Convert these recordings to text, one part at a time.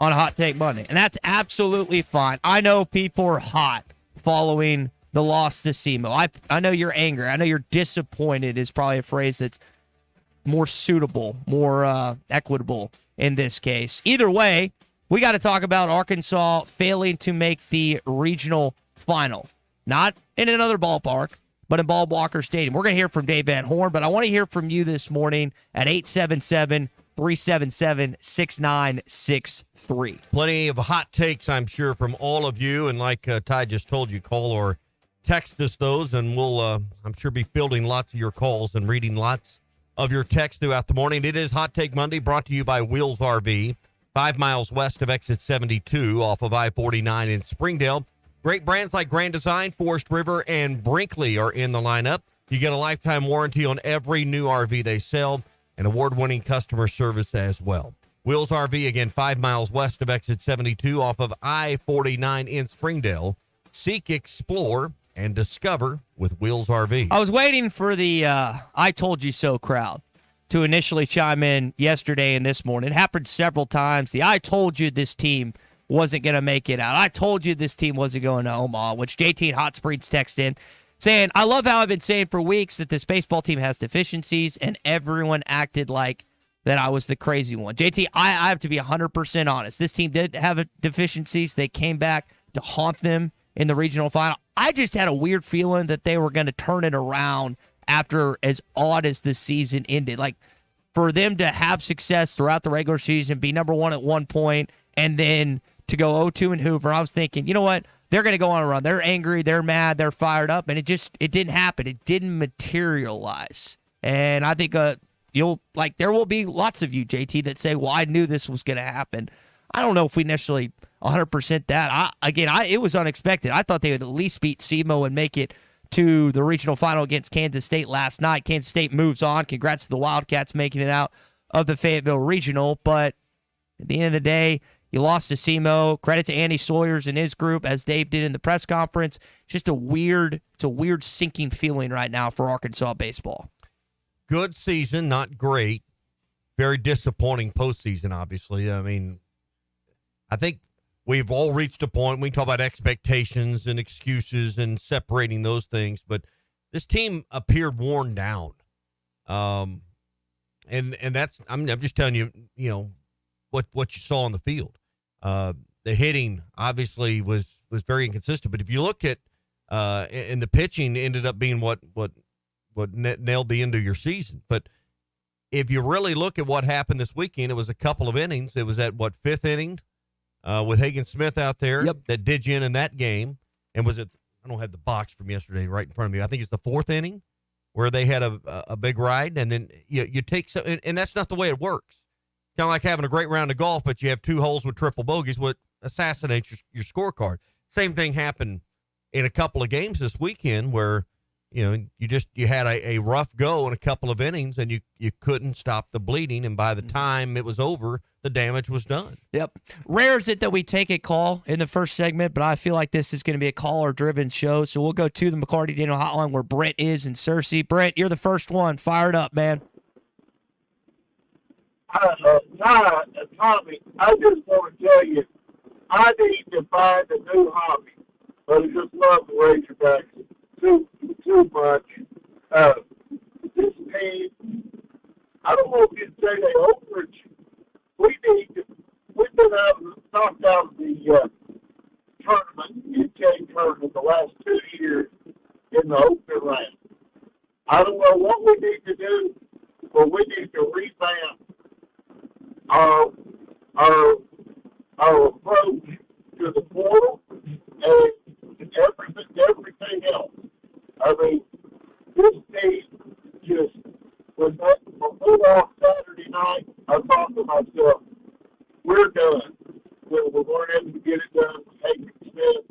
on Hot Take Monday, and that's absolutely fine. I know people are hot following the loss to SEMO. I know you're angry. I know you're disappointed is probably a phrase that's more suitable, more equitable in this case. Either way, we got to talk about Arkansas failing to make the regional final. Not in another ballpark, but in Ball Walker Stadium. We're going to hear from Dave Van Horn, but I want to hear from you this morning at 877-377-6963. Plenty of hot takes, I'm sure, from all of you. And like Ty just told you, call or text us those, and we'll, I'm sure, be fielding lots of your calls and reading lots of your texts throughout the morning. It is Hot Take Monday, brought to you by Wheels RV, 5 miles west of exit 72 off of I-49 in Springdale. Great brands like Grand Design, Forest River, and Brinkley are in the lineup. You get a lifetime warranty on every new RV they sell, and award-winning customer service as well. Wheels RV, again, 5 miles west of exit 72 off of I-49 in Springdale. Seek, explore, and discover with Wheels RV. I was waiting for the I told you so crowd to initially chime in yesterday and this morning. It happened several times. The I told you this team wasn't going to make it out. I told you this team wasn't going to Omaha, which JT Hot Springs text in saying, I love how I've been saying for weeks that this baseball team has deficiencies, and everyone acted like that I was the crazy one. JT, I have to be 100% honest. This team did have deficiencies. They came back to haunt them in the regional final. I just had a weird feeling that they were going to turn it around after as odd as the season ended. Like, for them to have success throughout the regular season, be number one at one point, and then to go 0-2 in Hoover, I was thinking, you know what? They're going to go on a run. They're angry. They're mad. They're fired up. And it didn't happen. It didn't materialize. And I think there will be lots of you, JT, that say, well, I knew this was going to happen. I don't know if we necessarily 100% that. It was unexpected. I thought they would at least beat SEMO and make it to the regional final against Kansas State last night. Kansas State moves on. Congrats to the Wildcats making it out of the Fayetteville Regional. But at the end of the day, you lost to SEMO. Credit to Andy Sawyers and his group, as Dave did in the press conference. It's a weird sinking feeling right now for Arkansas baseball. Good season, not great. Very disappointing postseason, obviously. I mean, I think we've all reached a point. We talk about expectations and excuses and separating those things, but this team appeared worn down. And that's, I'm just telling you, what you saw on the field. The hitting obviously was very inconsistent, but if you look at and the pitching ended up being what nailed the end of your season. But if you really look at what happened this weekend, it was a couple of innings. It was at fifth inning with Hagen Smith out there that did you in that game. And was it? I don't have the box from yesterday right in front of me. I think it's the fourth inning where they had a big ride, and then you take some, and that's not the way it works. Kind of like having a great round of golf, but you have two holes with triple bogeys, what assassinates your scorecard. Same thing happened in a couple of games this weekend where, you had a rough go in a couple of innings and you couldn't stop the bleeding. And by the time it was over, the damage was done. Yep. Rare is it that we take a call in the first segment, but I feel like this is going to be a caller-driven show. So we'll go to the McCarty Daniel Hotline where Brett is in Searcy. Brett, you're the first one. Fired up, man. Tommy, I just want to tell you, I need to find a new hobby, but I just love the Razorbacks too much. This team, I don't know if you'd say they overage. We've been knocked out of the tournament, UK tournament, the last 2 years in the opening round. I don't know what we need to do, but we need to revamp our approach to the portal and everything else. I mean, this team just, when we lost Saturday night, I thought to myself, we're done. We weren't able to get it done with Hagen Smith.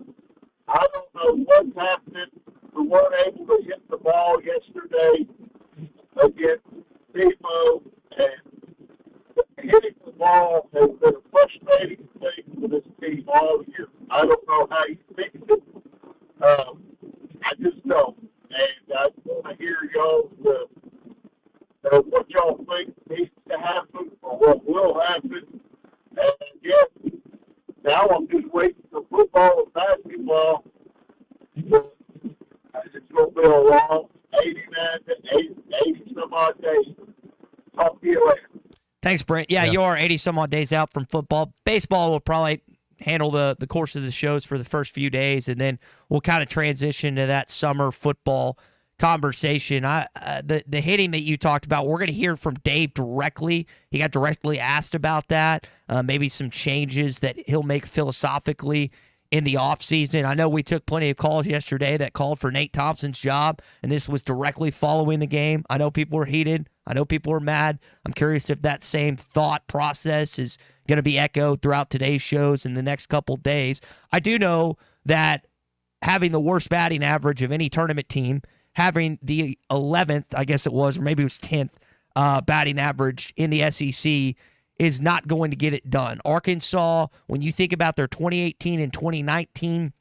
I don't know what's happening. We weren't able to hit the ball yesterday against SEMO, and hitting the ball has been a frustrating thing for this team all year. I don't know how you fix it. I just don't. And I want to hear y'all what y'all think needs to happen or what will happen. And yes, now I'm just waiting for football and basketball. It's going to be a long 80 some odd days. Talk to you later. Thanks, Brent. Yeah, you are 80 some odd days out from football. Baseball will probably handle the course of the shows for the first few days, and then we'll kind of transition to that summer football conversation. The hitting that you talked about, we're going to hear from Dave directly. He got directly asked about that, maybe some changes that he'll make philosophically in the offseason. I know we took plenty of calls yesterday that called for Nate Thompson's job, and this was directly following the game. I know people were heated. I know people were mad. I'm curious if that same thought process is going to be echoed throughout today's shows in the next couple days. I do know that having the worst batting average of any tournament team, having the 11th, I guess it was, or maybe it was 10th batting average in the SEC is not going to get it done. Arkansas, when you think about their 2018 and 2019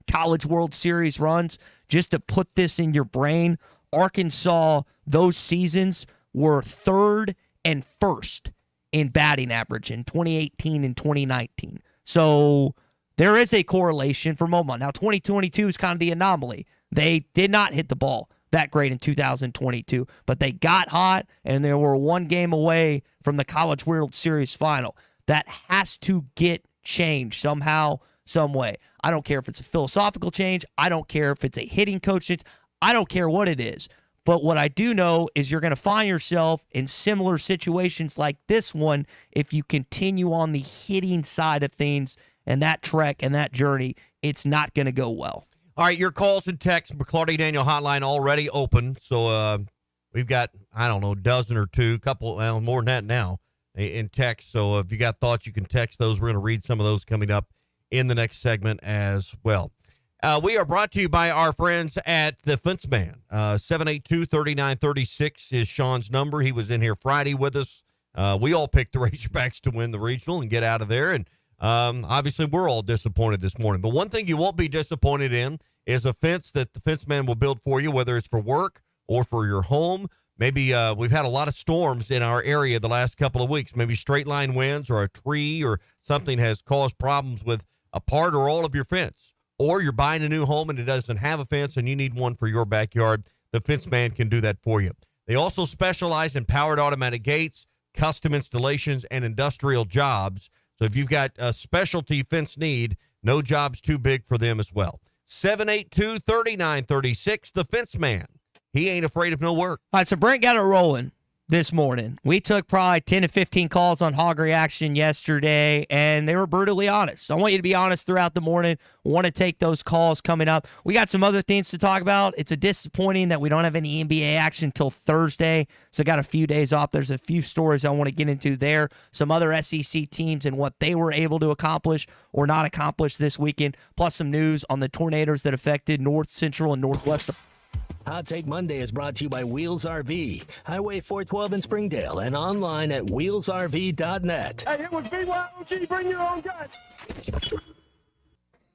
College World Series runs, just to put this in your brain, Arkansas, those seasons were third and first in batting average in 2018 and 2019. So there is a correlation for Momont. Now, 2022 is kind of the anomaly. They did not hit the ball that great in 2022, but they got hot, and they were one game away from the College World Series final. That has to get changed somehow, some way. I don't care if it's a philosophical change. I don't care if it's a hitting coach change. I don't care what it is. But what I do know is you're going to find yourself in similar situations like this one if you continue on the hitting side of things, and that trek and that journey, it's not going to go well. All right, your calls and texts, McClarty Daniel hotline already open. So we've got, I don't know, a dozen or two, couple, well, more than that now in text. So if you got thoughts, you can text those. We're going to read some of those coming up in the next segment as well. We are brought to you by our friends at the Fence Man. 782-3936 is Sean's number. He was in here Friday with us. We all picked the Razorbacks to win the regional and get out of there. And obviously, we're all disappointed this morning. But one thing you won't be disappointed in is a fence that the Fence Man will build for you, whether it's for work or for your home. Maybe we've had a lot of storms in our area the last couple of weeks. Maybe straight line winds or a tree or something has caused problems with a part or all of your fence. Or you're buying a new home and it doesn't have a fence and you need one for your backyard. The Fence Man can do that for you. They also specialize in powered automatic gates, custom installations, and industrial jobs. So if you've got a specialty fence need, no job's too big for them as well. 782-3936, the Fence Man. He ain't afraid of no work. All right, so Brent got it rolling this morning. We took probably 10 to 15 calls on Hog Reaction yesterday, and they were brutally honest. I want you to be honest throughout the morning. I want to take those calls coming up. We got some other things to talk about. It's a disappointing that we don't have any NBA action until Thursday, so got a few days off. There's a few stories I want to get into there. Some other SEC teams and what they were able to accomplish or not accomplish this weekend, plus some news on the tornadoes that affected North Central and Northwest. Hot Take Monday is brought to you by Wheels RV, Highway 412 in Springdale, and online at wheelsrv.net. Hey, it was BYOG, bring your own guts.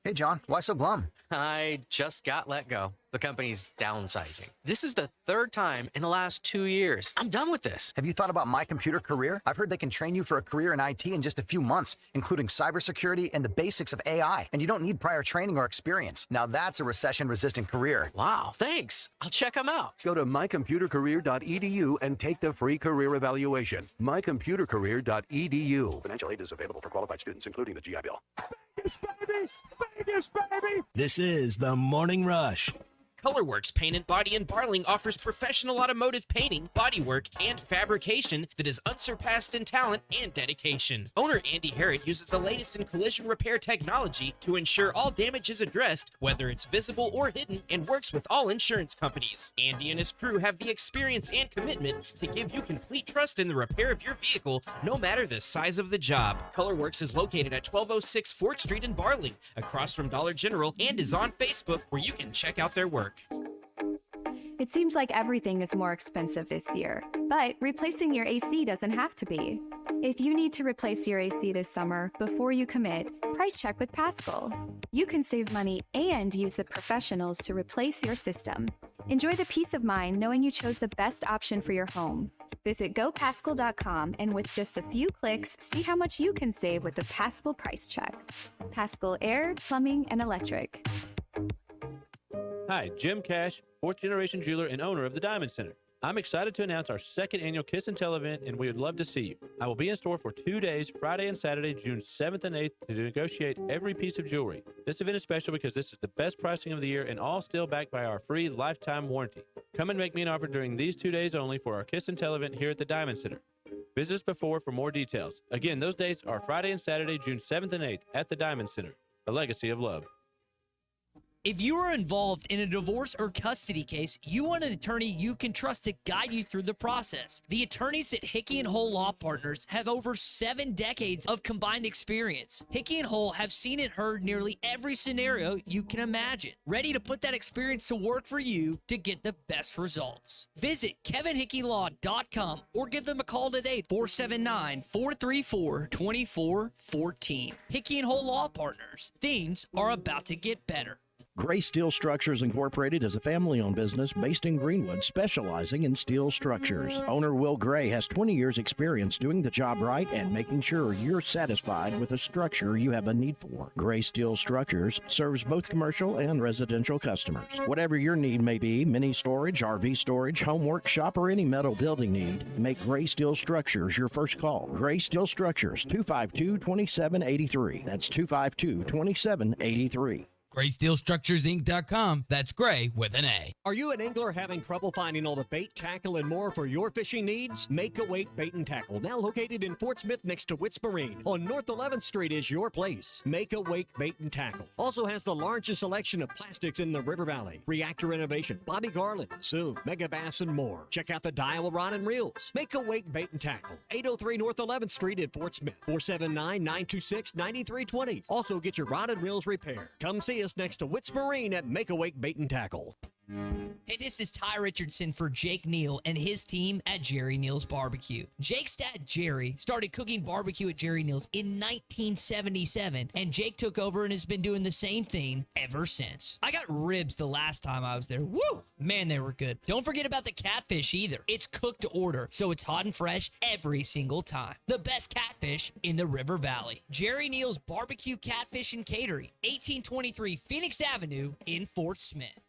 Hey, John, why so glum? I just got let go. The company's downsizing. This is the third time in the last 2 years. I'm done with this. Have you thought about My Computer Career? I've heard they can train you for a career in IT in just a few months, including cybersecurity and the basics of AI. And you don't need prior training or experience. Now that's a recession-resistant career. Wow, thanks. I'll check them out. Go to mycomputercareer.edu and take the free career evaluation. mycomputercareer.edu. Financial aid is available for qualified students, including the GI Bill. Vegas, baby! Vegas, baby! This is the Morning Rush. Colorworks Paint and Body in Barling offers professional automotive painting, bodywork, and fabrication that is unsurpassed in talent and dedication. Owner Andy Harrod uses the latest in collision repair technology to ensure all damage is addressed, whether it's visible or hidden, and works with all insurance companies. Andy and his crew have the experience and commitment to give you complete trust in the repair of your vehicle, no matter the size of the job. Colorworks is located at 1206 4th Street in Barling, across from Dollar General, and is on Facebook, where you can check out their work. It seems like everything is more expensive this year, but replacing your AC doesn't have to be. If you need to replace your AC this summer, before you commit, price check with Paschal. You can save money and use the professionals to replace your system. Enjoy the peace of mind knowing you chose the best option for your home. Visit gopascal.com and with just a few clicks, see how much you can save with the Pascal Price Check. Pascal Air, Plumbing, and Electric. Hi, Jim Cash, fourth generation jeweler and owner of the Diamond Center. I'm excited to announce our second annual Kiss and Tell event, and we would love to see you. I will be in store for 2 days, Friday and Saturday, June 7th and 8th, to negotiate every piece of jewelry. This event is special because this is the best pricing of the year and all still backed by our free lifetime warranty. Come and make me an offer during these 2 days only for our Kiss and Tell event here at the Diamond Center. Visit us before for more details. Again, those dates are Friday and Saturday, June 7th and 8th at the Diamond Center, a legacy of love. If you are involved in a divorce or custody case, you want an attorney you can trust to guide you through the process. The attorneys at Hickey & Hole Law Partners have over 7 decades of combined experience. Hickey & Hole have seen and heard nearly every scenario you can imagine, ready to put that experience to work for you to get the best results. Visit kevinhickeylaw.com or give them a call today, 479-434-2414. Hickey & Hole Law Partners. Things are about to get better. Gray Steel Structures Incorporated is a family-owned business based in Greenwood specializing in steel structures. Owner Will Gray has 20 years experience doing the job right and making sure you're satisfied with the structure you have a need for. Gray Steel Structures serves both commercial and residential customers. Whatever your need may be, mini storage, RV storage, home workshop, or any metal building need, make Gray Steel Structures your first call. Gray Steel Structures, 252-2783. That's 252-2783. GraySteelStructuresInc.com. That's Gray with an A. Are you an angler having trouble finding all the bait, tackle, and more for your fishing needs? Make a Wake Bait and Tackle, now located in Fort Smith next to Wits Marine on North 11th Street, is your place. Make a Wake Bait and Tackle also has the largest selection of plastics in the River Valley. Reactor Innovation, Bobby Garland, Zoom, Mega Bass, and more. Check out the Daiwa Rod and Reels. Make a Wake Bait and Tackle, 803 North 11th Street in Fort Smith, 479-926-9320. Also get your rod and reels repaired. Come see us next to Wits Marine at Make a Wake Bait and Tackle. Hey, this is Ty Richardson for Jake Neal and his team at Jerry Neal's Barbecue. Jake's dad, Jerry, started cooking barbecue at Jerry Neal's in 1977, and Jake took over and has been doing the same thing ever since. I got ribs the last time I was there. Woo! Man, they were good. Don't forget about the catfish either. It's cooked to order, so it's hot and fresh every single time. The best catfish in the River Valley. Jerry Neal's Barbecue, Catfish, and Catering, 1823 Phoenix Avenue in Fort Smith.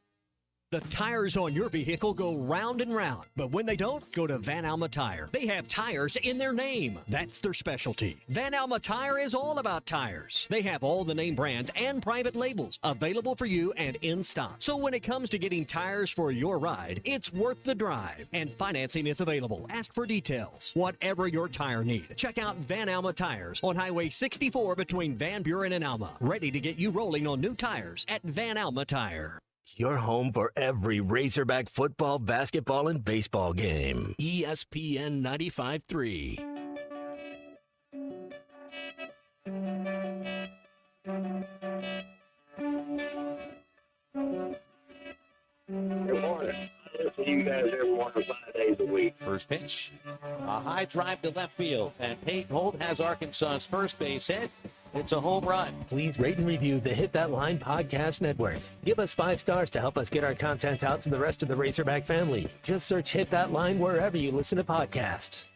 The tires on your vehicle go round and round, but when they don't, go to Van Alma Tire. They have tires in their name. That's their specialty. Van Alma Tire is all about tires. They have all the name brands and private labels available for you and in stock. So when it comes to getting tires for your ride, it's worth the drive. And financing is available. Ask for details. Whatever your tire need, check out Van Alma Tires on Highway 64 between Van Buren and Alma. Ready to get you rolling on new tires at Van Alma Tire. Your home for every Razorback football, basketball, and baseball game. ESPN 95.3. Good morning. I listen to you guys every 1 to 5 days a week. First pitch, a high drive to left field, and Peyton Holt has Arkansas's first base hit. It's a home run. Please rate and review the Hit That Line Podcast Network. Give us 5 stars to help us get our content out to the rest of the Razorback family. Just search Hit That Line wherever you listen to podcasts.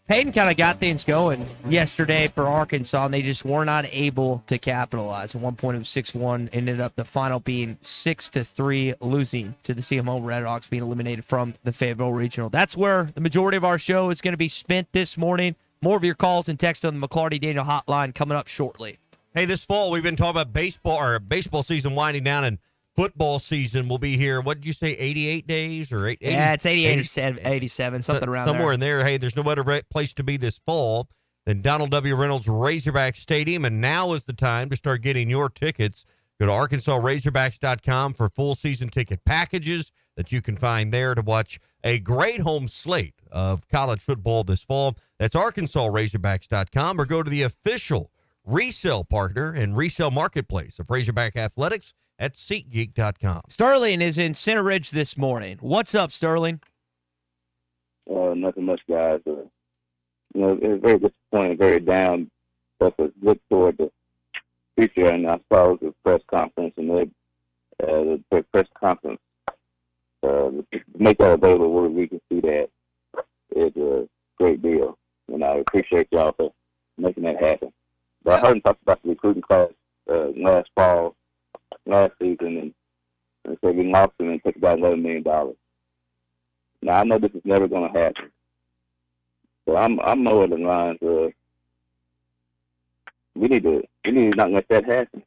Peyton kind of got things going yesterday for Arkansas, and they just were not able to capitalize. At one point, it was 6-1, ended up the final being 6-3, losing to the CMO Red Hawks, being eliminated from the Fayetteville Regional. That's where the majority of our show is going to be spent this morning. More of your calls and texts on the McClarty Daniel hotline coming up shortly. Hey, this fall we've been talking about baseball season winding down, and football season will be here. What did you say, 88 days or 80? Yeah, it's 87, something around somewhere there. in there. Hey, there's no better place to be this fall than Donald W. Reynolds Razorback Stadium, and now is the time to start getting your tickets. Go to ArkansasRazorbacks.com for full season ticket packages that you can find there to watch a great home slate of college football this fall. That's ArkansasRazorbacks.com, or go to the official resale partner and resale marketplace of Razorback Athletics at SeatGeek.com. Sterling is in Center Ridge this morning. What's up, Sterling? Nothing much, guys. It's very disappointing, very down, but look toward the future. And I saw the press conference, and the press conference, make that available where we can see that. is a great deal. And I appreciate y'all for making that happen. But I heard him talk about the recruiting class last season, and said we lost him and took about $11 million. Now, I know this is never going to happen. So I'm more than lines of we need to not let that happen.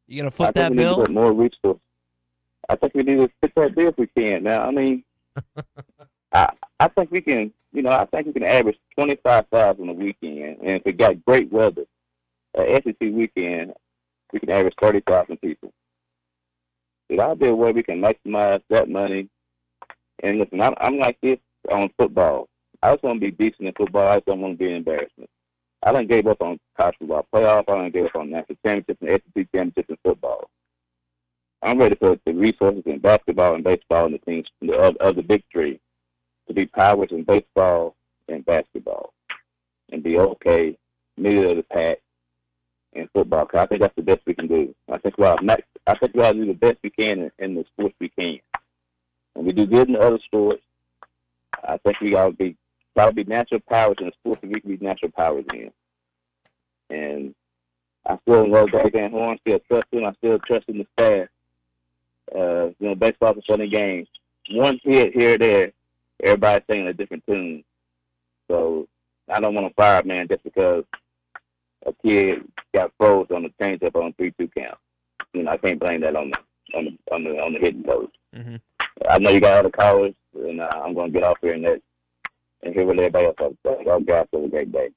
You gonna foot that bill? Put more resources. I think we need to fit that bill if we can. Now, I mean, I think we can. I think we can average 25,000 a weekend, and if we got great weather, SEC weekend, we can average 30,000 people. I'll be a way we can maximize that money. And listen, I'm like this on football. I just want to be decent in football. I just don't want to be an embarrassment. I done gave up on college football playoff. I done gave up on national championships and SEC championships in football. I'm ready to put the resources in basketball and baseball and the teams of the big three to be powers in baseball and basketball and be okay, middle of the pack in football. Cause I think that's the best we can do. I think we ought to do the best we can in the sports we can. When we do good in the other sports, I think we ought to be natural powers in the sports that we can be natural powers in. And I still love Greg Van Horn, still trust him. I still trust in the staff. Baseball's a funny game. One hit here or there, everybody's singing a different tune. So I don't want to fire a man just because a kid got froze on the changeup on 3-2 count. I can't blame that on the hitting coach. Mm-hmm. I know you got other callers, and I'm going to get off here and hear what everybody else has to say. Y'all guys have a great day.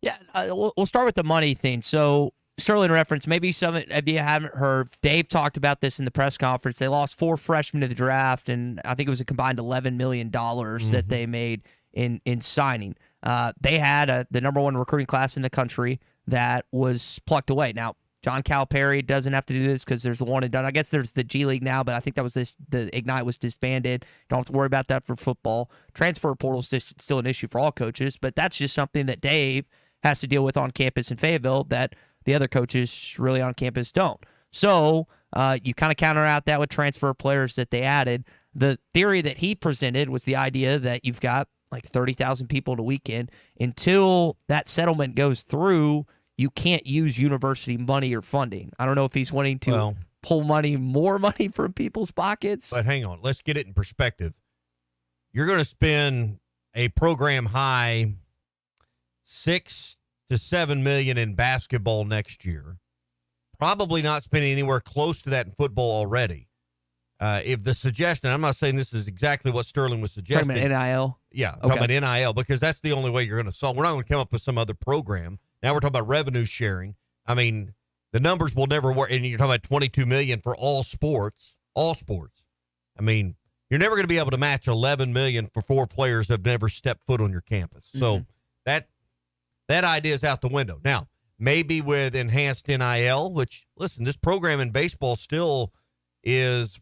Yeah, we'll start with the money thing. So Sterling reference, maybe some of you haven't heard, Dave talked about this in the press conference. They lost 4 freshmen to the draft, and I think it was a combined $11 million that they made in signing. They had the number 1 recruiting class in the country that was plucked away. Now, John Calipari doesn't have to do this because there's the one and done. I guess there's the G League now, but I think that was the Ignite was disbanded. Don't have to worry about that for football. Transfer portal is still an issue for all coaches, but that's just something that Dave has to deal with on campus in Fayetteville that the other coaches really on campus don't. So you kind of counter out that with transfer players that they added. The theory that he presented was the idea that you've got like 30,000 people in a weekend. Until that settlement goes through, you can't use university money or funding. I don't know if he's wanting to pull more money from people's pockets. But hang on. Let's get it in perspective. You're going to spend a program high $6 to $7 million in basketball next year. Probably not spending anywhere close to that in football already. If the suggestion, I'm not saying this is exactly what Sterling was suggesting. Talking about NIL? Yeah, talking about NIL, because that's the only way you're going to solve. We're not going to come up with some other program. Now we're talking about revenue sharing. I mean, the numbers will never work. And you're talking about $22 million for all sports. I mean, you're never going to be able to match $11 million for 4 players that have never stepped foot on your campus. So that idea is out the window. Now, maybe with enhanced NIL, which, listen, this program in baseball still is,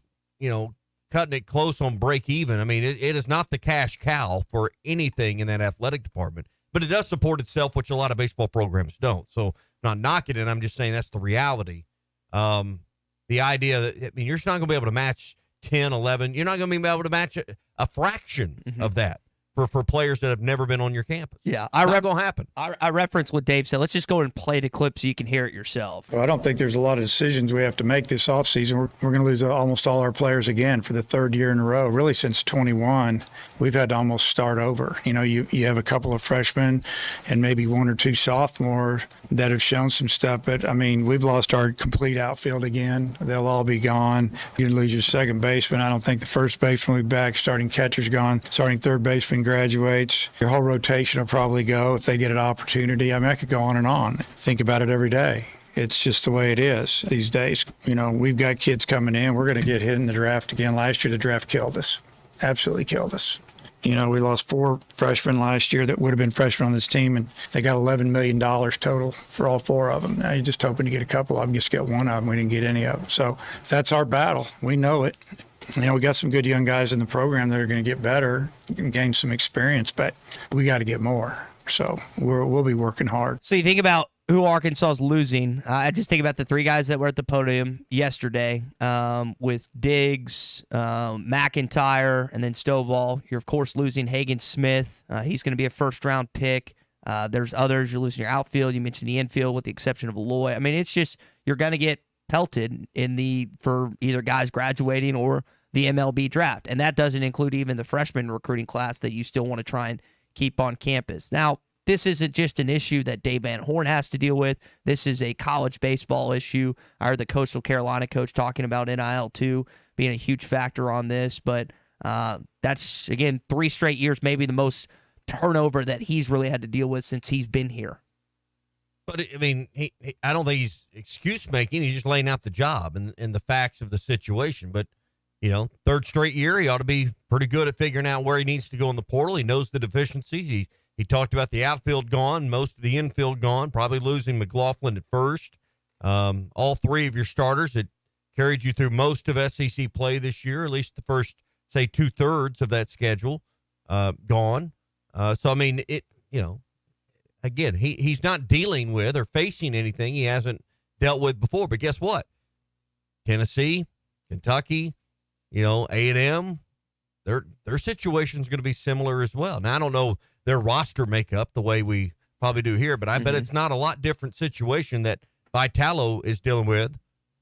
cutting it close on break even. I mean, it is not the cash cow for anything in that athletic department, but it does support itself, which a lot of baseball programs don't. So I'm not knocking it. I'm just saying that's the reality. The idea that, you're just not going to be able to match 10, 11. You're not going to be able to match a fraction of that for players that have never been on your campus. Yeah, not going to happen. I reference what Dave said. Let's just go and play the clip so you can hear it yourself. Well, I don't think there's a lot of decisions we have to make this offseason. We're going to lose almost all our players again for the 3rd year in a row. Really, since 21, we've had to almost start over. You have a couple of freshmen and maybe 1 or 2 sophomores that have shown some stuff. But, we've lost our complete outfield again. They'll all be gone. You lose your second baseman. I don't think the first baseman will be back. Starting catcher's gone. Starting third baseman graduates. Your whole rotation will probably go if they get an opportunity. I could go on and on. Think about it every day. It's just the way it is these days. We've got kids coming in. We're going to get hit in the draft again. Last year, the draft killed us. Absolutely killed us. We lost 4 freshmen last year that would have been freshmen on this team, and they got $11 million total for all 4 of them. Now you're just hoping to get a couple of them. Just get one of them. We didn't get any of them. So that's our battle. We know it. We got some good young guys in the program that are going to get better and gain some experience, but we got to get more. So we'll be working hard. So you think about who Arkansas is losing, I just think about the three guys that were at the podium yesterday with Diggs, McIntyre, and then Stovall. You're, of course, losing Hagen Smith. He's going to be a first-round pick. There's others. You're losing your outfield. You mentioned the infield with the exception of Aloy. I mean, it's just you're going to get pelted for either guys graduating or the MLB draft. And that doesn't include even the freshman recruiting class that you still want to try and keep on campus. Now, this isn't just an issue that Dave Van Horn has to deal with. This is a college baseball issue. I heard the Coastal Carolina coach talking about NIL too being a huge factor on this. But that's, again, 3 straight years, maybe the most turnover that he's really had to deal with since he's been here. But, I mean, I don't think he's excuse-making. He's just laying out the job and the facts of the situation. But, 3rd straight year, he ought to be pretty good at figuring out where he needs to go in the portal. He knows the deficiencies. He talked about the outfield gone, most of the infield gone, probably losing McLaughlin at first. All 3 of your starters that carried you through most of SEC play this year, at least the first, say, 2/3 of that schedule, gone. So, I mean, again, he's not dealing with or facing anything he hasn't dealt with before. But guess what? Tennessee, Kentucky, A&M, their situation's going to be similar as well. Now, I don't know their roster makeup the way we probably do here, but I bet it's not a lot different situation that Vitalo is dealing with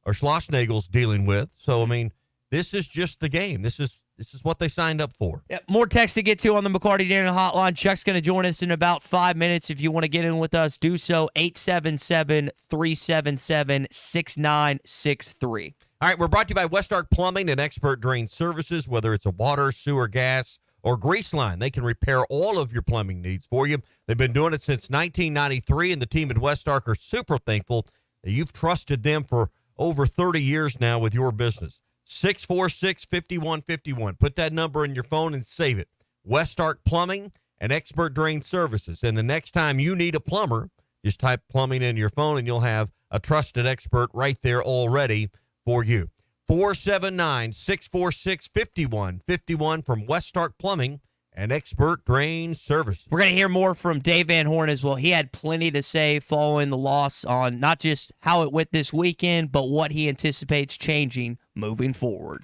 or Schlossnagel's dealing with. So, I mean, this is just the game. This is what they signed up for. Yeah, more text to get to on the McCarty Daniel hotline. Chuck's going to join us in about 5 minutes. If you want to get in with us, do so. 877-377-6963. All right, we're brought to you by West Ark Plumbing and Expert Drain Services. Whether it's a water, sewer, gas, or grease line, they can repair all of your plumbing needs for you. They've been doing it since 1993, and the team at West Ark are super thankful that you've trusted them for over 30 years now with your business. 646-5151. Put that number in your phone and save it. West Ark Plumbing and Expert Drain Services. And the next time you need a plumber, just type plumbing in your phone, and you'll have a trusted expert right there already for you. 479-646-5151 from West Ark Plumbing and Expert Drain Services. We're going to hear more from Dave Van Horn as well. He had plenty to say following the loss on not just how it went this weekend, but what he anticipates changing moving forward.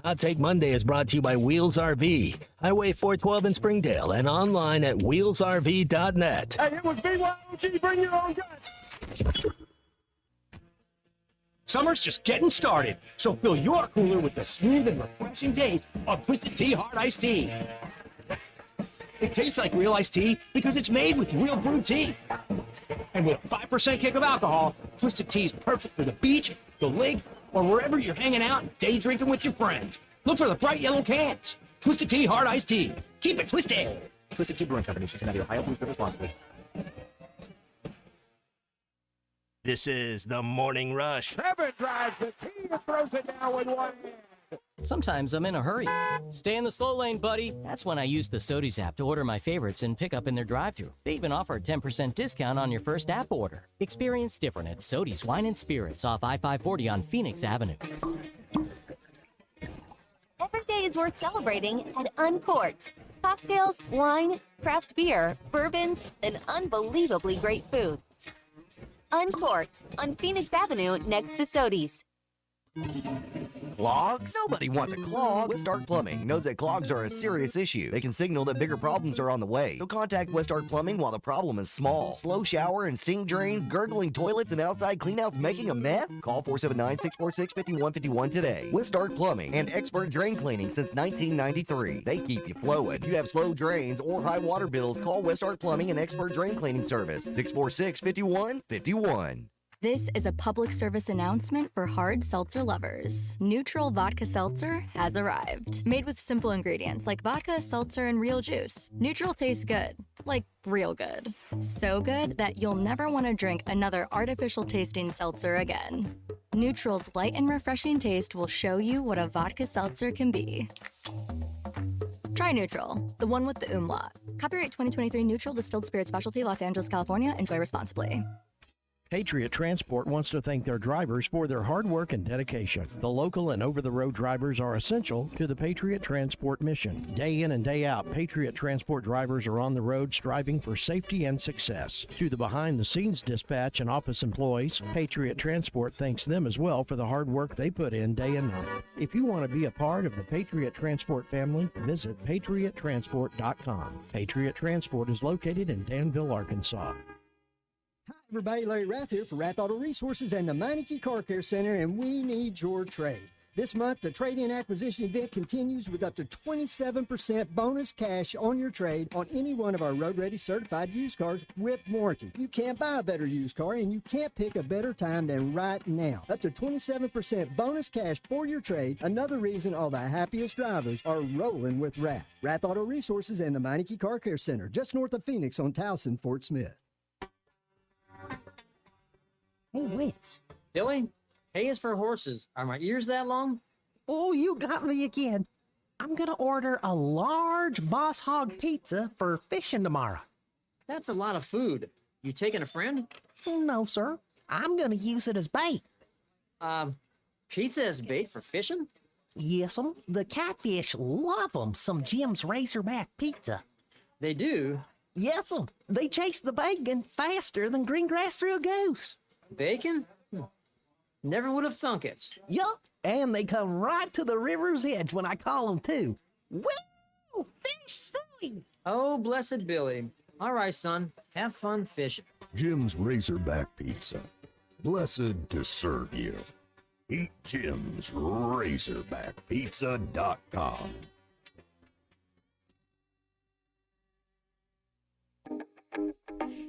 Hot Take Monday is brought to you by Wheels RV, Highway 412 in Springdale, and online at wheelsrv.net. Hey, it was BYOG, bring your own guts. Summer's just getting started, so fill your cooler with the smooth and refreshing taste of Twisted Tea Hard Iced Tea. It tastes like real iced tea because it's made with real brewed tea. And with 5% kick of alcohol, Twisted Tea is perfect for the beach, the lake, or wherever you're hanging out day drinking with your friends. Look for the bright yellow cans. Twisted Tea Hard Iced Tea. Keep it twisted. Twisted Tea Brewing Company, Cincinnati, Ohio. Please drink responsibly. This is the Morning Rush. Trevor drives the tea and throws it down with one hand. Sometimes I'm in a hurry. Stay in the slow lane, buddy. That's when I use the Sodies app to order my favorites and pick up in their drive-thru. They even offer a 10% discount on your first app order. Experience different at Sodies Wine and Spirits off I-540 on Phoenix Avenue. Every day is worth celebrating at Uncorked. Cocktails, wine, craft beer, bourbons, and unbelievably great food. Uncorked on Phoenix Avenue next to Sodies. Clogs? Nobody wants a clog. West Ark Plumbing knows that clogs are a serious issue. They can signal that bigger problems are on the way. So contact West Ark Plumbing while the problem is small. Slow shower and sink drains, gurgling toilets, and outside cleanouts making a mess? Call 479-646-5151 today. West Ark Plumbing and Expert Drain Cleaning since 1993. They keep you flowing. If you have slow drains or high water bills, call West Ark Plumbing and Expert Drain Cleaning Service. 646-5151. This is a public service announcement for hard seltzer lovers. Neutral Vodka Seltzer has arrived. Made with simple ingredients like vodka, seltzer, and real juice. Neutral tastes good. Like real good. So good that you'll never want to drink another artificial tasting seltzer again. Neutral's light and refreshing taste will show you what a vodka seltzer can be. Try Neutral, the one with the umlaut. Copyright 2023 Neutral Distilled Spirit Specialty, Los Angeles, California. Enjoy responsibly. Patriot Transport wants to thank their drivers for their hard work and dedication. The local and over-the-road drivers are essential to the Patriot Transport mission. Day in and day out, Patriot Transport drivers are on the road striving for safety and success. To the behind-the-scenes dispatch and office employees, Patriot Transport thanks them as well for the hard work they put in day and night. If you want to be a part of the Patriot Transport family, visit patriottransport.com. Patriot Transport is located in Danville, Arkansas. Hi, everybody. Larry Rath here for Rath Auto Resources and the Meineke Car Care Center, and we need your trade. This month, the trade-in acquisition event continues with up to 27% bonus cash on your trade on any one of our road-ready certified used cars with warranty. You can't buy a better used car, and you can't pick a better time than right now. Up to 27% bonus cash for your trade. Another reason all the happiest drivers are rolling with Rath. Rath Auto Resources and the Meineke Car Care Center, just north of Phoenix on Towson, Fort Smith. Hey, Wes. Billy, hay is for horses. Are my ears that long? Oh, you got me again. I'm going to order a large Boss Hog pizza for fishing tomorrow. That's a lot of food. You taking a friend? No, sir. I'm going to use it as bait. Pizza as bait for fishing? Yes'm. The catfish love 'em, some Jim's Razorback pizza. They do? Yes'm. They chase the bacon faster than green grass through a goose. Bacon? Never would have thunk it. Yup, and they come right to the river's edge when I call them too. Woo! Fish suey! Oh, blessed Billy. All right, son. Have fun fishing. Jim's Razorback Pizza. Blessed to serve you. Eat Jim's RazorbackPizza.com.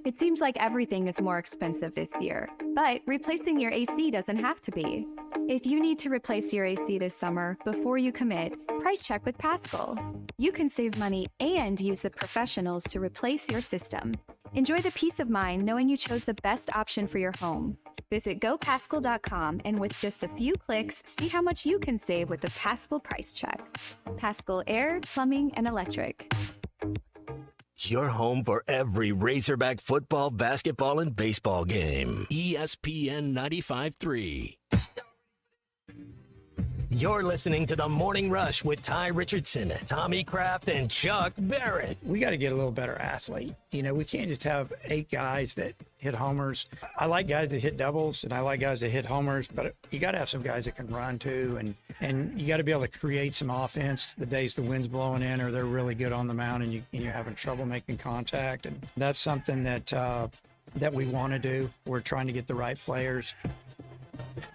It seems like everything is more expensive this year, but replacing your AC doesn't have to be. If you need to replace your AC this summer, before you commit, price check with Paschal. You can save money and use the professionals to replace your system. Enjoy the peace of mind knowing you chose the best option for your home. Visit gopaschal.com and with just a few clicks, see how much you can save with the Paschal price check. Paschal Air, Plumbing, and Electric. Your home for every Razorback football, basketball, and baseball game. ESPN 95.3. You're listening to The Morning Rush with Ty Richardson, Tommy Kraft, and Chuck Barrett. We got to get a little better athlete. You know, we can't just have 8 guys that hit homers. I like guys that hit doubles, and I like guys that hit homers, but you got to have some guys that can run too, and you got to be able to create some offense the days the wind's blowing in or they're really good on the mound and you're having trouble making contact. And that's something that we want to do. We're trying to get the right players.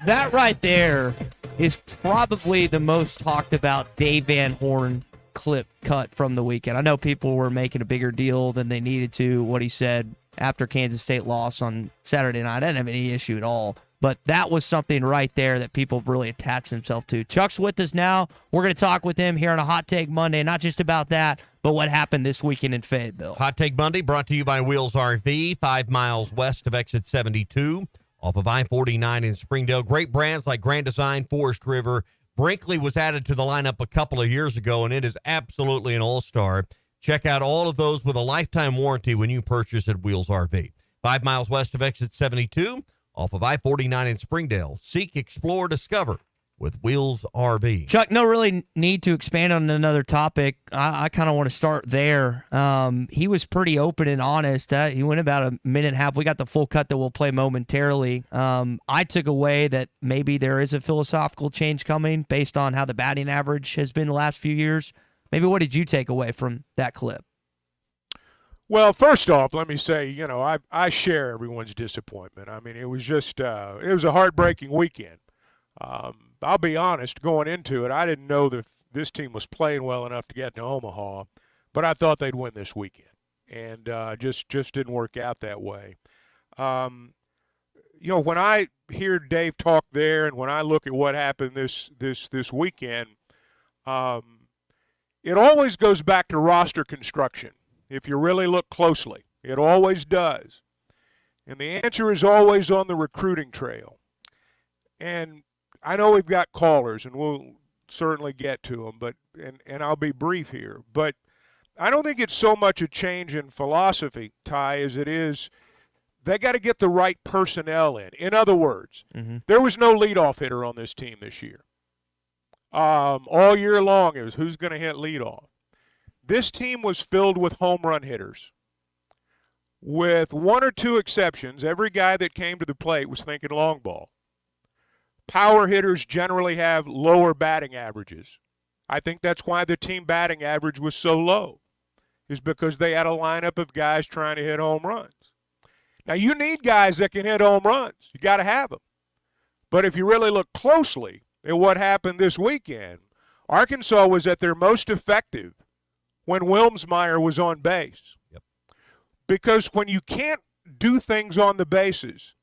That right there is probably the most talked about Dave Van Horn clip cut from the weekend. I know people were making a bigger deal than they needed to, what he said after Kansas State lost on Saturday night. I didn't have any issue at all. But that was something right there that people really attached themselves to. Chuck's with us now. We're going to talk with him here on a Hot Take Monday. Not just about that, but what happened this weekend in Fayetteville. Hot Take Monday brought to you by Wheels RV, 5 miles west of exit 72 off of I-49 in Springdale. Great brands like Grand Design, Forest River. Brinkley was added to the lineup a couple of years ago, and it is absolutely an all-star. Check out all of those with a lifetime warranty when you purchase at Wheels RV. 5 miles west of exit 72 off of I-49 in Springdale. Seek, explore, discover with Wheels RV. Chuck, no really need to expand on another topic. I kind of want to start there. He was pretty open and honest. He went about a minute and a half. We got the full cut that we'll play momentarily. I took away that maybe there is a philosophical change coming based on how the batting average has been the last few years. Maybe what did you take away from that clip? Well, first off, let me say, I share everyone's disappointment. I mean, it was just it was a heartbreaking weekend. I'll be honest, going into it, I didn't know that this team was playing well enough to get to Omaha, but I thought they'd win this weekend, and just didn't work out that way. When I hear Dave talk there, and when I look at what happened this weekend, it always goes back to roster construction. If you really look closely, it always does. And the answer is always on the recruiting trail. And I know we've got callers, and we'll certainly get to them, and I'll be brief here. But I don't think it's so much a change in philosophy, Ty, as it is they got to get the right personnel in. In other words, there was no leadoff hitter on this team this year. All year long, it was who's going to hit leadoff. This team was filled with home run hitters. With one or two exceptions, every guy that came to the plate was thinking long ball. Power hitters generally have lower batting averages. I think that's why the team batting average was so low, is because they had a lineup of guys trying to hit home runs. Now, you need guys that can hit home runs. You got to have them. But if you really look closely at what happened this weekend, Arkansas was at their most effective when Wilmsmeyer was on base. Yep. Because when you can't do things on the bases,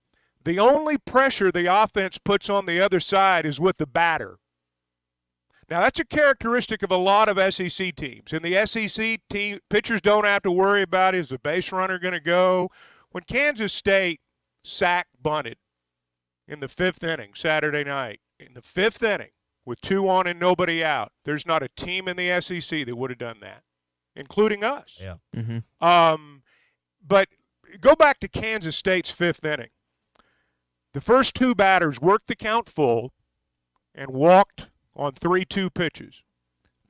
the only pressure the offense puts on the other side is with the batter. Now, that's a characteristic of a lot of SEC teams. In the SEC, pitchers don't have to worry about is the base runner going to go. When Kansas State bunted in the 5th inning Saturday night, in the 5th inning with 2 on and nobody out, there's not a team in the SEC that would have done that, including us. Yeah. But go back to Kansas State's 5th inning. The first 2 batters worked the count full and walked on 3-2 pitches.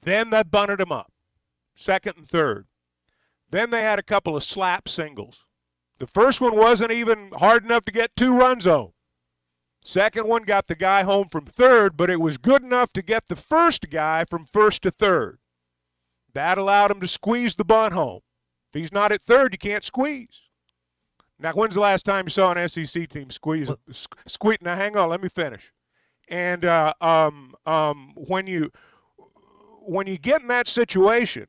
Then they bunted them up, 2nd and 3rd. Then they had a couple of slap singles. The first one wasn't even hard enough to get 2 runs on. Second one got the guy home from 3rd, but it was good enough to get the first guy from 1st to 3rd. That allowed him to squeeze the bunt home. If he's not at 3rd, you can't squeeze. Now, when's the last time you saw an SEC team squeeze? Now, hang on, let me finish. And when you get in that situation,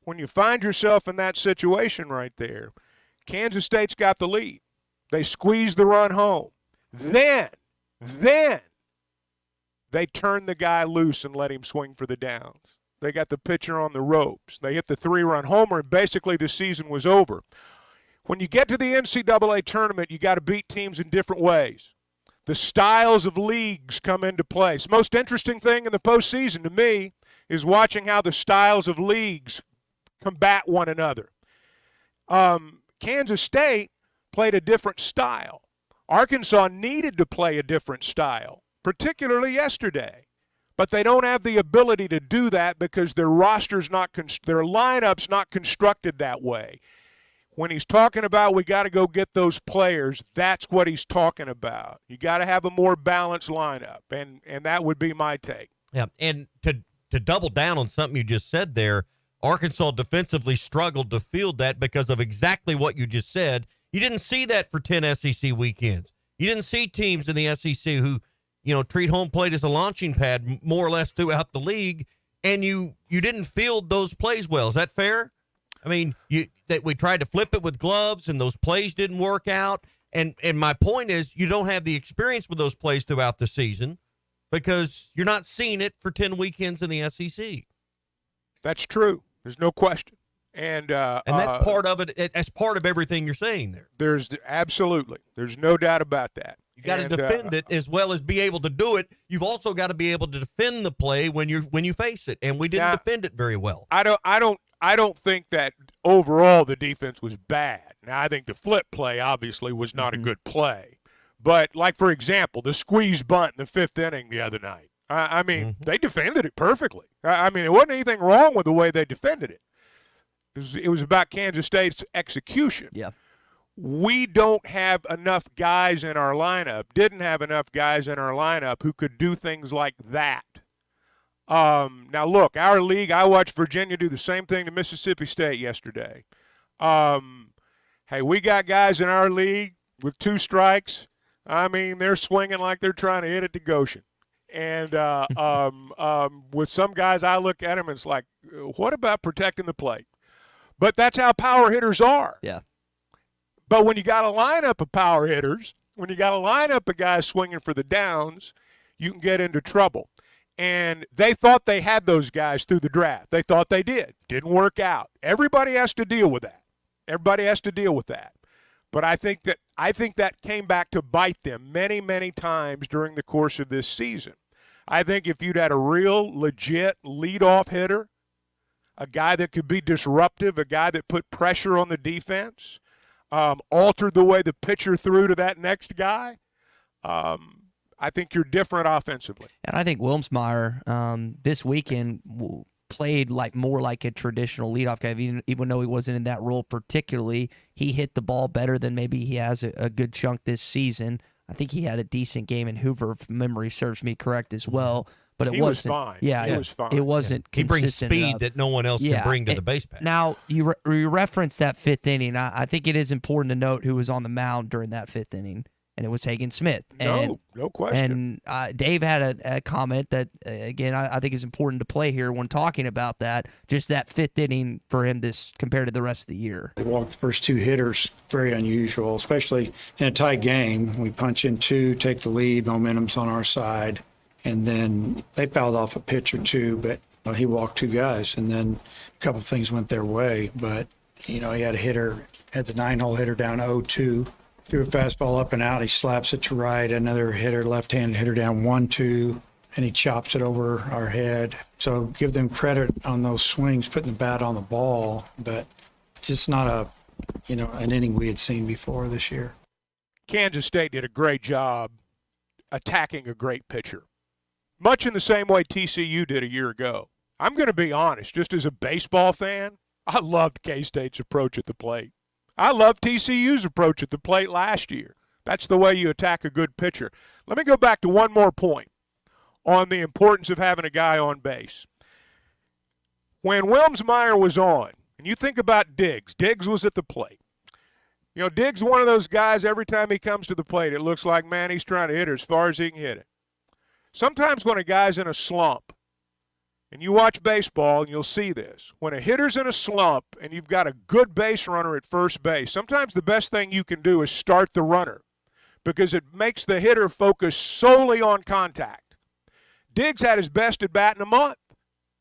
when you find yourself in that situation right there, Kansas State's got the lead. They squeeze the run home. Then they turn the guy loose and let him swing for the downs. They got the pitcher on the ropes. They hit the 3-run homer, and basically the season was over. When you get to the NCAA tournament, you got to beat teams in different ways. The styles of leagues come into play. The most interesting thing in the postseason to me is watching how the styles of leagues combat one another. Kansas State played a different style. Arkansas needed to play a different style, particularly yesterday. But they don't have the ability to do that because their roster's not their lineup's not constructed that way. When he's talking about we got to go get those players, that's what he's talking about. You got to have a more balanced lineup, and that would be my take. Yeah, and to double down on something you just said there, Arkansas defensively struggled to field that because of exactly what you just said. You didn't see that for 10 SEC weekends. You didn't see teams in the SEC who, treat home plate as a launching pad more or less throughout the league, and you didn't field those plays well. Is that fair? I mean, that we tried to flip it with gloves, and those plays didn't work out. And my point is, you don't have the experience with those plays throughout the season because you're not seeing it for 10 weekends in the SEC. That's true. There's no question. And that's part of it. That's part of everything you're saying there. There's no doubt about that. You got to defend it as well as be able to do it. You've also got to be able to defend the play when you face it, and we didn't defend it very well. I don't think that overall the defense was bad. Now, I think the flip play obviously was not a good play. But, like, for example, the squeeze bunt in the 5th inning the other night. I mean, they defended it perfectly. I mean, there wasn't anything wrong with the way they defended it. It was about Kansas State's execution. Yeah. We don't have enough guys in our lineup, didn't have enough guys in our lineup who could do things like that. Now, look, our league, I watched Virginia do the same thing to Mississippi State yesterday. Hey, we got guys in our league with 2 strikes. I mean, they're swinging like they're trying to hit it to Goshen. And with some guys, I look at them and it's like, what about protecting the plate? But that's how power hitters are. Yeah. But when you got a lineup of power hitters, when you got a lineup of guys swinging for the downs, you can get into trouble. And they thought they had those guys through the draft. They thought they did. Didn't work out. Everybody has to deal with that. But I think that came back to bite them many, many times during the course of this season. I think if you'd had a real, legit leadoff hitter, a guy that could be disruptive, a guy that put pressure on the defense, altered the way the pitcher threw to that next guy, I think you're different offensively. And I think Wilmsmeyer this weekend played more like a traditional leadoff guy, even though he wasn't in that role particularly. He hit the ball better than maybe he has a good chunk this season. I think he had a decent game in Hoover, if memory serves me correct as well. But it he wasn't. Was fine. Yeah, he was fine. It wasn't. He brings consistent speed enough. that no one else can bring to the base path. Now you referenced that fifth inning. I think it is important to note who was on the mound during that fifth inning, and it was Hagen Smith. No question. And Dave had a comment that again I think is important to play here when talking about that. Just that fifth inning for him compared to the rest of the year. They walked the first two hitters, very unusual, especially in a tight game. We punch in two, take the lead, momentum's on our side. And then they fouled off a pitch or two, but he walked two guys, and then a couple of things went their way. But, he had the 9-hole hitter down 0-2, threw a fastball up and out. He slaps it to right. Another hitter, left-handed hitter down 1-2, and he chops it over our head. So give them credit on those swings, putting the bat on the ball, but just not an inning we had seen before this year. Kansas State did a great job attacking a great pitcher. Much in the same way TCU did a year ago. I'm going to be honest, just as a baseball fan, I loved K-State's approach at the plate. I loved TCU's approach at the plate last year. That's the way you attack a good pitcher. Let me go back to one more point on the importance of having a guy on base. When Wilmsmeyer was on, and you think about Diggs was at the plate. Diggs is one of those guys, every time he comes to the plate, it looks like, man, he's trying to hit it as far as he can hit it. Sometimes when a guy's in a slump, and you watch baseball and you'll see this, when a hitter's in a slump and you've got a good base runner at first base, sometimes the best thing you can do is start the runner because it makes the hitter focus solely on contact. Diggs had his best at bat in a month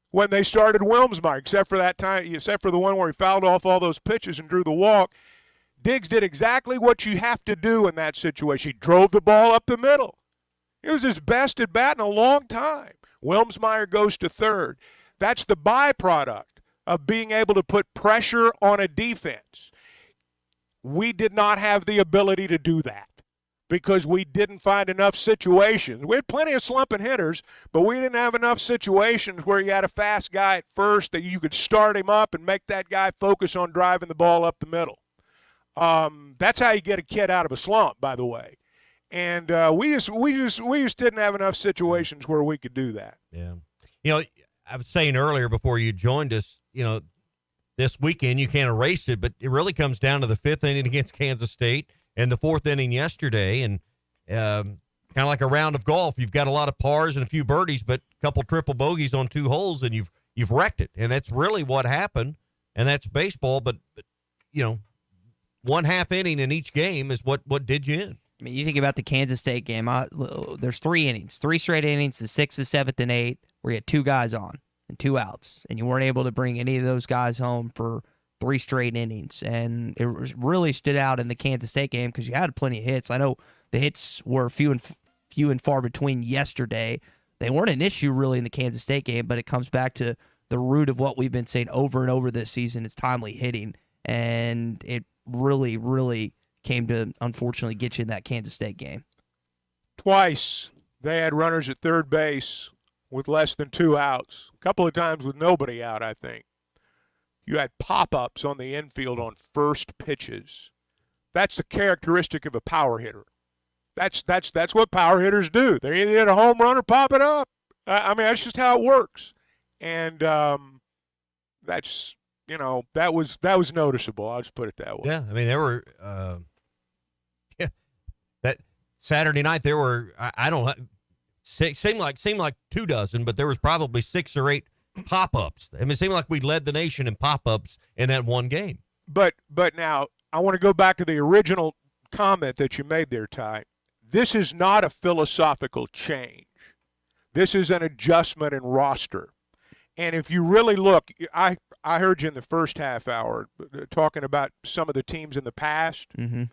when they started Wilmsmeyer, except for the one where he fouled off all those pitches and drew the walk. Diggs did exactly what you have to do in that situation. He drove the ball up the middle. It was his best at bat in a long time. Wilmsmeyer goes to third. That's the byproduct of being able to put pressure on a defense. We did not have the ability to do that because we didn't find enough situations. We had plenty of slumping hitters, but we didn't have enough situations where you had a fast guy at first that you could start him up and make that guy focus on driving the ball up the middle. That's how you get a kid out of a slump, by the way. And we just didn't have enough situations where we could do that. Yeah. I was saying earlier before you joined us, this weekend you can't erase it, but it really comes down to the fifth inning against Kansas State and the fourth inning yesterday. And kind of like a round of golf, you've got a lot of pars and a few birdies, but a couple triple bogeys on 2 holes, and you've wrecked it. And that's really what happened. And that's baseball. But 1/2 inning in each game is what did you in. I mean, you think about the Kansas State game, there's 3 innings, 3 straight innings, the 6th, the 7th, and 8th, where you had 2 guys on and 2 outs, and you weren't able to bring any of those guys home for 3 straight innings. And it really stood out in the Kansas State game because you had plenty of hits. I know the hits were few and far between yesterday. They weren't an issue really in the Kansas State game, but it comes back to the root of what we've been saying over and over this season. It's timely hitting, and it really, really came to, unfortunately, get you in that Kansas State game. Twice they had runners at third base with less than 2 outs. A couple of times with nobody out, I think. You had pop-ups on the infield on first pitches. That's the characteristic of a power hitter. That's what power hitters do. They either hit a home run or pop it up. That's just how it works. And that's, that was noticeable. I'll just put it that way. Yeah, there were that Saturday night there were I don't know, seemed like 2 dozen, but there was probably 6 or 8 pop-ups. It seemed like we led the nation in pop-ups in that one game. But now I want to go back to the original comment that you made there, Ty. This is not a philosophical change. This is an adjustment in roster. And if you really look, I heard you in the first half hour talking about some of the teams in the past. Mm-hmm.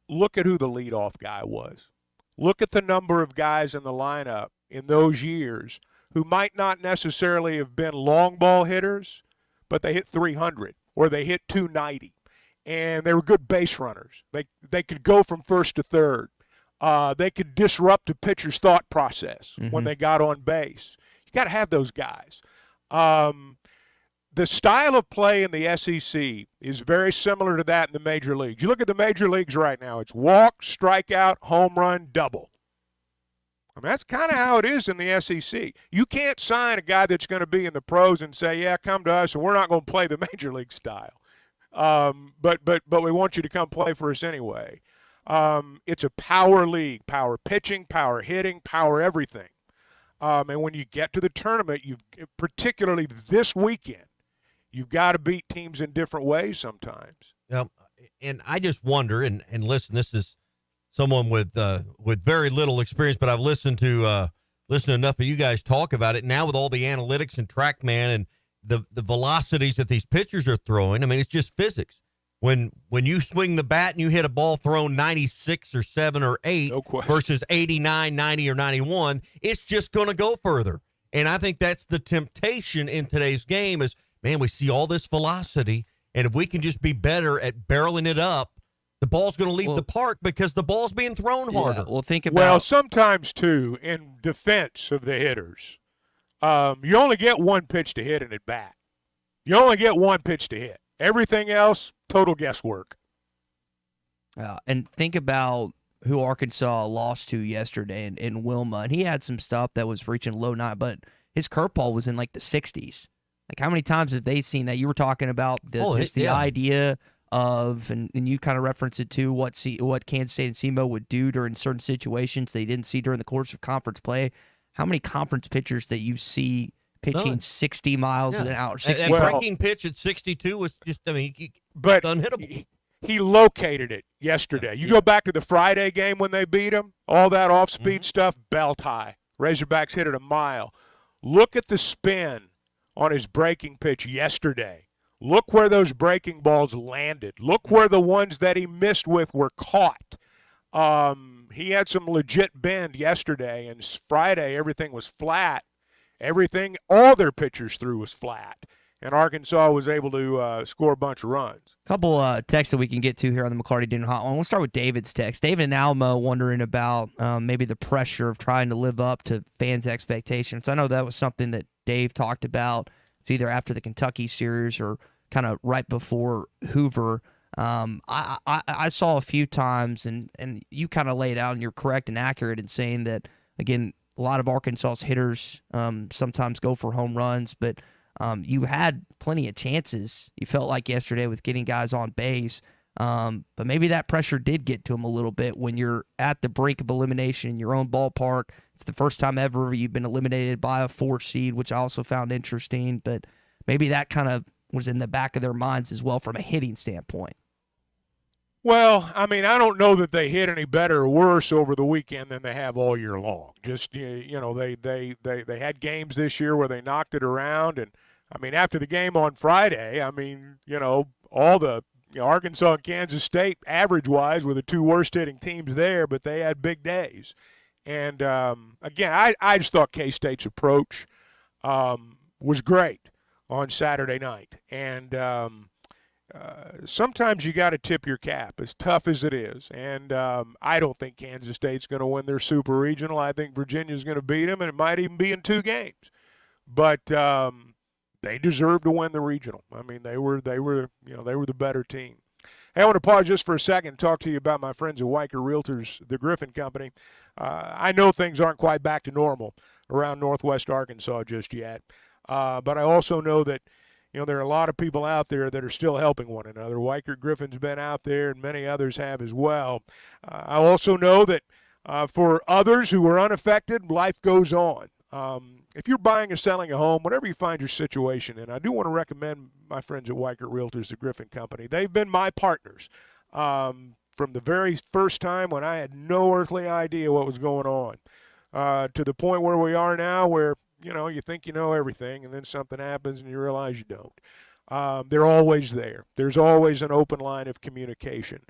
Look at who the leadoff guy was. Look at the number of guys in the lineup in those years who might not necessarily have been long ball hitters, but they hit 300 or they hit 290. and they were good base runners. They could go from first to third. They could disrupt a pitcher's thought process when they got on base. You got to have those guys. The style of play in the SEC is very similar to that in the major leagues. You look at the major leagues right now, it's walk, strikeout, home run, double. I mean, that's kind of how it is in the SEC. You can't sign a guy that's going to be in the pros and say, yeah, come to us, and we're not going to play the major league style. But we want you to come play for us anyway. It's a power league, power pitching, power hitting, power everything. And when you get to the tournament, particularly this weekend, you've got to beat teams in different ways sometimes. And I just wonder, and listen, this is someone with very little experience, but I've listened to enough of you guys talk about it. Now with all the analytics and TrackMan and the velocities that these pitchers are throwing, I mean, it's just physics. When you swing the bat and you hit a ball thrown 96 or 7 or 8 versus 89, 90, or 91, it's just going to go further. And I think that's the temptation in today's game is, man, we see all this velocity, and if we can just be better at barreling it up, the ball's going to leave the park because the ball's being thrown harder. Well, think about. Well, sometimes, too, in defense of the hitters, you only get one pitch to hit an at bat. You only get one pitch to hit. Everything else, total guesswork. And think about who Arkansas lost to yesterday in Wilma. And he had some stuff that was reaching low 9, but his curveball was in like the 60s. Like, how many times have they seen that? You were talking about the idea of, and you kind of referenced it too, what Kansas State and SEMO would do during certain situations they didn't see during the course of conference play. How many conference pitchers that you see pitching 60 miles an hour? That breaking pitch at 62 was just, but unhittable. He located it yesterday. You go back to the Friday game when they beat him, all that off-speed stuff, belt high. Razorbacks hit it a mile. Look at the spin on his breaking pitch yesterday. Look where those breaking balls landed. Look where the ones that he missed with were caught. He had some legit bend yesterday, and Friday everything was flat. All their pitchers threw was flat, and Arkansas was able to score a bunch of runs. Couple texts that we can get to here on the McCarty Dinner Hotline. We'll start with David's text. David and Alma wondering about maybe the pressure of trying to live up to fans' expectations. I know that was something that Dave talked about. It's either after the Kentucky series or kind of right before Hoover. I saw a few times, and you kind of laid out, and you're correct and accurate in saying that, again, a lot of Arkansas's hitters sometimes go for home runs, but you had plenty of chances, you felt like yesterday, with getting guys on base. But maybe that pressure did get to them a little bit when you're at the brink of elimination in your own ballpark. It's the first time ever you've been eliminated by a 4 seed, which I also found interesting. But maybe that kind of was in the back of their minds as well from a hitting standpoint. Well, I don't know that they hit any better or worse over the weekend than they have all year long. Just, they had games this year where they knocked it around. And, after the game on Friday, all the Arkansas and Kansas State, average-wise, were the 2 worst-hitting teams there, but they had big days. And, again, I just thought K-State's approach was great on Saturday night. And sometimes you got to tip your cap, as tough as it is. And I don't think Kansas State's going to win their super regional. I think Virginia's going to beat them, and it might even be in 2 games. But they deserve to win the regional. They were the better team. Hey, I want to pause just for a second and talk to you about my friends at Weicker Realtors, the Griffin Company. I know things aren't quite back to normal around Northwest Arkansas just yet, but I also know that there are a lot of people out there that are still helping one another. Weicker Griffin's been out there, and many others have as well. I also know that for others who are unaffected, life goes on. If you're buying or selling a home, whatever you find your situation in, I do want to recommend my friends at Weicker Realtors, the Griffin Company. They've been my partners from the very first time when I had no earthly idea what was going on to the point where we are now where, you think you know everything, and then something happens and you realize you don't. They're always there. There's always an open line of communication.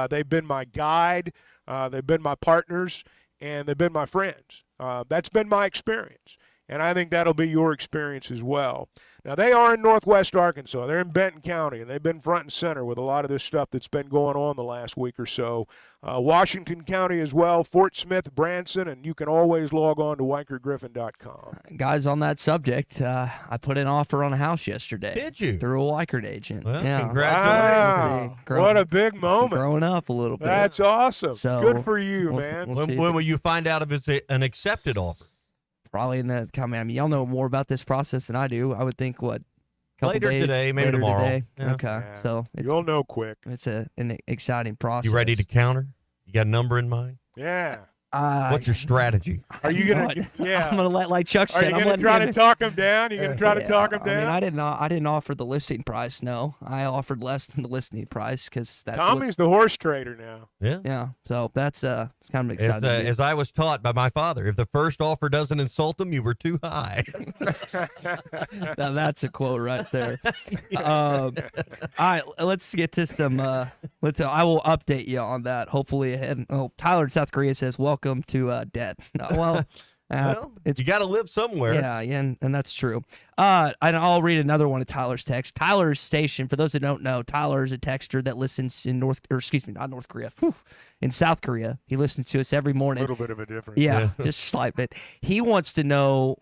They've been my guide. They've been my partners, and they've been my friends. That's been my experience. and I think that'll be your experience as well. Now, they are in Northwest Arkansas. They're in Benton County, and they've been front and center with a lot of this stuff that's been going on the last week or so. Washington County as well, Fort Smith, Branson, and you can always log on to WeicherGriffin.com. Guys, on that subject, I put an offer on a house yesterday. Did you? Through a Weichert agent. Well, yeah. congratulations. Wow, what a big moment. Growing up a little bit. That's awesome. So, good for you, man. When will you find out if it's an accepted offer? Probably in the coming. I mean, y'all know more about this process than I do. I would think, what, couple Later days, today, maybe later tomorrow. Today? Yeah. Okay. Yeah. So You'll know quick. It's an exciting process. You ready to counter? You got a number in mind? Yeah. What's your strategy? Are you going to, yeah. I'm going to let, like Chuck said, Are you going to try to talk him down? You going to try to talk him down? I mean, I didn't offer the listing price, no. I offered less than the listing price because that's Tommy's the horse trader now. Yeah. Yeah. So that's it's kind of exciting. As I was taught by my father, if the first offer doesn't insult him, you were too high. Now that's a quote right there. All right, let's get to some. I will update you on that. Hopefully ahead. Oh, Tyler in South Korea says, "Welcome to debt." Well, you got to live somewhere. Yeah, and that's true. And I'll read another one of Tyler's text. Tyler's station, for those that don't know, Tyler is a texter that listens in not North Korea, in South Korea. He listens to us every morning. A little bit of a difference. Yeah, just a slight bit. He wants to know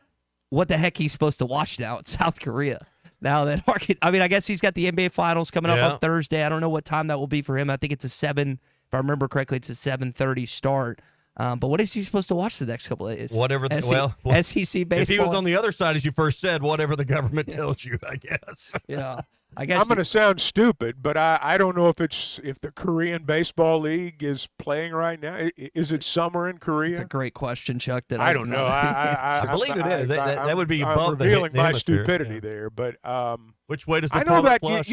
what the heck he's supposed to watch now in South Korea. Now that I guess he's got the NBA Finals coming up on Thursday. I don't know what time that will be for him. I think it's if I remember correctly, it's a 7:30 start. But what is he supposed to watch the next couple of days? Whatever. SEC baseball. If he was on the other side, as you first said, whatever the government tells you, I guess. Yeah, I guess. I'm going to sound stupid, but I don't know if the Korean Baseball League is playing right now. Is it summer in Korea? That's a great question, Chuck. That I don't know. I believe it is. That would be above I'm revealing the my hemisphere. stupidity there, but which way does the I know toilet that flush?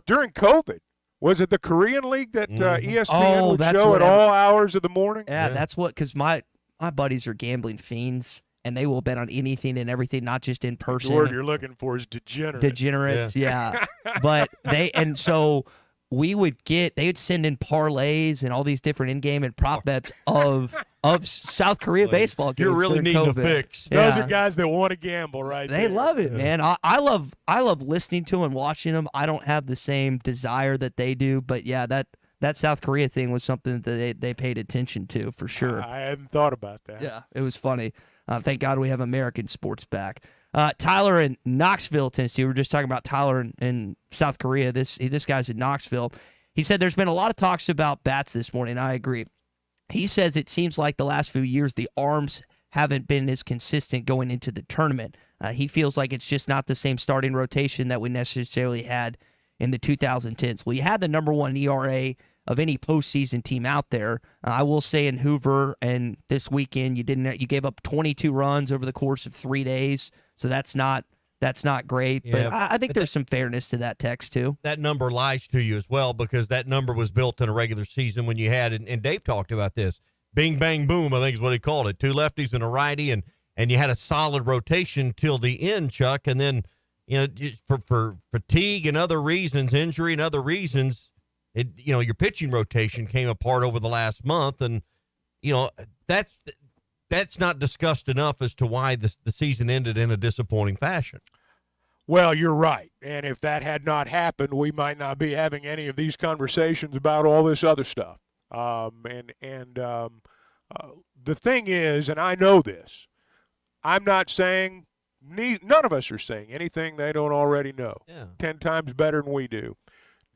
during COVID. Was it the Korean League that ESPN would show at all hours of the morning? Yeah, that's what, because my buddies are gambling fiends, and they will bet on anything and everything, not just in person. The word you're looking for is degenerate. Degenerates, yeah. But so they would send in parlays and all these different in-game and prop bets of South Korea baseball games. You're really needing COVID. a fix. Yeah. Those are guys that want to gamble, right? They love it, man. I love listening to them and watching them. I don't have the same desire that they do, but yeah, that South Korea thing was something that they paid attention to for sure. I hadn't thought about that. Yeah, it was funny. Thank God we have American sports back. Tyler in Knoxville, Tennessee. We were just talking about Tyler in South Korea. This guy's in Knoxville. He said there's been a lot of talks about bats this morning. I agree. He says it seems like the last few years the arms haven't been as consistent going into the tournament. He feels like it's just not the same starting rotation that we necessarily had in the 2010s. Well, you had the number one ERA of any postseason team out there. I will say in Hoover and this weekend you gave up 22 runs over the course of 3 days, so that's not great. Yeah, but I think there's some fairness to that text too. That number lies to you as well, because that number was built in a regular season when you had, and Dave talked about this, bing, bang, boom, I think is what he called it, 2 lefties and a righty, and you had a solid rotation till the end, Chuck, and then, for fatigue and other reasons, injury and other reasons, your pitching rotation came apart over the last month, and, that's not discussed enough as to why the season ended in a disappointing fashion. Well, you're right. And if that had not happened, we might not be having any of these conversations about all this other stuff. The thing is, and I know this, I'm not saying, none of us are saying anything they don't already know. Yeah. 10 times better than we do.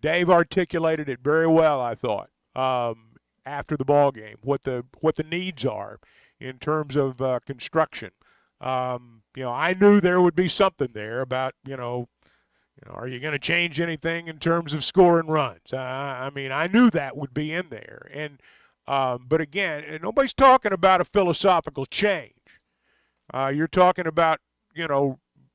Dave articulated it very well, I thought, after the ball game, what the needs are in terms of construction. I knew there would be something there about, are you going to change anything in terms of scoring runs? I knew that would be in there. And but again, nobody's talking about a philosophical change. You're talking about,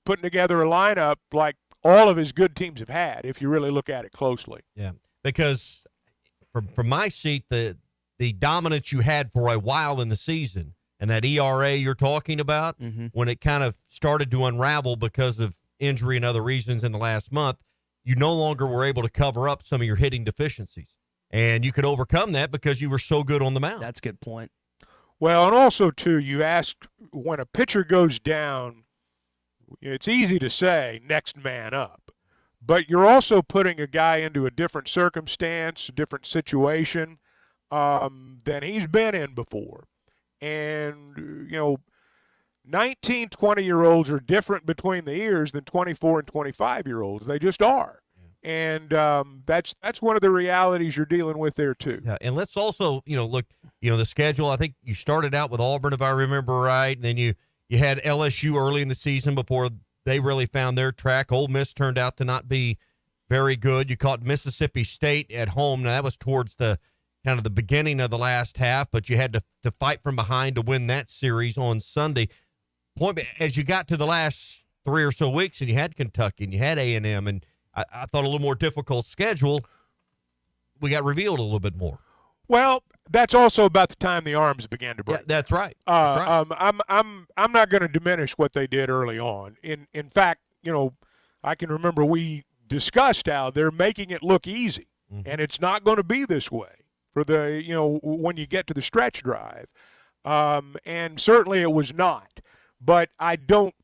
putting together a lineup like all of his good teams have had, if you really look at it closely. Yeah, because from my seat, the dominance you had for a while in the season and that ERA you're talking about, when it kind of started to unravel because of injury and other reasons in the last month, you no longer were able to cover up some of your hitting deficiencies. And you could overcome that because you were so good on the mound. That's a good point. Well, and also, too, you asked when a pitcher goes down, it's easy to say next man up. But you're also putting a guy into a different circumstance, a different situation than he's been in before. And, 19, 20-year-olds are different between the ears than 24 and 25-year-olds. They just are. And that's one of the realities you're dealing with there, too. Yeah, and let's also, look, the schedule. I think you started out with Auburn, if I remember right, and then you had LSU early in the season before they really found their track. Ole Miss turned out to not be very good. You caught Mississippi State at home. Now, that was towards the kind of the beginning of the last half, but you had to fight from behind to win that series on Sunday. As you got to the last 3 or so weeks, and you had Kentucky and you had A&M, and I thought a little more difficult schedule, we got revealed a little bit more. Well, that's also about the time the arms began to break. Yeah, that's right. I'm not going to diminish what they did early on. In fact, I can remember we discussed how they're making it look easy, and it's not going to be this way for the when you get to the stretch drive, and certainly it was not. But I think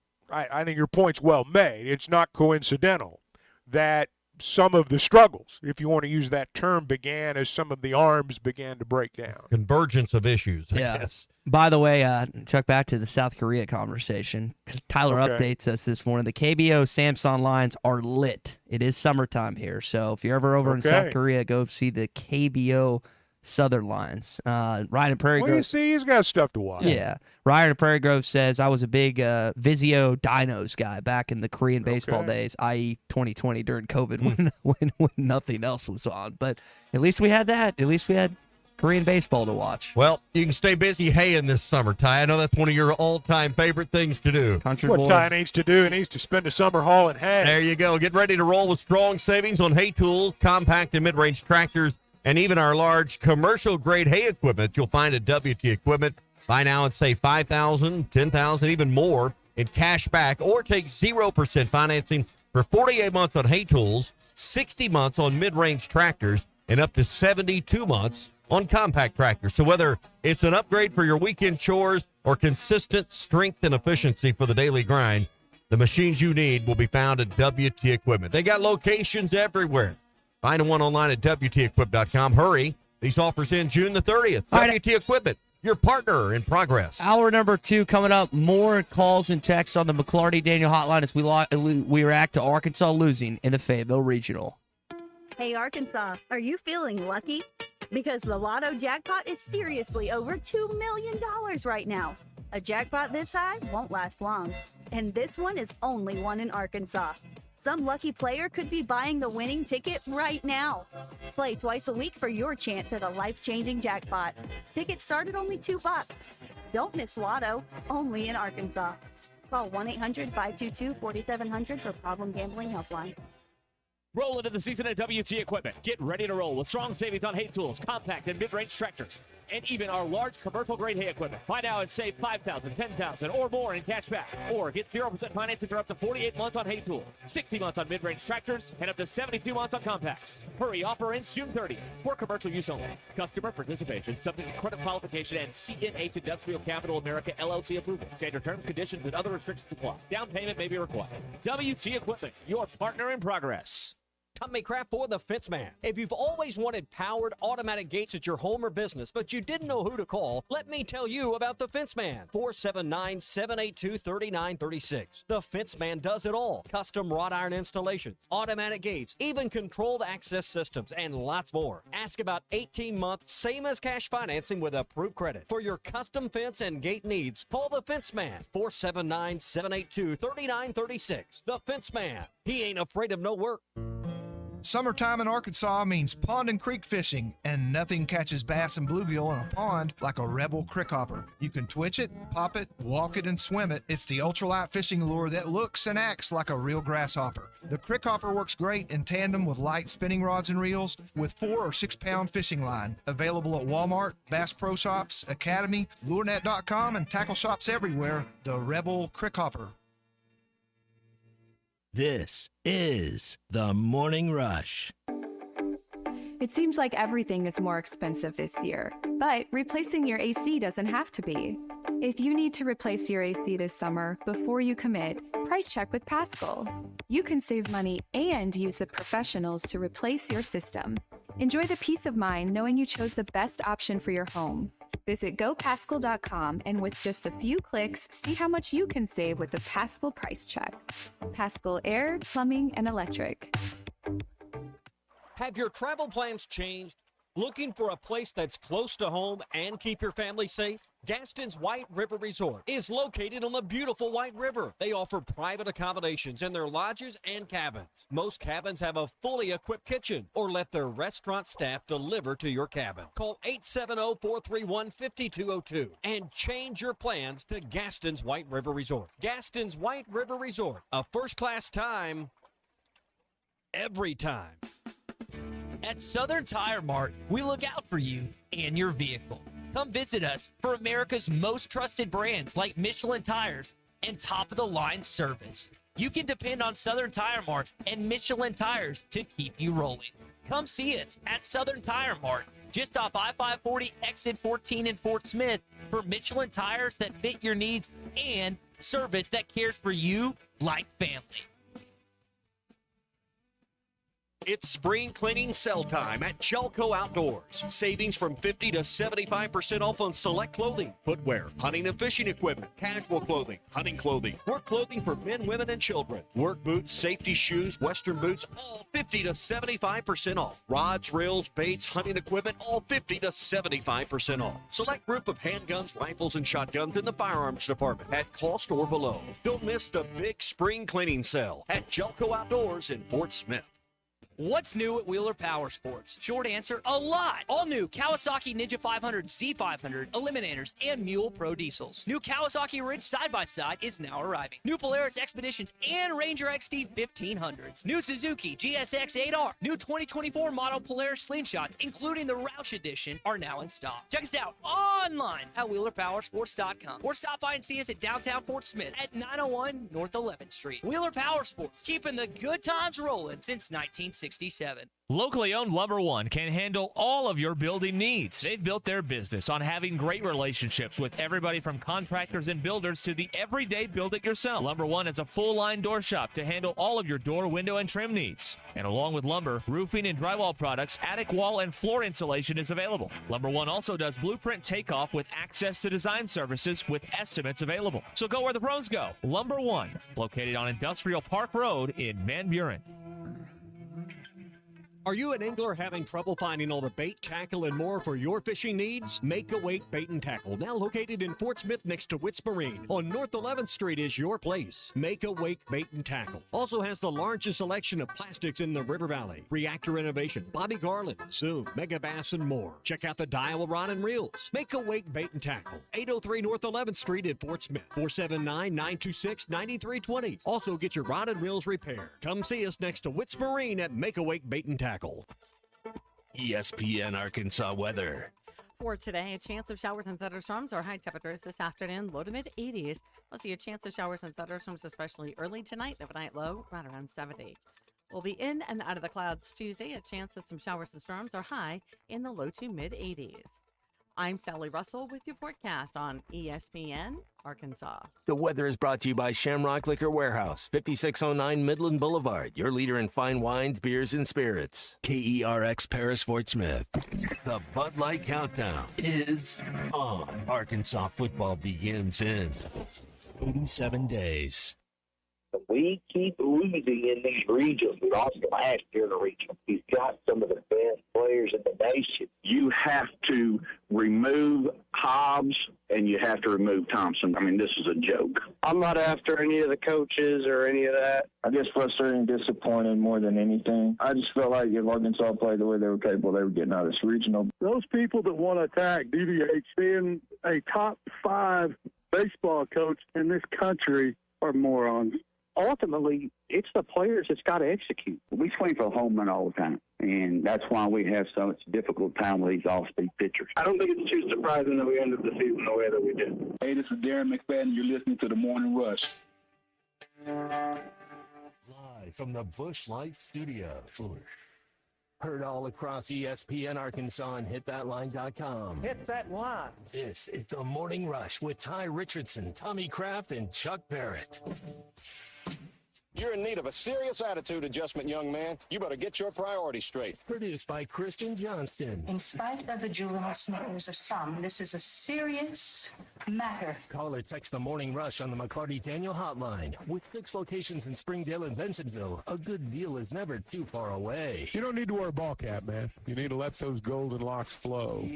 your point's well made. It's not coincidental that some of the struggles, if you want to use that term, began as some of the arms began to break down. Convergence of issues, I Yeah. guess. By the way, Chuck, back to the South Korea conversation. Tyler updates us this morning. The KBO Samsung lines are lit. It is summertime here, so if you're ever over in South Korea, go see the KBO Southern lines. Ryan in Prairie Grove. Well, you see, he's got stuff to watch. Yeah. Ryan in Prairie Grove says, I was a big Vizio Dinos guy back in the Korean baseball days, i.e. 2020 during COVID when nothing else was on. But at least we had that. At least we had Korean baseball to watch. Well, you can stay busy haying this summer, Ty. I know that's one of your all-time favorite things to do. What Ty needs to do, he needs to spend a summer hauling hay. There you go. Get ready to roll with strong savings on hay tools, compact and mid-range tractors, and even our large commercial-grade hay equipment you'll find at WT Equipment. Buy now and save $5,000, $10,000, even more in cash back, or take 0% financing for 48 months on hay tools, 60 months on mid-range tractors, and up to 72 months on compact tractors. So whether it's an upgrade for your weekend chores or consistent strength and efficiency for the daily grind, the machines you need will be found at WT Equipment. They got locations everywhere. Find one online at WTEquip.com. Hurry. These offers end June the 30th. WT Equipment, your partner in progress. Hour number 2 coming up. More calls and texts on the McClarty-Daniel hotline as we react to Arkansas losing in the Fayetteville Regional. Hey, Arkansas, are you feeling lucky? Because the Lotto jackpot is seriously over $2 million right now. A jackpot this high won't last long. And this one is only one in Arkansas. Some lucky player could be buying the winning ticket right now. Play twice a week for your chance at a life-changing jackpot. Tickets start at only $2. Don't miss Lotto, only in Arkansas. Call 1-800-522-4700 for Problem Gambling Helpline. Roll into the season at WT Equipment. Get ready to roll with strong savings on hay tools, compact and mid-range tractors, and even our large commercial-grade hay equipment. Find out and save $5,000, $10,000, or more in cash back. Or get 0% financing for up to 48 months on hay tools, 60 months on mid-range tractors, and up to 72 months on compacts. Hurry, offer ends June 30th for commercial use only. Customer participation subject to credit qualification and CNH Industrial Capital America LLC approval. Standard terms, conditions, and other restrictions apply. Down payment may be required. WT Equipment, your partner in progress. Tommy Kraft for the Fence Man. If you've always wanted powered automatic gates at your home or business, but you didn't know who to call, let me tell you about the Fence Man. 479-782-3936. The Fence Man does it all. Custom wrought iron installations, automatic gates, even controlled access systems, and lots more. Ask about 18-month, same as cash financing with approved credit. For your custom fence and gate needs, call the Fence Man. 479-782-3936. The Fence Man. He ain't afraid of no work. Summertime in Arkansas means pond and creek fishing, and nothing catches bass and bluegill in a pond like a Rebel crickhopper. You can twitch it, pop it, walk it, and swim it. It's the ultralight fishing lure that looks and acts like a real grasshopper. The crickhopper works great in tandem with light spinning rods and reels with 4 or 6 pound fishing line. Available at Walmart, Bass Pro Shops, Academy, LureNet.com, and tackle shops everywhere. The Rebel crickhopper. This is the Morning Rush. It seems like everything is more expensive this year, but replacing your AC doesn't have to be. If you need to replace your AC this summer, before you commit, price check with Paschal. You can save money and use the professionals to replace your system. Enjoy the peace of mind knowing you chose the best option for your home. Visit gopaschal.com and with just a few clicks, see how much you can save with the Paschal price check. Paschal Air, Plumbing, and Electric. Have your travel plans changed? Looking for a place that's close to home and keep your family safe? Gaston's White River Resort is located on the beautiful White River. They offer private accommodations in their lodges and cabins. Most cabins have a fully equipped kitchen or let their restaurant staff deliver to your cabin. Call 870-431-5202 and change your plans to Gaston's White River Resort. Gaston's White River Resort, a first-class time, every time. At Southern Tire Mart, we look out for you and your vehicle. Come visit us for America's most trusted brands like Michelin tires and top-of-the-line service. You can depend on Southern Tire Mart and Michelin tires to keep you rolling. Come see us at Southern Tire Mart, just off I-540 exit 14 in Fort Smith, for Michelin tires that fit your needs and service that cares for you like family. It's spring cleaning sale time at Jelco Outdoors. Savings from 50 to 75% off on select clothing, footwear, hunting and fishing equipment, casual clothing, hunting clothing, work clothing for men, women, and children, work boots, safety shoes, western boots, all 50 to 75% off. Rods, reels, baits, hunting equipment, all 50 to 75% off. Select group of handguns, rifles, and shotguns in the firearms department at cost or below. Don't miss the big spring cleaning sale at Jelco Outdoors in Fort Smith. What's new at Wheeler Power Sports? Short answer, a lot. All new Kawasaki Ninja 500, Z500, Eliminators, and Mule Pro Diesels. New Kawasaki Ridge side-by-side is now arriving. New Polaris Expeditions and Ranger XD 1500s. New Suzuki GSX 8R. New 2024 model Polaris Slingshots, including the Roush Edition, are now in stock. Check us out online at WheelerPowersports.com or stop by and see us at downtown Fort Smith at 901 North 11th Street. Wheeler Power Sports, keeping the good times rolling since 1967. Locally owned Lumber One can handle all of your building needs. They've built their business on having great relationships with everybody from contractors and builders to the everyday build-it-yourself. Lumber One is a full-line door shop to handle all of your door, window, and trim needs. And along with lumber, roofing and drywall products, attic wall and floor insulation is available. Lumber One also does blueprint takeoff with access to design services with estimates available. So go where the pros go. Lumber One, located on Industrial Park Road in Van Buren. Are you an angler having trouble finding all the bait, tackle, and more for your fishing needs? Make Awake Bait and Tackle, now located in Fort Smith next to Witts Marine on North 11th Street, is your place. Make Awake Bait and Tackle also has the largest selection of plastics in the River Valley. Reactor Innovation, Bobby Garland, Zoom, Mega Bass, and more. Check out the Daiwa Rod and Reels. Make Awake Bait and Tackle, 803 North 11th Street in Fort Smith, 479-926-9320. Also get your rod and reels repaired. Come see us next to Witts Marine at Make Awake Bait and Tackle. ESPN Arkansas weather. For today, a chance of showers and thunderstorms. Our high temperatures this afternoon, low to mid 80s. We'll see a chance of showers and thunderstorms, especially early tonight. Overnight low, right around 70. We'll be in and out of the clouds Tuesday. A chance that some showers and storms are high in the low to mid 80s. I'm Sally Russell with your forecast on ESPN Arkansas. The weather is brought to you by Shamrock Liquor Warehouse, 5609 Midland Boulevard, your leader in fine wines, beers, and spirits. KERX Paris Fort Smith. The Bud Light Countdown is on. Arkansas football begins in 87 days. We keep losing in these regions. We lost last year in the region. He's got some of the best players in the nation. You have to remove Hobbs and you have to remove Thompson. I mean, this is a joke. I'm not after any of the coaches or any of that. I guess frustrated and disappointed more than anything. I just felt like if Arkansas played the way they were capable, they were getting out of this regional. Those people that want to attack DVH being a top 5 baseball coach in this country are morons. Ultimately, it's the players that's got to execute. We swing for a home run all the time, and that's why we have such a difficult time with these off-speed pitchers. I don't think it's too surprising that we ended the season the way that we did. Hey, this is Darren McFadden. You're listening to The Morning Rush. Live from the Busch Light Studio. Heard all across ESPN Arkansas and hitthatline.com. Hit that line. This is the Morning Rush with Ty Richardson, Tommy Kraft, and Chuck Barrett. You're in need of a serious attitude adjustment, young man. You better get your priorities straight. Produced by Kristen Johnston. In spite of the juvenile snickers of some, this is a serious matter. Call or text the Morning Rush on the McCarty-Daniel hotline. With 6 locations in Springdale and Bensenville, a good deal is never too far away. You don't need to wear a ball cap, man. You need to let those golden locks flow.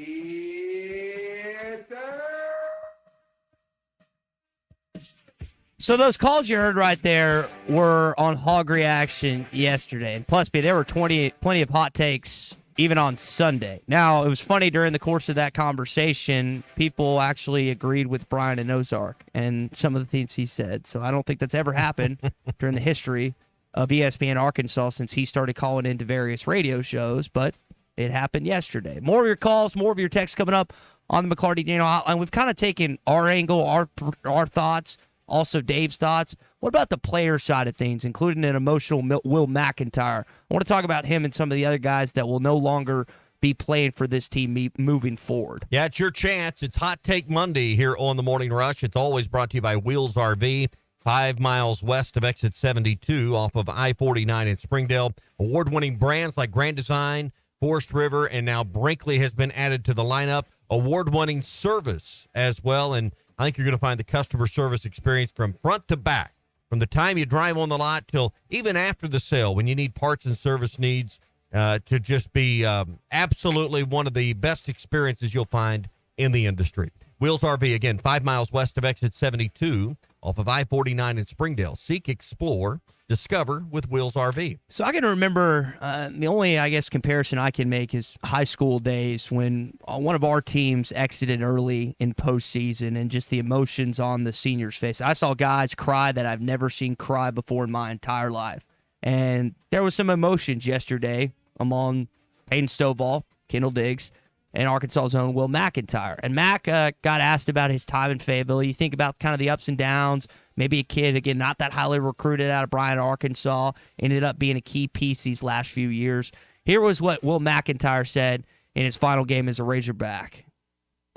So those calls you heard right there were on Hog Reaction yesterday. And plus, there were plenty of hot takes even on Sunday. Now, it was funny during the course of that conversation, people actually agreed with Brian and Ozark and some of the things he said. So I don't think that's ever happened during the history of ESPN Arkansas since he started calling into various radio shows, but it happened yesterday. More of your calls, more of your texts coming up on the McCarty-Daniel hotline. We've kind of taken our angle, our thoughts, also Dave's thoughts. What about the player side of things, including an emotional Will McIntyre? I want to talk about him and some of the other guys that will no longer be playing for this team moving forward. Yeah, it's your chance. It's Hot Take Monday here on the Morning Rush. It's always brought to you by Wheels RV, 5 miles west of exit 72 off of I-49 in Springdale. Award-winning brands like Grand Design, Forest River, and now Brinkley has been added to the lineup. Award-winning service as well, and I think you're going to find the customer service experience from front to back, from the time you drive on the lot till even after the sale when you need parts and service needs to just be absolutely one of the best experiences you'll find in the industry. Wheels RV, again, 5 miles west of exit 72 off of I-49 in Springdale. Seek, explore, discover with Wheels RV. So I can remember the only, I guess, comparison I can make is high school days when one of our teams exited early in postseason and just the emotions on the seniors' face. I saw guys cry that I've never seen cry before in my entire life. And there was some emotions yesterday among Peyton Stovall, Kendall Diggs, and Arkansas's own Will McIntyre. And Mac got asked about his time in Fayetteville. You think about kind of the ups and downs. Maybe a kid, again, not that highly recruited out of Bryan, Arkansas, ended up being a key piece these last few years. Here was what Will McIntyre said in his final game as a Razorback.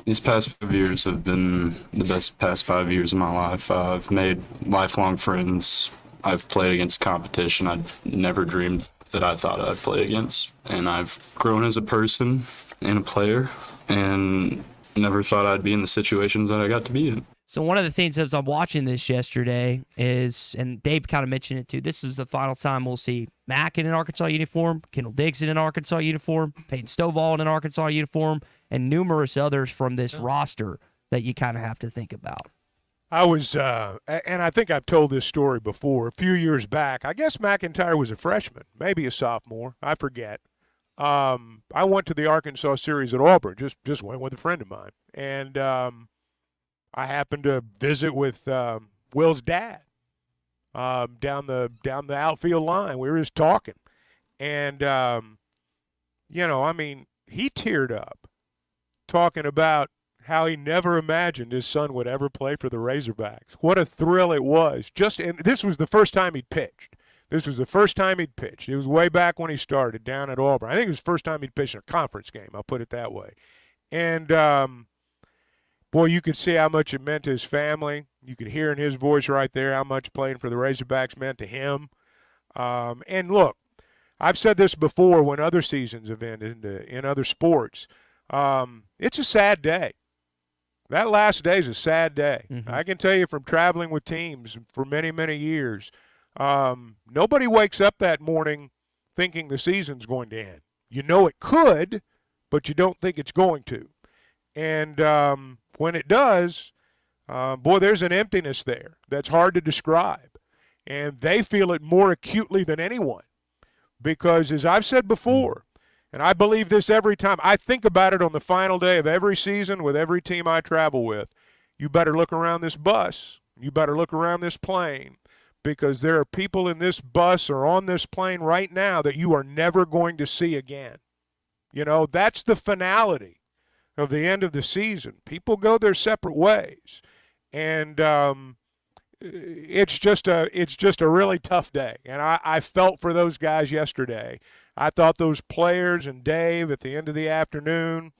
These past 5 years have been the best past 5 years of my life. I've made lifelong friends. I've played against competition I never dreamed that I thought I'd play against. And I've grown as a person and a player and never thought I'd be in the situations that I got to be in. So one of the things as I'm watching this yesterday is, and Dave kind of mentioned it too, this is the final time we'll see Mac in an Arkansas uniform, Kendall Diggs in an Arkansas uniform, Peyton Stovall in an Arkansas uniform, and numerous others from this roster that you kind of have to think about. I was, and I think I've told this story before, a few years back. I guess McIntyre was a freshman, maybe a sophomore, I forget. I went to the Arkansas series at Auburn, just went with a friend of mine. And I happened to visit with Will's dad down the outfield line. We were just talking. And, he teared up talking about how he never imagined his son would ever play for the Razorbacks. What a thrill it was. And this was the first time he'd pitched. It was way back when he started down at Auburn. I think it was the first time he'd pitched in a conference game. I'll put it that way. And, boy, you could see how much it meant to his family. You could hear in his voice right there how much playing for the Razorbacks meant to him. And, look, I've said this before when other seasons have ended in other sports. It's a sad day. That last day is a sad day. Mm-hmm. I can tell you from traveling with teams for many, many years, nobody wakes up that morning thinking the season's going to end. You know it could, but you don't think it's going to. And when it does, there's an emptiness there that's hard to describe. And they feel it more acutely than anyone. Because as I've said before, and I believe this every time, I think about it on the final day of every season with every team I travel with. You better look around this bus. You better look around this plane. Because there are people in this bus or on this plane right now that you are never going to see again. You know, that's the finality of the end of the season. People go their separate ways. And it's just a really tough day. And I felt for those guys yesterday. I thought those players and Dave at the end of the afternoon,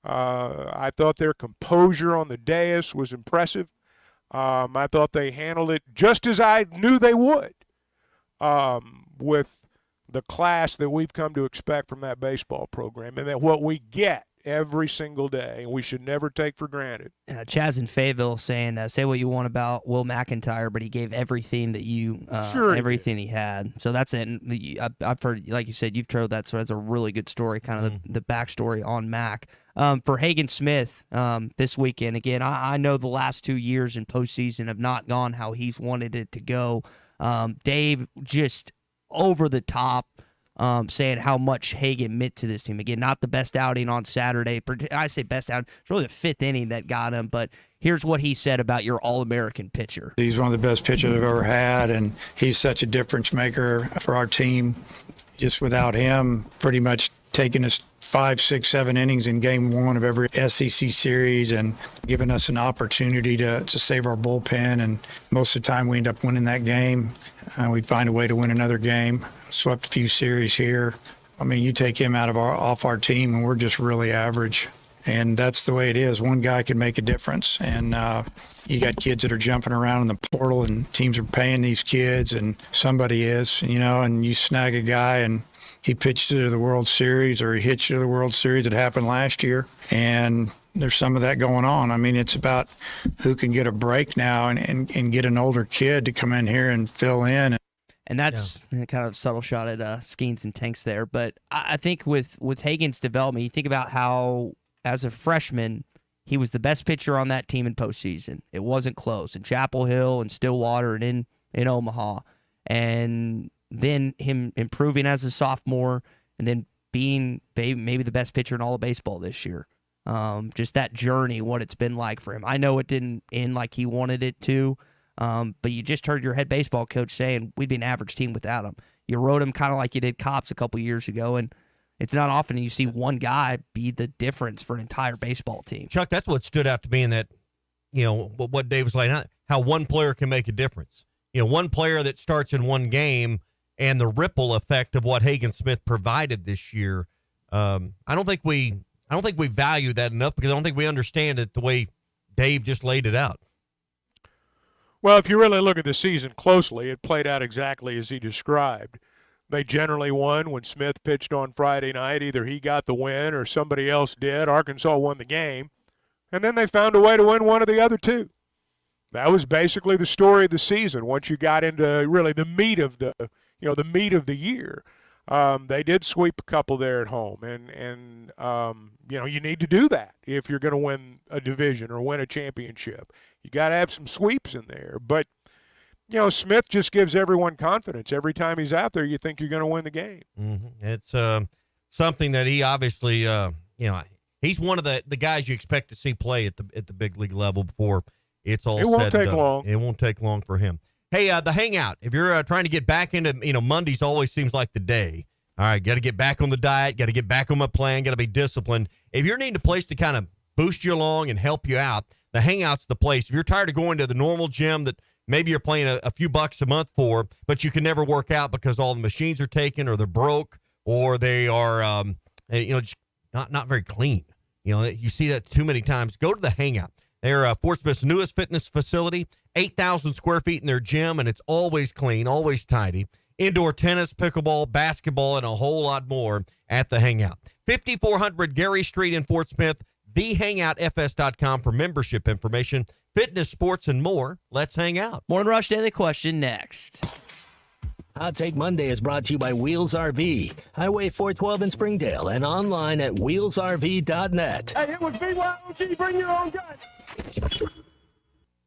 I thought their composure on the dais was impressive. I thought they handled it just as I knew they would, with the class that we've come to expect from that baseball program, and that what we get every single day, and we should never take for granted. Chaz in Fayetteville saying, say what you want about Will McIntyre, but he gave everything that everything he had. So that's it. And I've heard, like you said, you've told that, so that's a really good story, kind of the backstory on Mac. For Hagen Smith this weekend, again, I know the last 2 years in postseason have not gone how he's wanted it to go. Dave just over the top, saying how much Hagen meant to this team. Again, not the best outing on Saturday. I say best outing. It's really the fifth inning that got him, but here's what he said about your All-American pitcher. He's one of the best pitchers I've ever had, and he's such a difference maker for our team. Just without him, pretty much taking us 5, 6, 7 innings in game one of every SEC series and giving us an opportunity to save our bullpen. And most of the time we end up winning that game. We'd find a way to win another game. Swept a few series here. I mean, you take him off our team and we're just really average. And that's the way it is. One guy can make a difference. And you got kids that are jumping around in the portal and teams are paying these kids, and somebody is, and you snag a guy and he pitched to the World Series or he hit you to the World Series. It happened last year. And there's some of that going on. I mean, it's about who can get a break now and get an older kid to come in here and fill in. And that's kind of a subtle shot at Skeens and Tanks there. But I think with Hagen's development, you think about how, as a freshman, he was the best pitcher on that team in postseason. It wasn't close in Chapel Hill and Stillwater and in Omaha. And then him improving as a sophomore and then being maybe the best pitcher in all of baseball this year. Just that journey, what it's been like for him. I know it didn't end like he wanted it to, but you just heard your head baseball coach saying we'd be an average team without him. You wrote him kind of like you did Cops a couple years ago, and it's not often you see one guy be the difference for an entire baseball team. Chuck, that's what stood out to me in that, what Dave was laying out, how one player can make a difference. One player that starts in one game and the ripple effect of what Hagen Smith provided this year. I don't think we value that enough because I don't think we understand it the way Dave just laid it out. Well, if you really look at the season closely, it played out exactly as he described. They generally won when Smith pitched on Friday night. Either he got the win or somebody else did. Arkansas won the game. And then they found a way to win one of the other two. That was basically the story of the season once you got into really the meat of the year. They did sweep a couple there at home, and you need to do that if you're going to win a division or win a championship. You got to have some sweeps in there. But Smith just gives everyone confidence. Every time he's out there, you think you're going to win the game. Mm-hmm. It's something that he obviously, he's one of the guys you expect to see play at the big league level before it's all. It won't take long. It won't take long for him. Hey, the hangout. If you're trying to get back into, Mondays always seems like the day. All right, got to get back on the diet, got to get back on my plan, got to be disciplined. If you're needing a place to kind of boost you along and help you out, the hangout's the place. If you're tired of going to the normal gym that maybe you're paying a few bucks a month for, but you can never work out because all the machines are taken or they're broke or they are, just not very clean. You see that too many times. Go to the hangout. They're Fort Smith's newest fitness facility, 8,000 square feet in their gym, and it's always clean, always tidy. Indoor tennis, pickleball, basketball, and a whole lot more at the Hangout. 5400 Gary Street in Fort Smith, thehangoutfs.com for membership information, fitness, sports, and more. Let's hang out. Morning Rush Daily Question next. Hot Take Monday is brought to you by Wheels RV, Highway 412 in Springdale, and online at wheelsrv.net. Hey, it was BYOG, bring your own guts.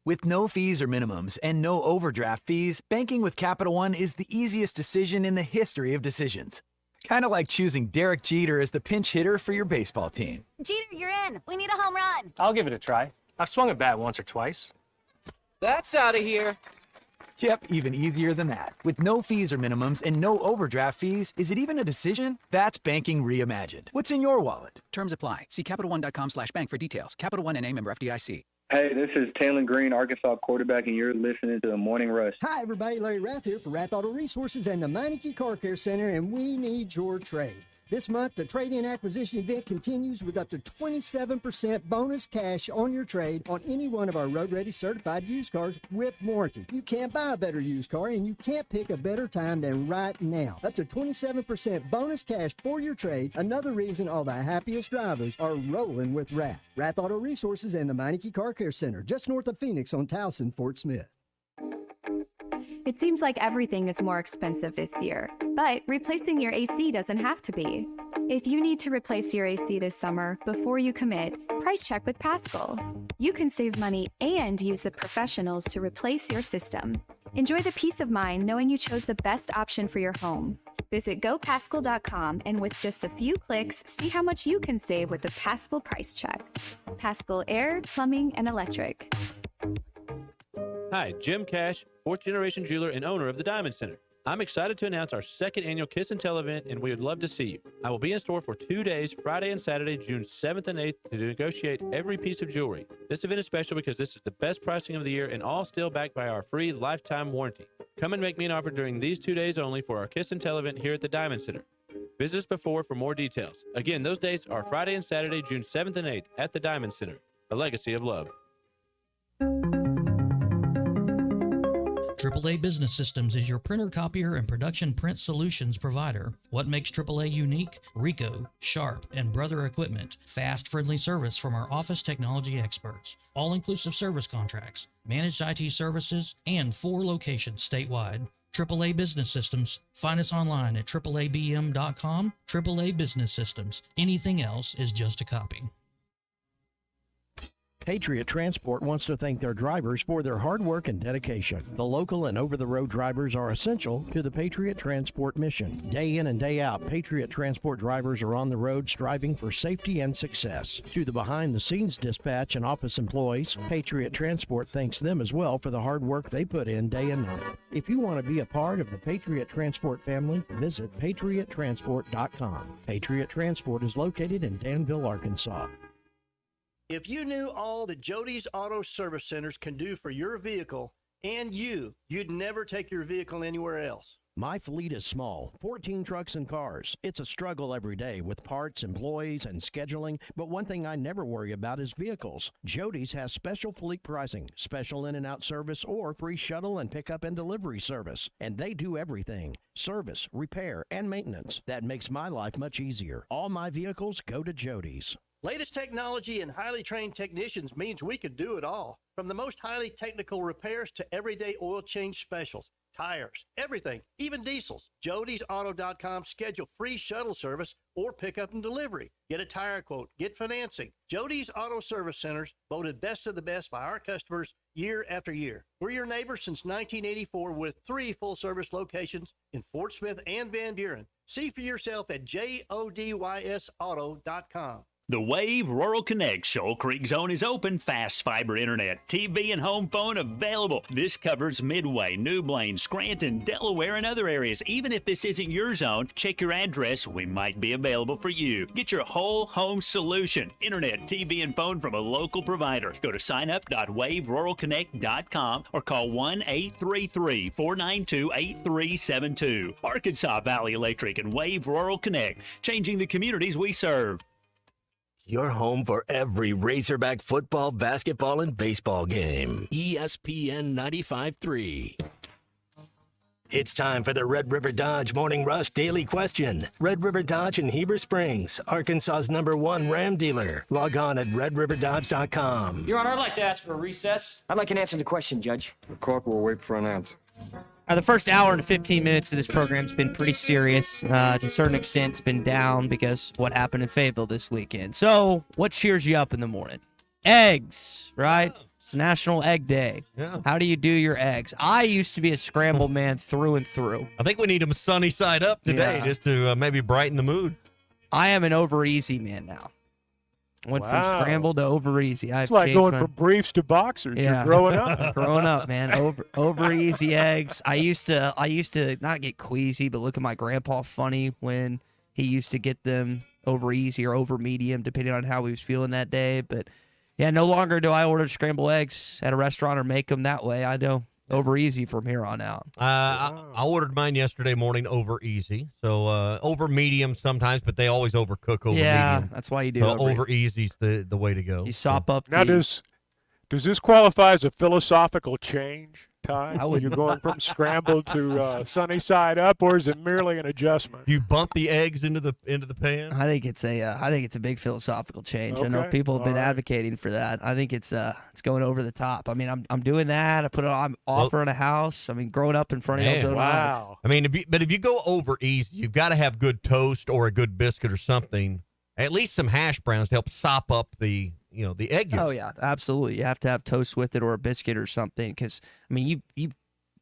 With no fees or minimums and no overdraft fees, banking with Capital One is the easiest decision in the history of decisions. Kind of like choosing Derek Jeter as the pinch hitter for your baseball team. Jeter, you're in. We need a home run. I'll give it a try. I've swung a bat once or twice. That's out of here. Yep, even easier than that. With no fees or minimums and no overdraft fees, is it even a decision? That's banking reimagined. What's in your wallet? Terms apply. See CapitalOne.com/bank for details. Capital One NA, member FDIC. Hey, this is Taylor Green, Arkansas quarterback, and you're listening to the Morning Rush. Hi, everybody. Larry Rath here for Rath Auto Resources and the Meineke Car Care Center, and we need your trade. This month, the trade-in acquisition event continues with up to 27% bonus cash on your trade on any one of our road-ready certified used cars with warranty. You can't buy a better used car, and you can't pick a better time than right now. Up to 27% bonus cash for your trade. Another reason all the happiest drivers are rolling with Rath. Rath Auto Resources and the Meineke Car Care Center, just north of Phoenix on Towson, Fort Smith. It seems like everything is more expensive this year, but replacing your AC doesn't have to be. If you need to replace your AC this summer, before you commit, price check with Paschal. You can save money and use the professionals to replace your system. Enjoy the peace of mind knowing you chose the best option for your home. Visit gopaschal.com and with just a few clicks, see how much you can save with the Paschal price check. Paschal Air, Plumbing, and Electric. Hi, Jim Cash, fourth generation jeweler and owner of the Diamond Center. I'm excited to announce our second annual Kiss and Tell event, and we would love to see you. I will be in store for 2 days, Friday and Saturday, June 7th and 8th, to negotiate every piece of jewelry. This event is special because this is the best pricing of the year and all still backed by our free lifetime warranty. Come and make me an offer during these 2 days only for our Kiss and Tell event here at the Diamond Center. Visit us before for more details. Again, those dates are Friday and Saturday, June 7th and 8th at the Diamond Center, a legacy of love. AAA Business Systems is your printer, copier, and production print solutions provider. What makes AAA unique? Ricoh, Sharp, and Brother Equipment. Fast, friendly service from our office technology experts. All-inclusive service contracts, managed IT services, and 4 locations statewide. AAA Business Systems. Find us online at AAABM.com. AAA Business Systems. Anything else is just a copy. Patriot Transport wants to thank their drivers for their hard work and dedication. The local and over-the-road drivers are essential to the Patriot Transport mission. Day in and day out, Patriot Transport drivers are on the road striving for safety and success. To the behind-the-scenes dispatch and office employees, Patriot Transport thanks them as well for the hard work they put in day and night. If you want to be a part of the Patriot Transport family, visit patriottransport.com. Patriot Transport is located in Danville, Arkansas. If you knew all that Jody's Auto Service Centers can do for your vehicle and you'd never take your vehicle anywhere else. My fleet is small, 14 trucks and cars. It's a struggle every day with parts, employees, and scheduling, but one thing I never worry about is vehicles. Jody's has special fleet pricing, special in and out service, or free shuttle and pickup and delivery service. And they do everything. Service, repair, and maintenance. That makes my life much easier. All my vehicles go to Jody's. Latest technology and highly trained technicians means we could do it all. From the most highly technical repairs to everyday oil change specials, tires, everything, even diesels. Jody'sAuto.com. Schedule free shuttle service or pickup and delivery. Get a tire quote. Get financing. Jody's Auto Service Centers, voted best of the best by our customers year after year. We're your neighbors since 1984 with 3 full-service locations in Fort Smith and Van Buren. See for yourself at JODYSauto.com. The Wave Rural Connect Shoal Creek Zone is open. Fast fiber internet, TV, and home phone available. This covers Midway, New Blaine, Scranton, Delaware, and other areas. Even if this isn't your zone, check your address. We might be available for you. Get your whole home solution. Internet, TV, and phone from a local provider. Go to signup.waveruralconnect.com or call 1-833-492-8372. Arkansas Valley Electric and Wave Rural Connect, changing the communities we serve. Your home for every Razorback football, basketball, and baseball game. ESPN 95.3. It's time for the Red River Dodge Morning Rush Daily Question. Red River Dodge in Heber Springs, Arkansas's #1 Ram dealer. Log on at redriverdodge.com. Your Honor, I'd like to ask for a recess. I'd like an answer to the question, Judge. The corporal will wait for an answer. The first hour and 15 minutes of this program has been pretty serious. To a certain extent, it's been down because what happened in Fayetteville this weekend. So, what cheers you up in the morning? Eggs, right? It's National Egg Day. Yeah. How do you do your eggs? I used to be a scrambled man through and through. I think we need them sunny side up today just to maybe brighten the mood. I am an over easy man now. Went from scrambled to over easy. It's like going from briefs to boxers. Yeah. You're growing up. Growing up, man. Over easy eggs. I used to not get queasy, but look at my grandpa funny when he used to get them over easy or over medium, depending on how he was feeling that day. But Yeah, no longer do I order scrambled eggs at a restaurant or make them that way. I do over easy from here on out. I ordered mine yesterday morning over easy. So over medium sometimes, but they always overcook over medium. That's why you do so over easy's the way to go. You sop up. Now, does this qualify as a philosophical change, Ty? You're going from scrambled to sunny side up, or is it merely an adjustment? You bump the eggs into the pan. I think it's a big philosophical change. I know Okay, people have been all right. advocating for that. I think it's going over the top. I mean, I'm doing that. I'm offering a house. I mean, growing up in front of Man, you. Wow. I mean, if you go over easy, you've got to have good toast or a good biscuit or something. At least some hash browns to help sop up the egg yolk. Oh yeah, absolutely. You have to have toast with it or a biscuit or something. Because I mean, you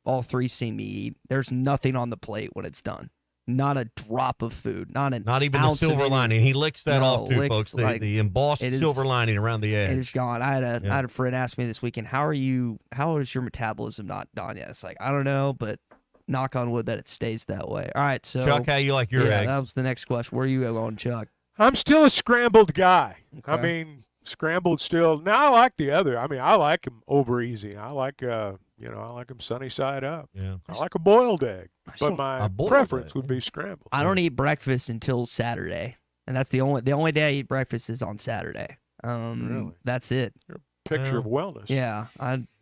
all three seen me eat. There's nothing on the plate when it's done. Not a drop of food. Not even the silver lining. He licks that off too, licks, folks. like, The embossed silver lining around the edge. It is gone. I had a friend ask me this weekend, how is your metabolism not done yet? It's like, I don't know, but knock on wood that it stays that way. All right, so Chuck, how you like your eggs? That was the next question. Where are you going, Chuck? I'm still a scrambled guy. I Okay. mean, scrambled still. Now I like the other. I mean, I like them over easy. I like I like them sunny side up. Yeah. I like a boiled egg, but my preference would be scrambled. I don't eat breakfast until Saturday, and that's the only day I eat breakfast is on Saturday. Really? That's it. Picture of wellness. Yeah,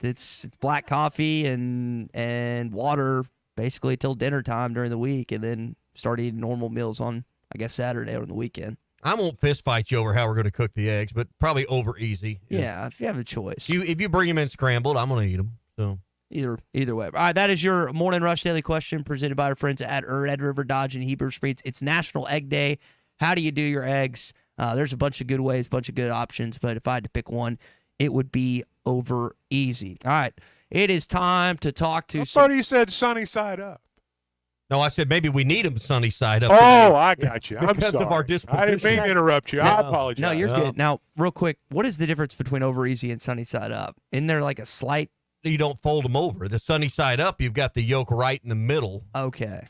it's black coffee and water basically till dinner time during the week, and then start eating normal meals on, I guess, Saturday or on the weekend. I won't fist fight you over how we're going to cook the eggs, but probably over easy. Yeah, if you have a choice. If you bring them in scrambled, I'm going to eat them. So Either way. All right, that is your Morning Rush Daily Question presented by our friends at Red River Dodge and Heber Springs. It's National Egg Day. How do you do your eggs? There's a bunch of good ways, a bunch of good options, but if I had to pick one, it would be over easy. All right, it is time to talk to. I thought you said sunny side up. No, I said maybe we need them sunny side up. Oh, I got you. I'm because sorry. of our disposition. I didn't mean to interrupt you. I apologize. No, you're good. Now, real quick, what is the difference between over easy and sunny side up? Isn't there like a slight? You don't fold them over. The sunny side up, you've got the yolk right in the middle. Okay,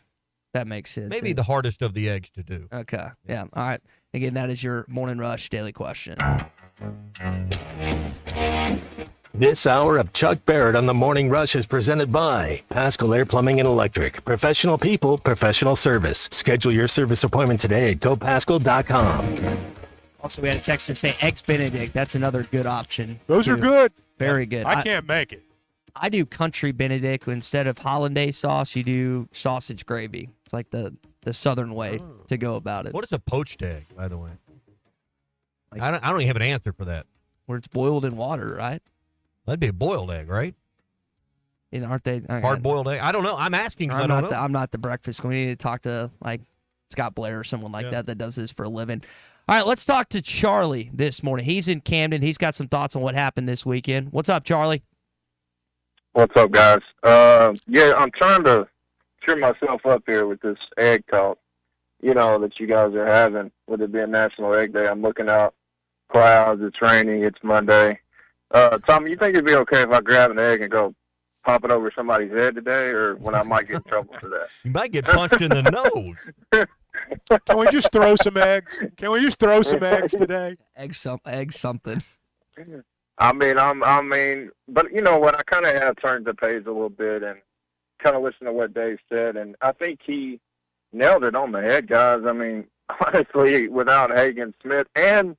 that makes sense. Maybe the hardest of the eggs to do. Okay, yeah. All right. Again, that is your Morning Rush Daily Question. This hour of Chuck Barrett on the Morning Rush is presented by Pascal Air Plumbing and Electric. Professional people, professional service. Schedule your service appointment today at gopascal.com. Also, we had a texter say Eggs Benedict. That's another good option. Those are too. good. Very good. I can't make it. I do country Benedict. Instead of hollandaise sauce, you do sausage gravy. It's like the southern way to go about it. What is a poached egg, by the way? I don't even have an answer for that. Where it's boiled in water, right? That'd be a boiled egg, right? Aren't they? Hard boiled egg? I don't know. I'm asking because I don't know. I'm not the breakfast. We need to talk to like Scott Blair or someone like that does this for a living. All right, let's talk to Charlie this morning. He's in Camden. He's got some thoughts on what happened this weekend. What's up, Charlie? What's up, guys? I'm trying to cheer myself up here with this egg talk, that you guys are having with it being National Egg Day. I'm looking out clouds. It's raining. It's Monday. Tommy, you think it'd be okay if I grab an egg and go pop it over somebody's head today, or when I might get in trouble for that? You might get punched in the nose. Can we just throw some eggs? Can we just throw some eggs today? Egg something. I mean, but you know what? I kind of have turned the page a little bit and kind of listened to what Dave said, and I think he nailed it on the head, guys. I mean, honestly, without Hagen Smith, and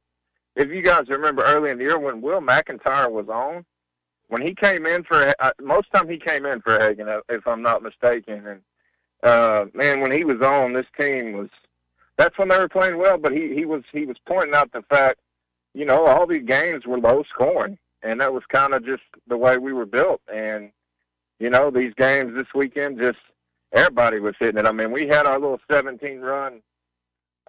if you guys remember early in the year when Will McIntyre was on, when he came in for most time he came in for Hagen, if I'm not mistaken, and man, when he was on, this team that's when they were playing well. But he was pointing out the fact, all these games were low scoring, and that was kind of just the way we were built. And these games this weekend, just everybody was hitting it. I mean, we had our little 17 run.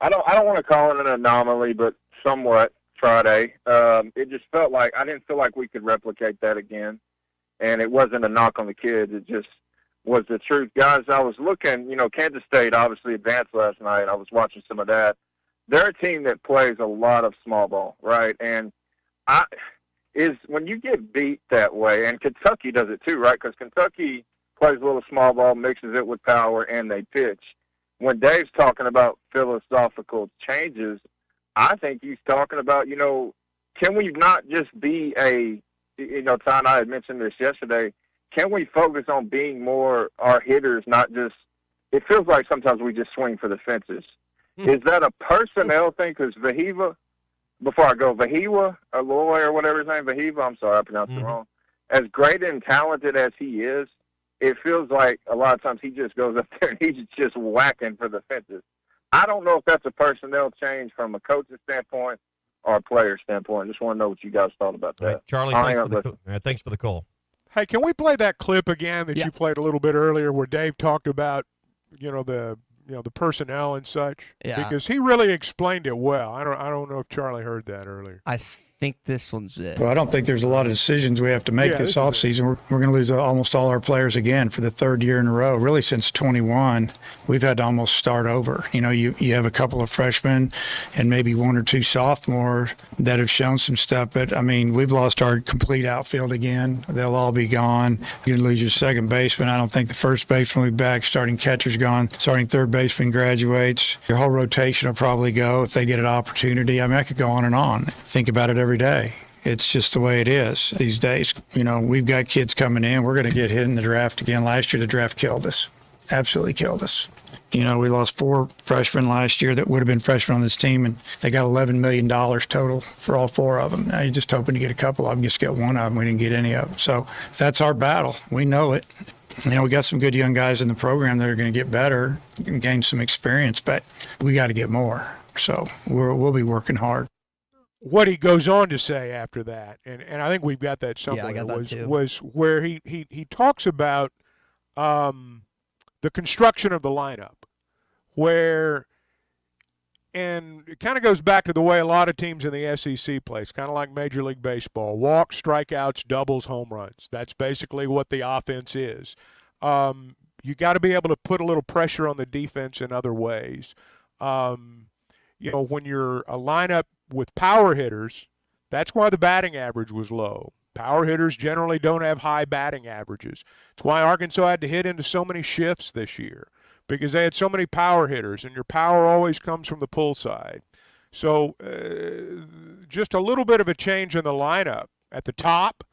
I don't want to call it an anomaly, but somewhat Friday. It just felt like I didn't feel like we could replicate that again, and it wasn't a knock on the kids. It just was the truth, guys. I was looking. Kansas State obviously advanced last night. I was watching some of that. They're a team that plays a lot of small ball, right? And when you get beat that way, and Kentucky does it too, right? Because Kentucky plays a little small ball, mixes it with power, and they pitch. When Dave's talking about philosophical changes, I think he's talking about, can we not just be Ty and I had mentioned this yesterday, can we focus on being more our hitters, not just, it feels like sometimes we just swing for the fences. Is that a personnel thing? Because Vahiva, Aloy or whatever his name, Vahiva, I'm sorry, I pronounced it wrong. As great and talented as he is, it feels like a lot of times he just goes up there and he's just whacking for the fences. I don't know if that's a personnel change from a coach's standpoint or a player standpoint. Just want to know what you guys thought about that. Right, Charlie, thanks for the call. Hey, can we play that clip again that you played a little bit earlier where Dave talked about, the personnel and such? Yeah. Because he really explained it well. I don't know if Charlie heard that earlier. I think this one's it. Well, I don't think there's a lot of decisions we have to make this offseason. We're going to lose almost all our players again for the third year in a row. Really, since 21, we've had to almost start over. You have a couple of freshmen and maybe one or two sophomores that have shown some stuff. But, we've lost our complete outfield again. They'll all be gone. You're going to lose your second baseman. I don't think the first baseman will be back. Starting catcher's gone. Starting third baseman graduates. Your whole rotation will probably go if they get an opportunity. I could go on and on. Think about it every day. It's just the way it is these days. We've got kids coming in. We're going to get hit in the draft again. Last year, the draft killed us. Absolutely killed us. We lost 4 freshmen last year that would have been freshmen on this team, and they got $11 million total for all 4 of them. Now you're just hoping to get a couple of them. Just get one of them. We didn't get any of them. So that's our battle. We know it. We got some good young guys in the program that are going to get better and gain some experience, but we got to get more. So we'll be working hard. What he goes on to say after that, and I think we've got that somewhere, I got that too. Was where he talks about the construction of the lineup, and it kind of goes back to the way a lot of teams in the SEC plays, kind of like Major League Baseball: walks, strikeouts, doubles, home runs. That's basically what the offense is. You got to be able to put a little pressure on the defense in other ways. When you're a lineup with power hitters, that's why the batting average was low. Power hitters generally don't have high batting averages. It's why Arkansas had to hit into so many shifts this year, because they had so many power hitters, and your power always comes from the pull side. So just a little bit of a change in the lineup at the top.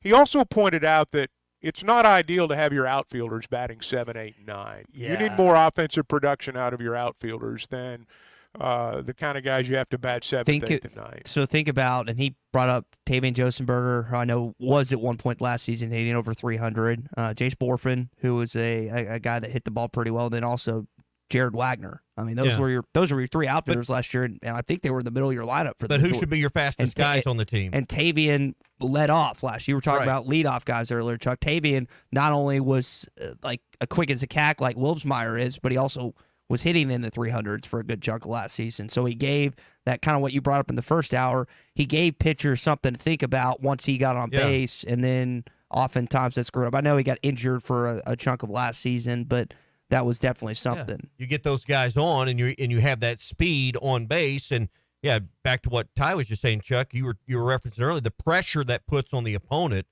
He also pointed out that it's not ideal to have your outfielders batting 7, 8, and 9. Yeah. You need more offensive production out of your outfielders than the kind of guys you have to bat 7th, 8th, and 9th. So think about, and he brought up Tavian Josenberger, who I know was at one point last season hitting over 300. Jace Borfin, who was a guy that hit the ball pretty well. And then also Jared Wagner. Those were your 3 outfielders last year, and I think they were in the middle of your lineup for But who should be your fastest guys on the team? And Tavian led off last year. You were talking about leadoff guys earlier, Chuck. Tavian not only was like a quick as a cack like Wilbsmeyer is, but he also was hitting in the 300s for a good chunk of last season. So he gave that kind of what you brought up in the first hour. He gave pitchers something to think about once he got on base, and then oftentimes that screwed up. I know he got injured for a chunk of last season, but that was definitely something. Yeah. You get those guys on, and you have that speed on base, and back to what Ty was just saying, Chuck. You were referencing earlier the pressure that puts on the opponent,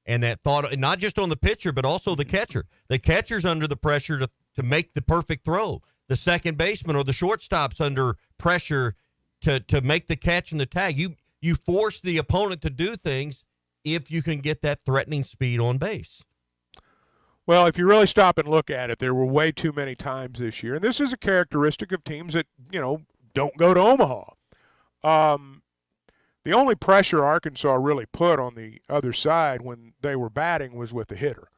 and that thought, not just on the pitcher but also the catcher. The catcher's under the pressure to make the perfect throw. The second baseman or the shortstop's under pressure to make the catch and the tag. You force the opponent to do things if you can get that threatening speed on base. Well, if you really stop and look at it, there were way too many times this year, and this is a characteristic of teams that don't go to Omaha. The only pressure Arkansas really put on the other side when they were batting was with the hitter.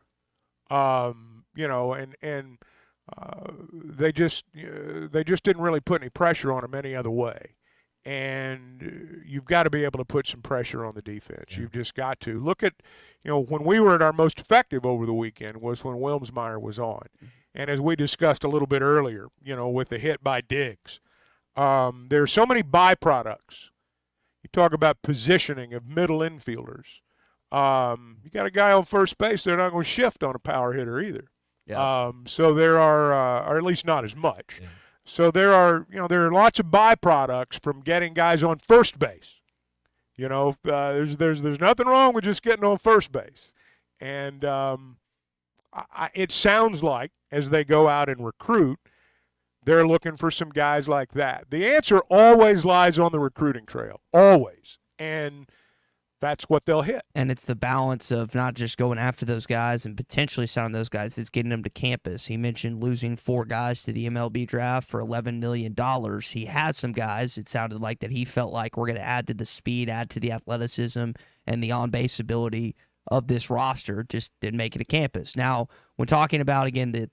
They just didn't really put any pressure on them any other way. And you've got to be able to put some pressure on the defense. Yeah. You've just got to. Look at, when we were at our most effective over the weekend was when Wilmsmeyer was on. And as we discussed a little bit earlier, with the hit by Diggs, there are so many byproducts. You talk about positioning of middle infielders. You got a guy on first base, they're not going to shift on a power hitter either. Yeah. So there are, or at least not as much. Yeah. So there are lots of byproducts from getting guys on first base. There's nothing wrong with just getting on first base. And it sounds like as they go out and recruit, they're looking for some guys like that. The answer always lies on the recruiting trail, always. and that's what they'll hit. And it's the balance of not just going after those guys and potentially signing those guys, it's getting them to campus. He mentioned losing 4 guys to the MLB draft for $11 million. He has some guys, it sounded like, that he felt like were going to add to the speed, add to the athleticism, and the on-base ability of this roster, just didn't make it to campus. Now, when talking about, again, I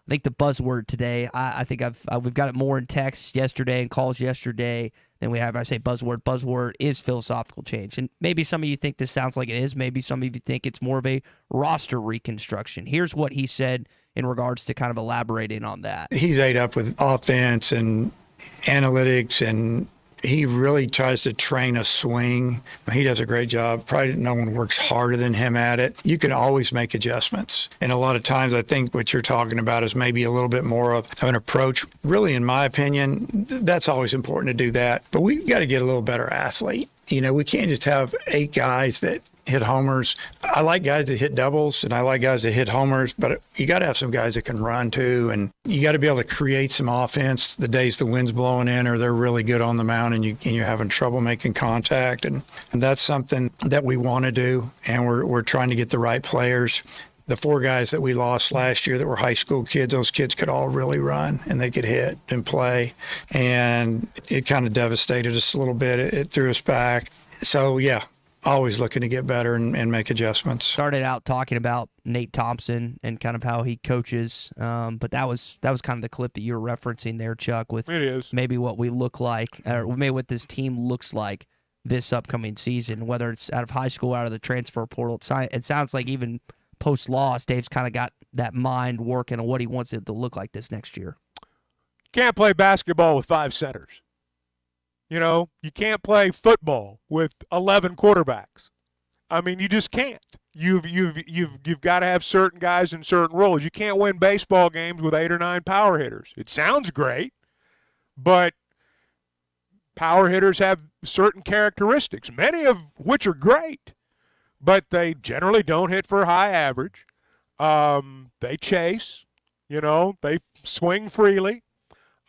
think the buzzword today, I think we've got it more in text yesterday and calls yesterday than we have. I say buzzword. Buzzword is philosophical change. And maybe some of you think this sounds like it is. Maybe some of you think it's more of a roster reconstruction. Here's what he said in regards to kind of elaborating on that. He's ate up with offense and analytics, and he really tries to train a swing. He does a great job. Probably no one works harder than him at it. You can always make adjustments. And a lot of times I think what you're talking about is maybe a little bit more of an approach. Really, in my opinion, that's always important to do that. But we've got to get a little better athlete. You know, we can't just have 8 guys that hit homers. I like guys that hit doubles, and I like guys that hit homers, but you got to have some guys that can run too, and you got to be able to create some offense the days the wind's blowing in or they're really good on the mound and you're having trouble making contact, and that's something that we want to do, and we're trying to get the right players. The 4 guys that we lost last year that were high school kids, those kids could all really run and they could hit and play. And it kind of devastated us a little bit. It threw us back. So, yeah, always looking to get better and make adjustments. Started out talking about Nate Thompson and kind of how he coaches, but that was kind of the clip that you were referencing there, Chuck, with maybe what we look like, or maybe what this team looks like this upcoming season, whether it's out of high school, out of the transfer portal. It sounds like even post-loss, Dave's kind of got that mind working on what he wants it to look like this next year. Can't play basketball with 5 centers. You know, you can't play football with 11 quarterbacks. I mean, you just can't. You've got to have certain guys in certain roles. You can't win baseball games with 8 or 9 power hitters. It sounds great, but power hitters have certain characteristics, many of which are great, but they generally don't hit for high average. They chase, they swing freely.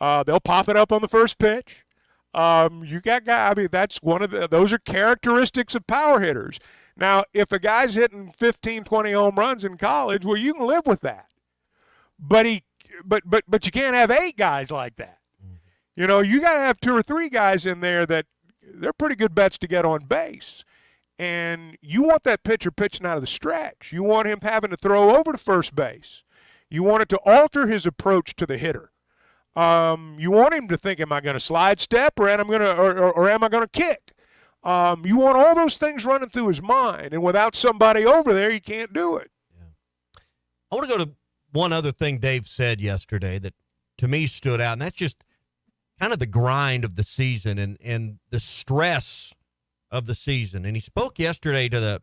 They'll pop it up on the first pitch. You got guys, I mean, that's those are characteristics of power hitters. Now, if a guy's hitting 15, 20 home runs in college, well, you can live with that. But you can't have 8 guys like that. You got to have 2 or 3 guys in there that they're pretty good bets to get on base. And you want that pitcher pitching out of the stretch. You want him having to throw over to first base. You want it to alter his approach to the hitter. You want him to think, am I going to slide step or am I going to kick? You want all those things running through his mind, and without somebody over there, you can't do it. Yeah. I want to go to one other thing Dave said yesterday that to me stood out, and that's just kind of the grind of the season and the stress of the season. And he spoke yesterday to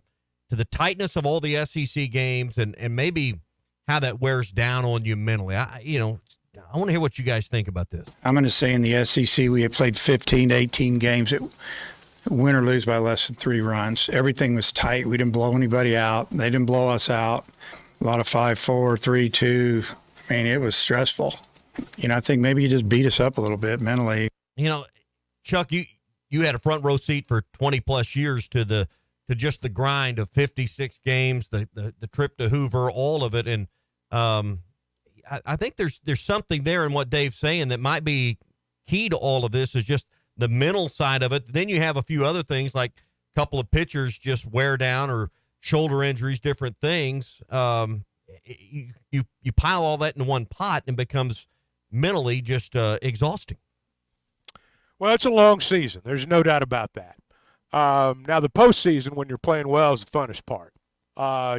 the tightness of all the SEC games and maybe how that wears down on you mentally. I want to hear what you guys think about this. I'm going to say in the SEC we have played 15 to 18 games. Win or lose by less than 3 runs. Everything was tight. We didn't blow anybody out. They didn't blow us out. A lot of 5-4, 3-2. I mean, it was stressful. I think maybe you just beat us up a little bit mentally. Chuck, you had a front row seat for 20-plus years to just the grind of 56 games, the trip to Hoover, all of it. And I think there's something there in what Dave's saying that might be key to all of this is just the mental side of it. Then you have a few other things like a couple of pitchers just wear down or shoulder injuries, different things. You pile all that into one pot and it becomes mentally just exhausting. Well, it's a long season. There's no doubt about that. Now, the postseason, when you're playing well, is the funnest part.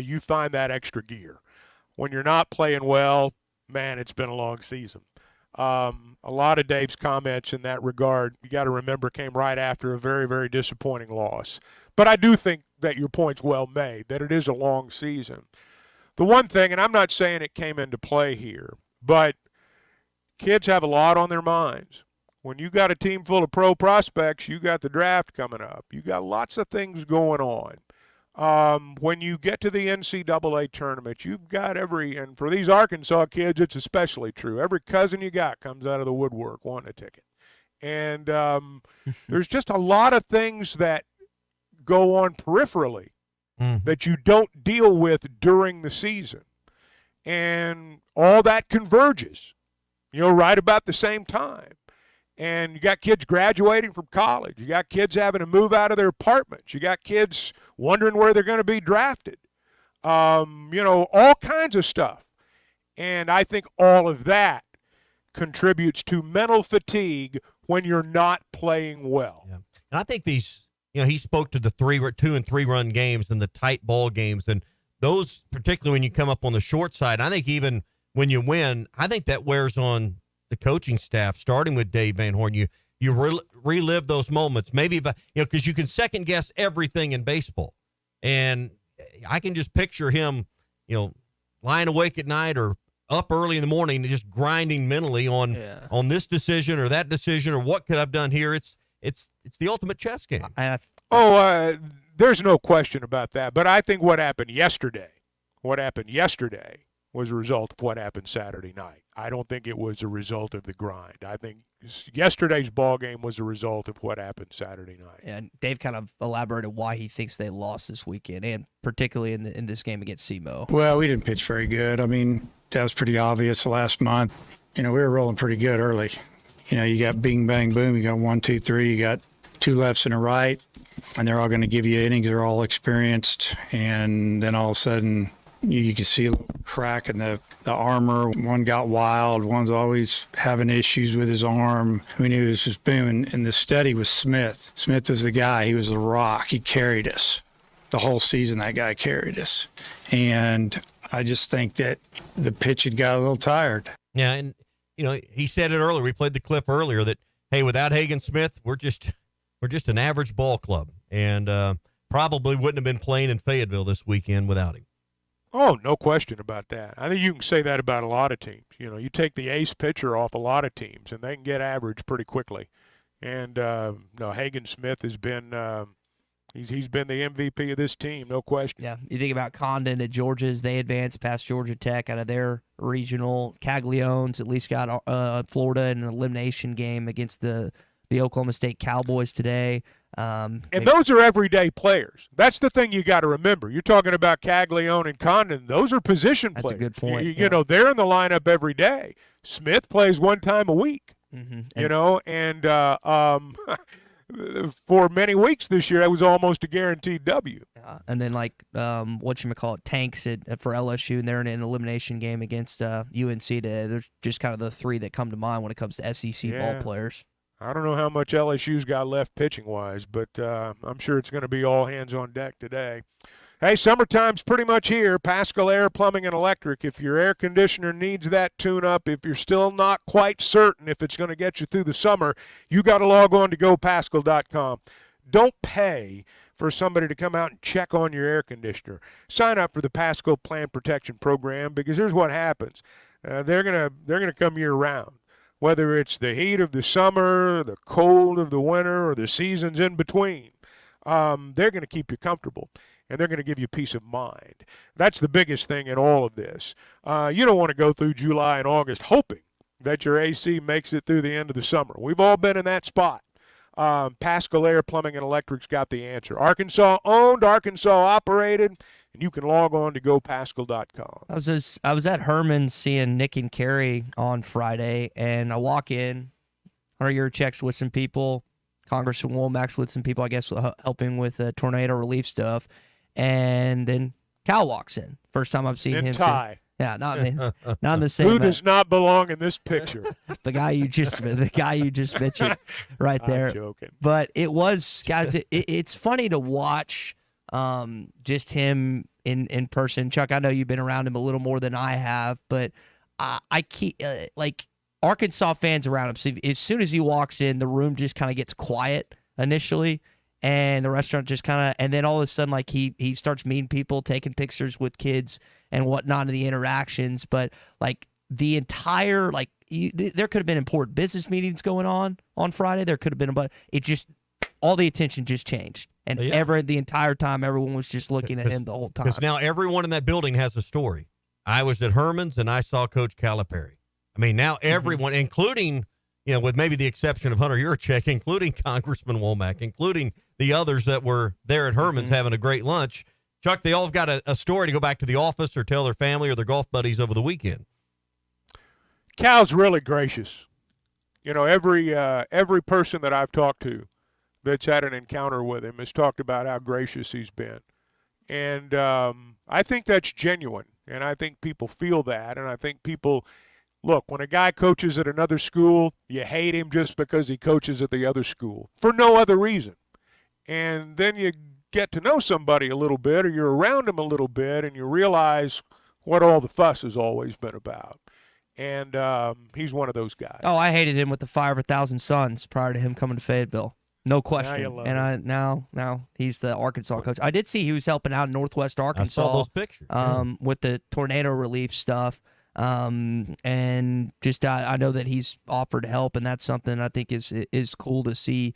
You find that extra gear. When you're not playing well, man, it's been a long season. A lot of Dave's comments in that regard, you got to remember, came right after a very, very disappointing loss. But I do think that your point's well made, that it is a long season. The one thing, and I'm not saying it came into play here, but kids have a lot on their minds. When you got a team full of pro prospects, you got the draft coming up. You got lots of things going on. When you get to the NCAA tournament, you've got and for these Arkansas kids, it's especially true. Every cousin you got comes out of the woodwork wanting a ticket. And there's just a lot of things that go on peripherally that you don't deal with during the season. And all that converges, right about the same time. And you got kids graduating from college. You got kids having to move out of their apartments. You got kids wondering where they're going to be drafted. All kinds of stuff. And I think all of that contributes to mental fatigue when you're not playing well. Yeah. And I think these, he spoke to the 2 and 3 run games and the tight ball games, and those, particularly when you come up on the short side. I think even when you win, I think that wears on the coaching staff, starting with Dave Van Horn. You relive those moments, maybe, because you can second guess everything in baseball. And I can just picture him, lying awake at night or up early in the morning, just grinding mentally on this decision or what could I've done here. It's the ultimate chess game. There's no question about that. But I think what happened yesterday was a result of what happened Saturday night. I don't think it was a result of the grind. I think yesterday's ball game was a result of what happened Saturday night. And Dave kind of elaborated why he thinks they lost this weekend, and particularly in this game against SEMO. Well, we didn't pitch very good. I mean, that was pretty obvious last month. We were rolling pretty good early. You got bing, bang, boom. You got 1, 2, 3. You got 2 lefts and a right, and they're all going to give you innings. They're all experienced. And then all of a sudden, you can see a little crack in the armor. One got wild. One's always having issues with his arm. We knew it was just boom. And the steady was Smith. Smith was the guy. He was the rock. He carried us. The whole season, that guy carried us. And I just think that the pitch had got a little tired. Yeah, and, he said it earlier. We played the clip earlier that, hey, without Hagen Smith, we're just an average ball club. And probably wouldn't have been playing in Fayetteville this weekend without him. Oh, no question about that. I think you can say that about a lot of teams. You take the ace pitcher off a lot of teams, and they can get average pretty quickly. And Hagen Smith has been he's been the MVP of this team, no question. Yeah, you think about Condon at Georgia's, they advanced past Georgia Tech out of their regional. Caglione's at least got Florida in an elimination game against the Oklahoma State Cowboys today. And those are everyday players. That's the thing you got to remember. You're talking about Caglione and Condon. Those are position players. That's a good point. They're in the lineup every day. Smith plays 1 time a week. And for many weeks this year, that was almost a guaranteed W. And then Tanks for LSU, and they're in an elimination game against UNC today. They're just kind of the 3 that come to mind when it comes to SEC ball players. I don't know how much LSU's got left pitching-wise, but I'm sure it's going to be all hands on deck today. Hey, summertime's pretty much here. Pascal Air Plumbing and Electric. If your air conditioner needs that tune-up, if you're still not quite certain if it's going to get you through the summer, you got to log on to gopascal.com. Don't pay for somebody to come out and check on your air conditioner. Sign up for the Pascal Plant Protection Program, because here's what happens. They're gonna come year-round. Whether it's the heat of the summer, the cold of the winter, or the seasons in between, they're going to keep you comfortable, and they're going to give you peace of mind. That's the biggest thing in all of this. You don't want to go through July and August hoping that your AC makes it through the end of the summer. We've all been in that spot. Pascal Air Plumbing and Electric's got the answer. Arkansas owned, Arkansas operated, and you can log on to gopascal.com. I was at Herman's seeing Nick and Carrie on Friday, and I walk in, Hunter Yurchek's with some people, Congressman Womack's with some people, I guess, helping with tornado relief stuff, and then Cal walks in. First time I've seen him. Ty. Yeah, not in the same. Who does not belong in this picture? the guy you just mentioned right there. I'm joking. But it was, guys. It's funny to watch just him in person. Chuck, I know you've been around him a little more than I have, but I keep Arkansas fans around him. So as soon as he walks in, the room just kind of gets quiet initially. And the restaurant just kind of, and then all of a sudden, he starts meeting people, taking pictures with kids and whatnot in the interactions. But the entire, there could have been important business meetings going on Friday. There could have been, but it just, all the attention just changed. And the entire time, everyone was just looking at him the whole time. Because now everyone in that building has a story. I was at Herman's and I saw Coach Calipari. I mean, now everyone, including, with maybe the exception of Hunter Yurachek, including Congressman Womack, including the others that were there at Herman's having a great lunch, Chuck, they all have got a story to go back to the office or tell their family or their golf buddies over the weekend. Cal's really gracious. Every person that I've talked to that's had an encounter with him has talked about how gracious he's been. And I think that's genuine, and I think people feel that, and I think people – look, when a guy coaches at another school, you hate him just because he coaches at the other school for no other reason. And then you get to know somebody a little bit, or you're around him a little bit, and you realize what all the fuss has always been about. And he's one of those guys. Oh, I hated him with the Fire of 1,000 Suns prior to him coming to Fayetteville. No question. And now he's the Arkansas coach. I did see he was helping out in Northwest Arkansas. I saw those pictures. With the tornado relief stuff. And just I know that he's offered help, and that's something I think is cool to see.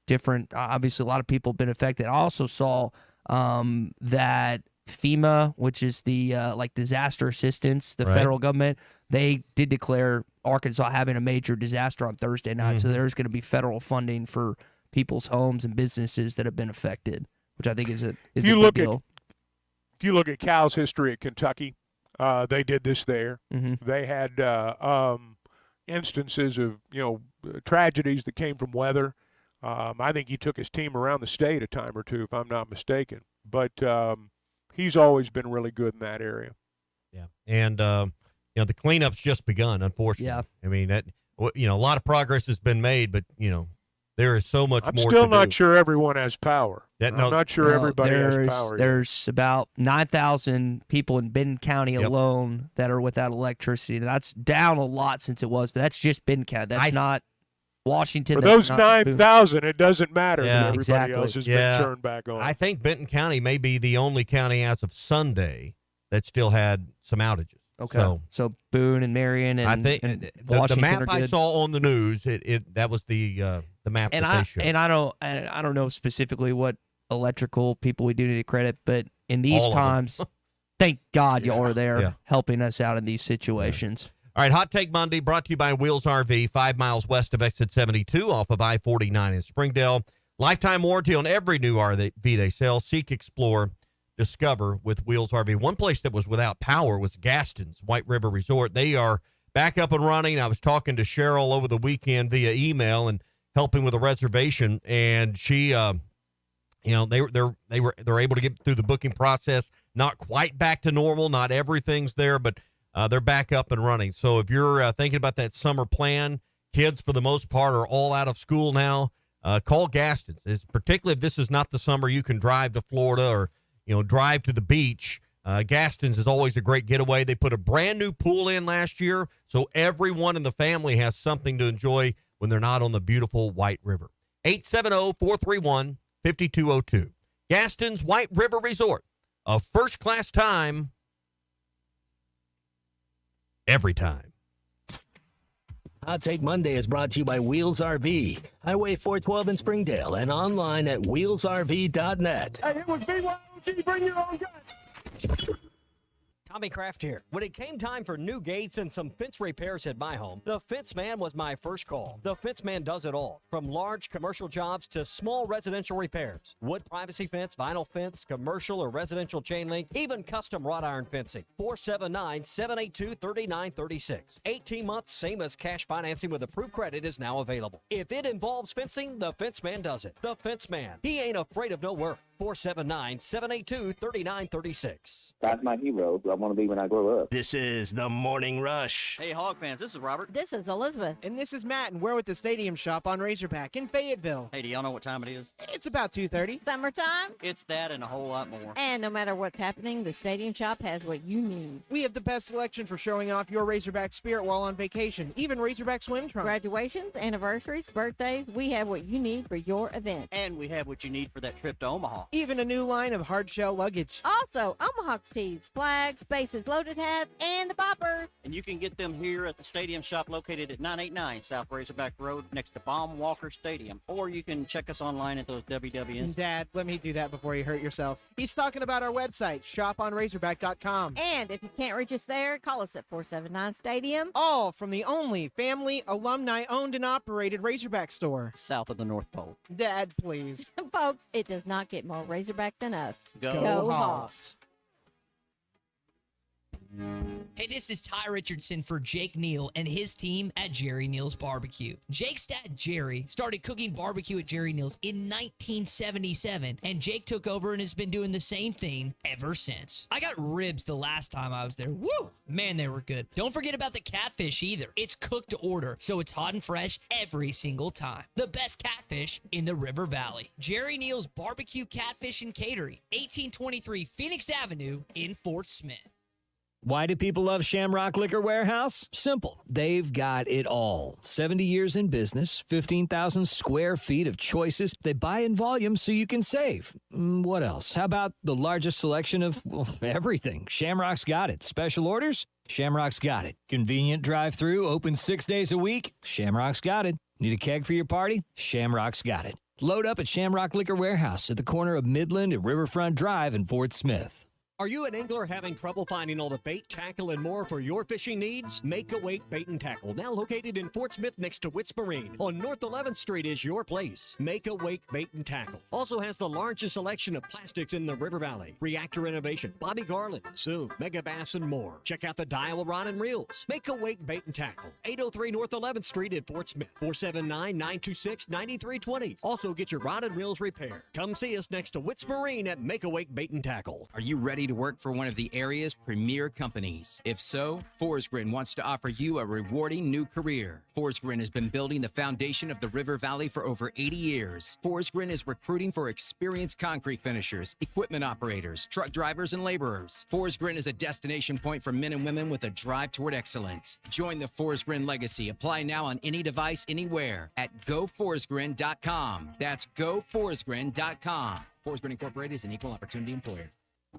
Different, obviously, a lot of people have been affected. I also saw that FEMA, which is the disaster assistance, the federal government, they did declare Arkansas having a major disaster on Thursday night. So there's going to be federal funding for people's homes and businesses that have been affected, which I think is a big deal. If you look at Cal's history at Kentucky, they did this there. They had instances of tragedies that came from weather. I think he took his team around the state a time or two, if I'm not mistaken. But he's always been really good in that area. Yeah, and the cleanup's just begun, unfortunately. Yeah. I mean, a lot of progress has been made, but there is so much more. I'm still not sure everyone has power. I'm not sure everybody has power. There's about 9,000 people in Benton County alone that are without electricity. That's down a lot since it was, but that's just Benton County. That's not Washington. For those 9,000, it doesn't matter that everybody exactly. else has been turned back on. I think Benton County may be the only county as of Sunday that still had some outages. Okay. So Boone and Marion and I think and the Washington map are I good. saw on the news, that was the map And that they showed. I don't know specifically what electrical people we do need to credit, but in these All of times, thank God y'all are there helping us out in these situations. All right, Hot Take Monday brought to you by Wheels RV, 5 miles west of exit 72 off of I-49 in Springdale. Lifetime warranty on every new RV they sell. Seek, explore, discover with Wheels RV. One place that was without power was Gaston's White River Resort. They are back up and running. I was talking to Cheryl over the weekend via email and helping with a reservation, and she, they're able to get through the booking process. Not quite back to normal. Not everything's there, but they're back up and running. So if you're thinking about that summer plan, kids for the most part are all out of school now. Call Gaston's. Particularly if this is not the summer you can drive to Florida or drive to the beach. Gaston's is always a great getaway. They put a brand new pool in last year, so everyone in the family has something to enjoy when they're not on the beautiful White River. 870-431-5202. Gaston's White River Resort. A first-class time every time. Hot Take Monday is brought to you by Wheels RV, Highway 412 in Springdale, and online at wheelsrv.net. Hey, it was BYOG, bring your own guts. Tommy Kraft here. When it came time for new gates and some fence repairs at my home, the Fence Man was my first call. The Fence Man does it all, from large commercial jobs to small residential repairs. Wood privacy fence, vinyl fence, commercial or residential chain link, even custom wrought iron fencing. 479-782-3936. 18 months, same as cash financing with approved credit is now available. If it involves fencing, the Fence Man does it. The Fence Man. He ain't afraid of no work. 479-782-3936. That's my hero who I want to be when I grow up. This is the Morning Rush. Hey, Hog fans, this is Robert. This is Elizabeth. And this is Matt, and we're at the Stadium Shop on Razorback in Fayetteville. Hey, do y'all know what time it is? It's about 2:30. Summertime? It's that and a whole lot more. And no matter what's happening, the Stadium Shop has what you need. We have the best selection for showing off your Razorback spirit while on vacation, even Razorback swim trunks. Graduations, anniversaries, birthdays, we have what you need for your event. And we have what you need for that trip to Omaha. Even a new line of hard shell luggage. Also, Omaha tees, flags, bases, loaded hats, and the boppers. And you can get them here at the Stadium Shop located at 989 South Razorback Road next to Baum Walker Stadium. Or you can check us online at those WWNs. Dad, let me do that before you hurt yourself. He's talking about our website, shoponrazorback.com. And if you can't reach us there, call us at 479 Stadium. All from the only family, alumni-owned and operated Razorback store. South of the North Pole. Dad, please. Folks, it does not get more Razorback than us. Go Hogs. Hey, this is Ty Richardson for Jake Neal and his team at Jerry Neal's Barbecue. Jake's dad, Jerry, started cooking barbecue at Jerry Neal's in 1977, and Jake took over and has been doing the same thing ever since. I got ribs the last time I was there. Woo! Man, they were good. Don't forget about the catfish either. It's cooked to order, so it's hot and fresh every single time. The best catfish in the River Valley. Jerry Neal's Barbecue, Catfish, and Catering, 1823 Phoenix Avenue in Fort Smith. Why do people love Shamrock Liquor Warehouse? Simple. They've got it all. 70 years in business, 15,000 square feet of choices. They buy in volume so you can save. What else? How about the largest selection of everything? Shamrock's got it. Special orders? Shamrock's got it. Convenient drive-through, open 6 days a week? Shamrock's got it. Need a keg for your party? Shamrock's got it. Load up at Shamrock Liquor Warehouse at the corner of Midland and Riverfront Drive in Fort Smith. Are you an angler having trouble finding all the bait, tackle, and more for your fishing needs? Make a Wake Bait and Tackle, now located in Fort Smith next to Witts Marine. On North 11th Street is your place. Make a Wake Bait and Tackle. Also has the largest selection of plastics in the River Valley. Reactor Innovation, Bobby Garland, Zoom, Mega Bass, and more. Check out the Dial Rod and Reels. Make a Wake Bait and Tackle. 803 North 11th Street in Fort Smith. 479-926-9320. Also get your rod and reels repaired. Come see us next to Witts Marine at Make a Wake Bait and Tackle. Are you ready to work for one of the area's premier companies? If so, Forsgren wants to offer you a rewarding new career. Forsgren has been building the foundation of the River Valley for over 80 years. Forsgren is recruiting for experienced concrete finishers, equipment operators, truck drivers, and laborers. Forsgren is a destination point for men and women with a drive toward excellence. Join the Forsgren legacy. Apply now on any device, anywhere at goforsgren.com. That's goforsgren.com. Forsgren Incorporated is an equal opportunity employer.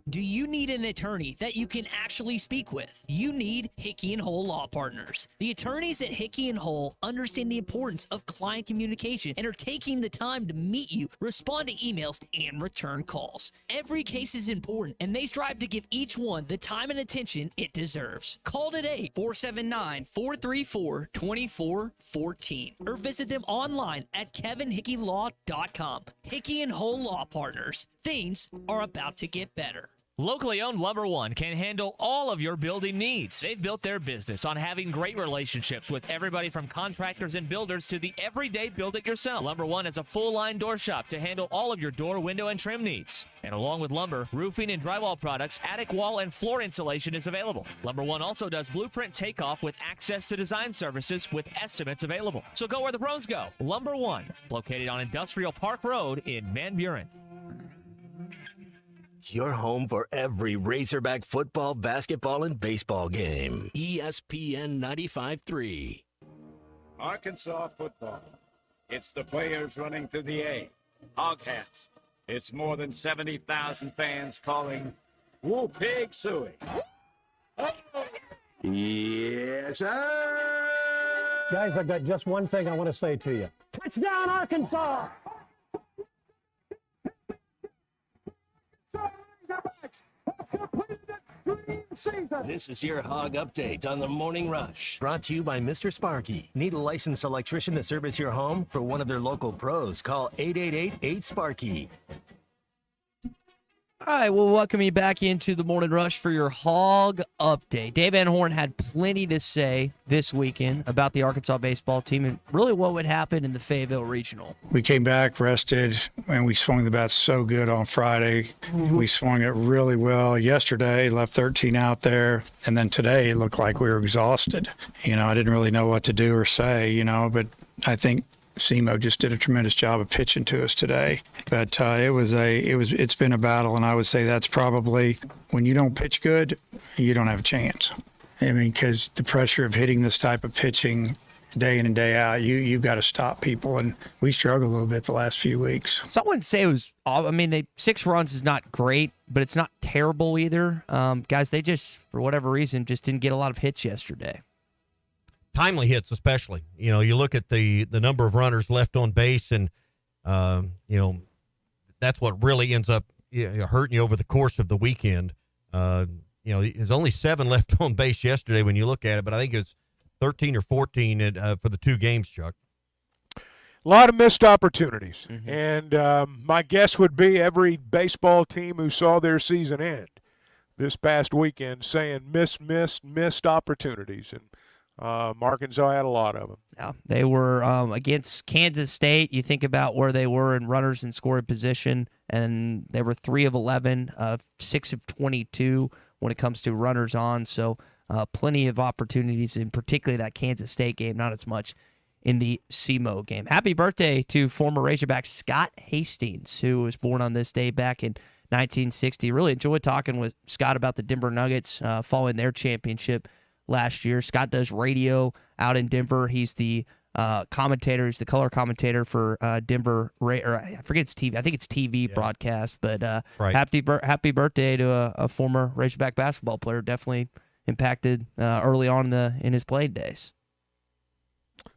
Do you need an attorney that you can actually speak with? You need Hickey & Hull Law Partners. The attorneys at Hickey & Hull understand the importance of client communication and are taking the time to meet you, respond to emails, and return calls. Every case is important, and they strive to give each one the time and attention it deserves. Call today, 479-434-2414, or visit them online at kevinhickeylaw.com. Hickey & Hull Law Partners. Things are about to get better. Locally owned Lumber One can handle all of your building needs. They've built their business on having great relationships with everybody from contractors and builders to the everyday build-it-yourself. Lumber One is a full-line door shop to handle all of your door, window, and trim needs. And along with lumber, roofing and drywall products, attic wall and floor insulation is available. Lumber One also does blueprint takeoff with access to design services with estimates available. So go where the pros go. Lumber One, located on Industrial Park Road in Van Buren. Your home for every Razorback football, basketball, and baseball game. ESPN 95.3. Arkansas football. It's the players running through the A. Hog hats. It's more than 70,000 fans calling Woo Pig Suey. Yes, sir. Guys, I've got just one thing I want to say to you. Touchdown, Arkansas! This is your Hog Update on the Morning Rush. Brought to you by Mr. Sparky. Need a licensed electrician to service your home? For one of their local pros, call 888-8-SPARKY. All right, well, welcome you back into the Morning Rush for your Hog Update. Dave Van Horn had plenty to say this weekend about the Arkansas baseball team and really what would happen in the Fayetteville Regional. We came back, rested, and we swung the bat so good on Friday. We swung it really well yesterday, left 13 out there, and then today it looked like we were exhausted. I didn't really know what to do or say, but I think SEMO just did a tremendous job of pitching to us today. But it's been a battle, and I would say that's probably, when you don't pitch good, you don't have a chance. I mean, because the pressure of hitting this type of pitching day in and day out. You've got to stop people, and we struggled a little bit the last few weeks. So I wouldn't say it was. I mean, 6 runs is not great, but it's not terrible either. Guys, they just, for whatever reason, just didn't get a lot of hits yesterday. Timely hits, especially. You know, you look at the number of runners left on base, and you know, that's what really ends up hurting you over the course of the weekend. You know, there's only 7 left on base yesterday when you look at it, but I think it's 13 or 14 for the 2 games, Chuck. A lot of missed opportunities. And my guess would be every baseball team who saw their season end this past weekend saying missed opportunities. And Arkansas had a lot of them. Yeah, they were against Kansas State. You think about where they were in runners in scoring position, and they were 3 of 11, 6 of 22 when it comes to runners on. So plenty of opportunities, in particularly that Kansas State game, not as much in the SEMO game. Happy birthday to former Razorback Scott Hastings, who was born on this day back in 1960. Really enjoyed talking with Scott about the Denver Nuggets following their championship last year. Scott does radio out in Denver. He's the commentator. He's the color commentator for Denver. Or I forget it's TV. I think it's TV broadcast. But Right. happy birthday to a former Razorback basketball player. Definitely impacted early on in his playing days.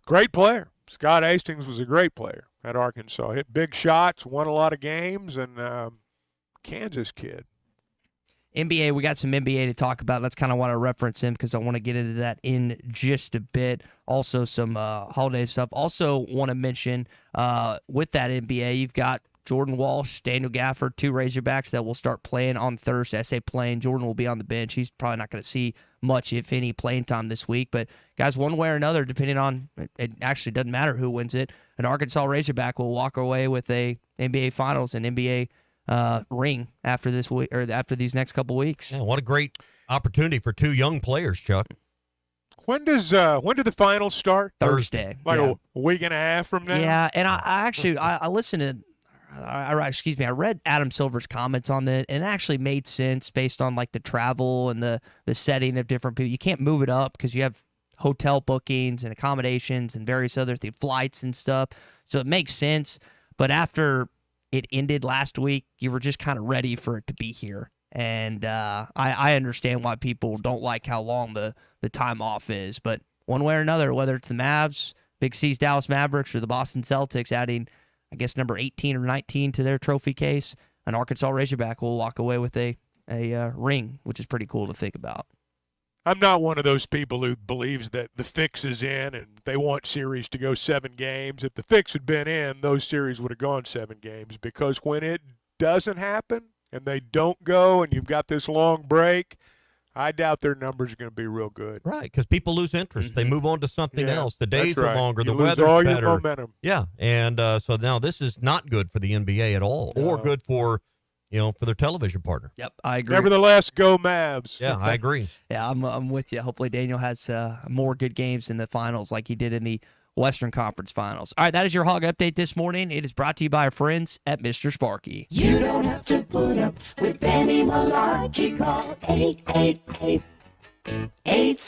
Great player. Scott Hastings was a great player at Arkansas. Hit big shots, won a lot of games, and Kansas kid. NBA, we got some NBA to talk about. That's kind of what I reference him because I want to get into that in just a bit. Also, some holiday stuff. Also, want to mention with that NBA, you've got Jordan Walsh, Daniel Gafford, 2 Razorbacks that will start playing on Thursday. I say playing. Jordan will be on the bench. He's probably not going to see much, if any, playing time this week. But, guys, one way or another, depending on it actually doesn't matter who wins it, an Arkansas Razorback will walk away with a NBA Finals and NBA ring after this week or after these next couple weeks. Yeah, what a great opportunity for 2 young players, Chuck. When do the finals start? Thursday. Like a week and a half from now? Yeah, and I actually listened to I read Adam Silver's comments on that, and it actually made sense based on like the travel and the setting of different people. You can't move it up because you have hotel bookings and accommodations and various other flights and stuff. So it makes sense. But after it ended last week, you were just kind of ready for it to be here. And I understand why people don't like how long the time off is. But one way or another, whether it's the Mavs, Big C's Dallas Mavericks, or the Boston Celtics adding, I guess, number 18 or 19 to their trophy case, an Arkansas Razorback will walk away with a ring, which is pretty cool to think about. I'm not one of those people who believes that the fix is in and they want series to go 7 games. If the fix had been in, those series would have gone 7 games, because when it doesn't happen and they don't go and you've got this long break, I doubt their numbers are going to be real good. Right, because people lose interest. They move on to something else. The days are longer. You the lose weather's all better. your momentum. Yeah, and so now this is not good for the NBA at all, or good for for their television partner. Yep, I agree. Nevertheless, go Mavs. Yeah, I agree. Yeah, I'm with you. Hopefully Daniel has more good games in the finals like he did in the Western Conference Finals. All right, that is your Hog Update this morning. It is brought to you by our friends at Mr. Sparky. You don't have to put up with any malarkey. Call 888-8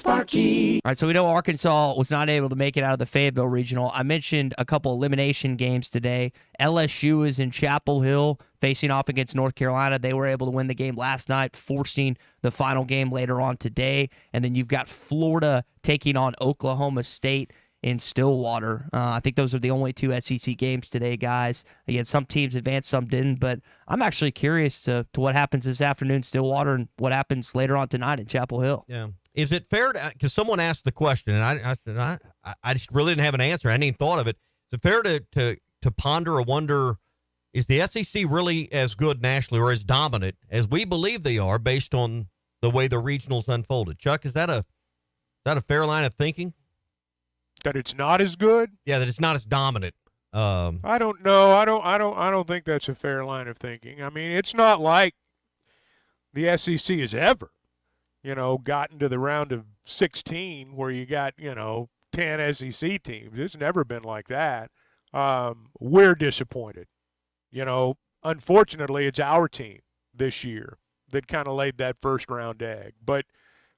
All right, so we know Arkansas was not able to make it out of the Fayetteville Regional. I mentioned a couple elimination games today. LSU is in Chapel Hill facing off against North Carolina. They were able to win the game last night, forcing the final game later on today. And then you've got Florida taking on Oklahoma State in Stillwater. I think those are the only 2 SEC games today, guys. Again, some teams advanced, some didn't, but I'm actually curious to what happens this afternoon in Stillwater and what happens later on tonight in Chapel Hill. Yeah. Is it fair to, because someone asked the question, and I said, I just really didn't have an answer. I hadn't even thought of it. Is it fair to ponder or wonder, is the SEC really as good nationally or as dominant as we believe they are based on the way the regionals unfolded? Chuck, is that a fair line of thinking? That it's not as good? Yeah, that it's not as dominant. I don't know. I don't think that's a fair line of thinking. I mean, it's not like the SEC has ever, gotten to the round of 16 where you got, 10 SEC teams. It's never been like that. We're disappointed. Unfortunately, it's our team this year that kind of laid that first round egg. But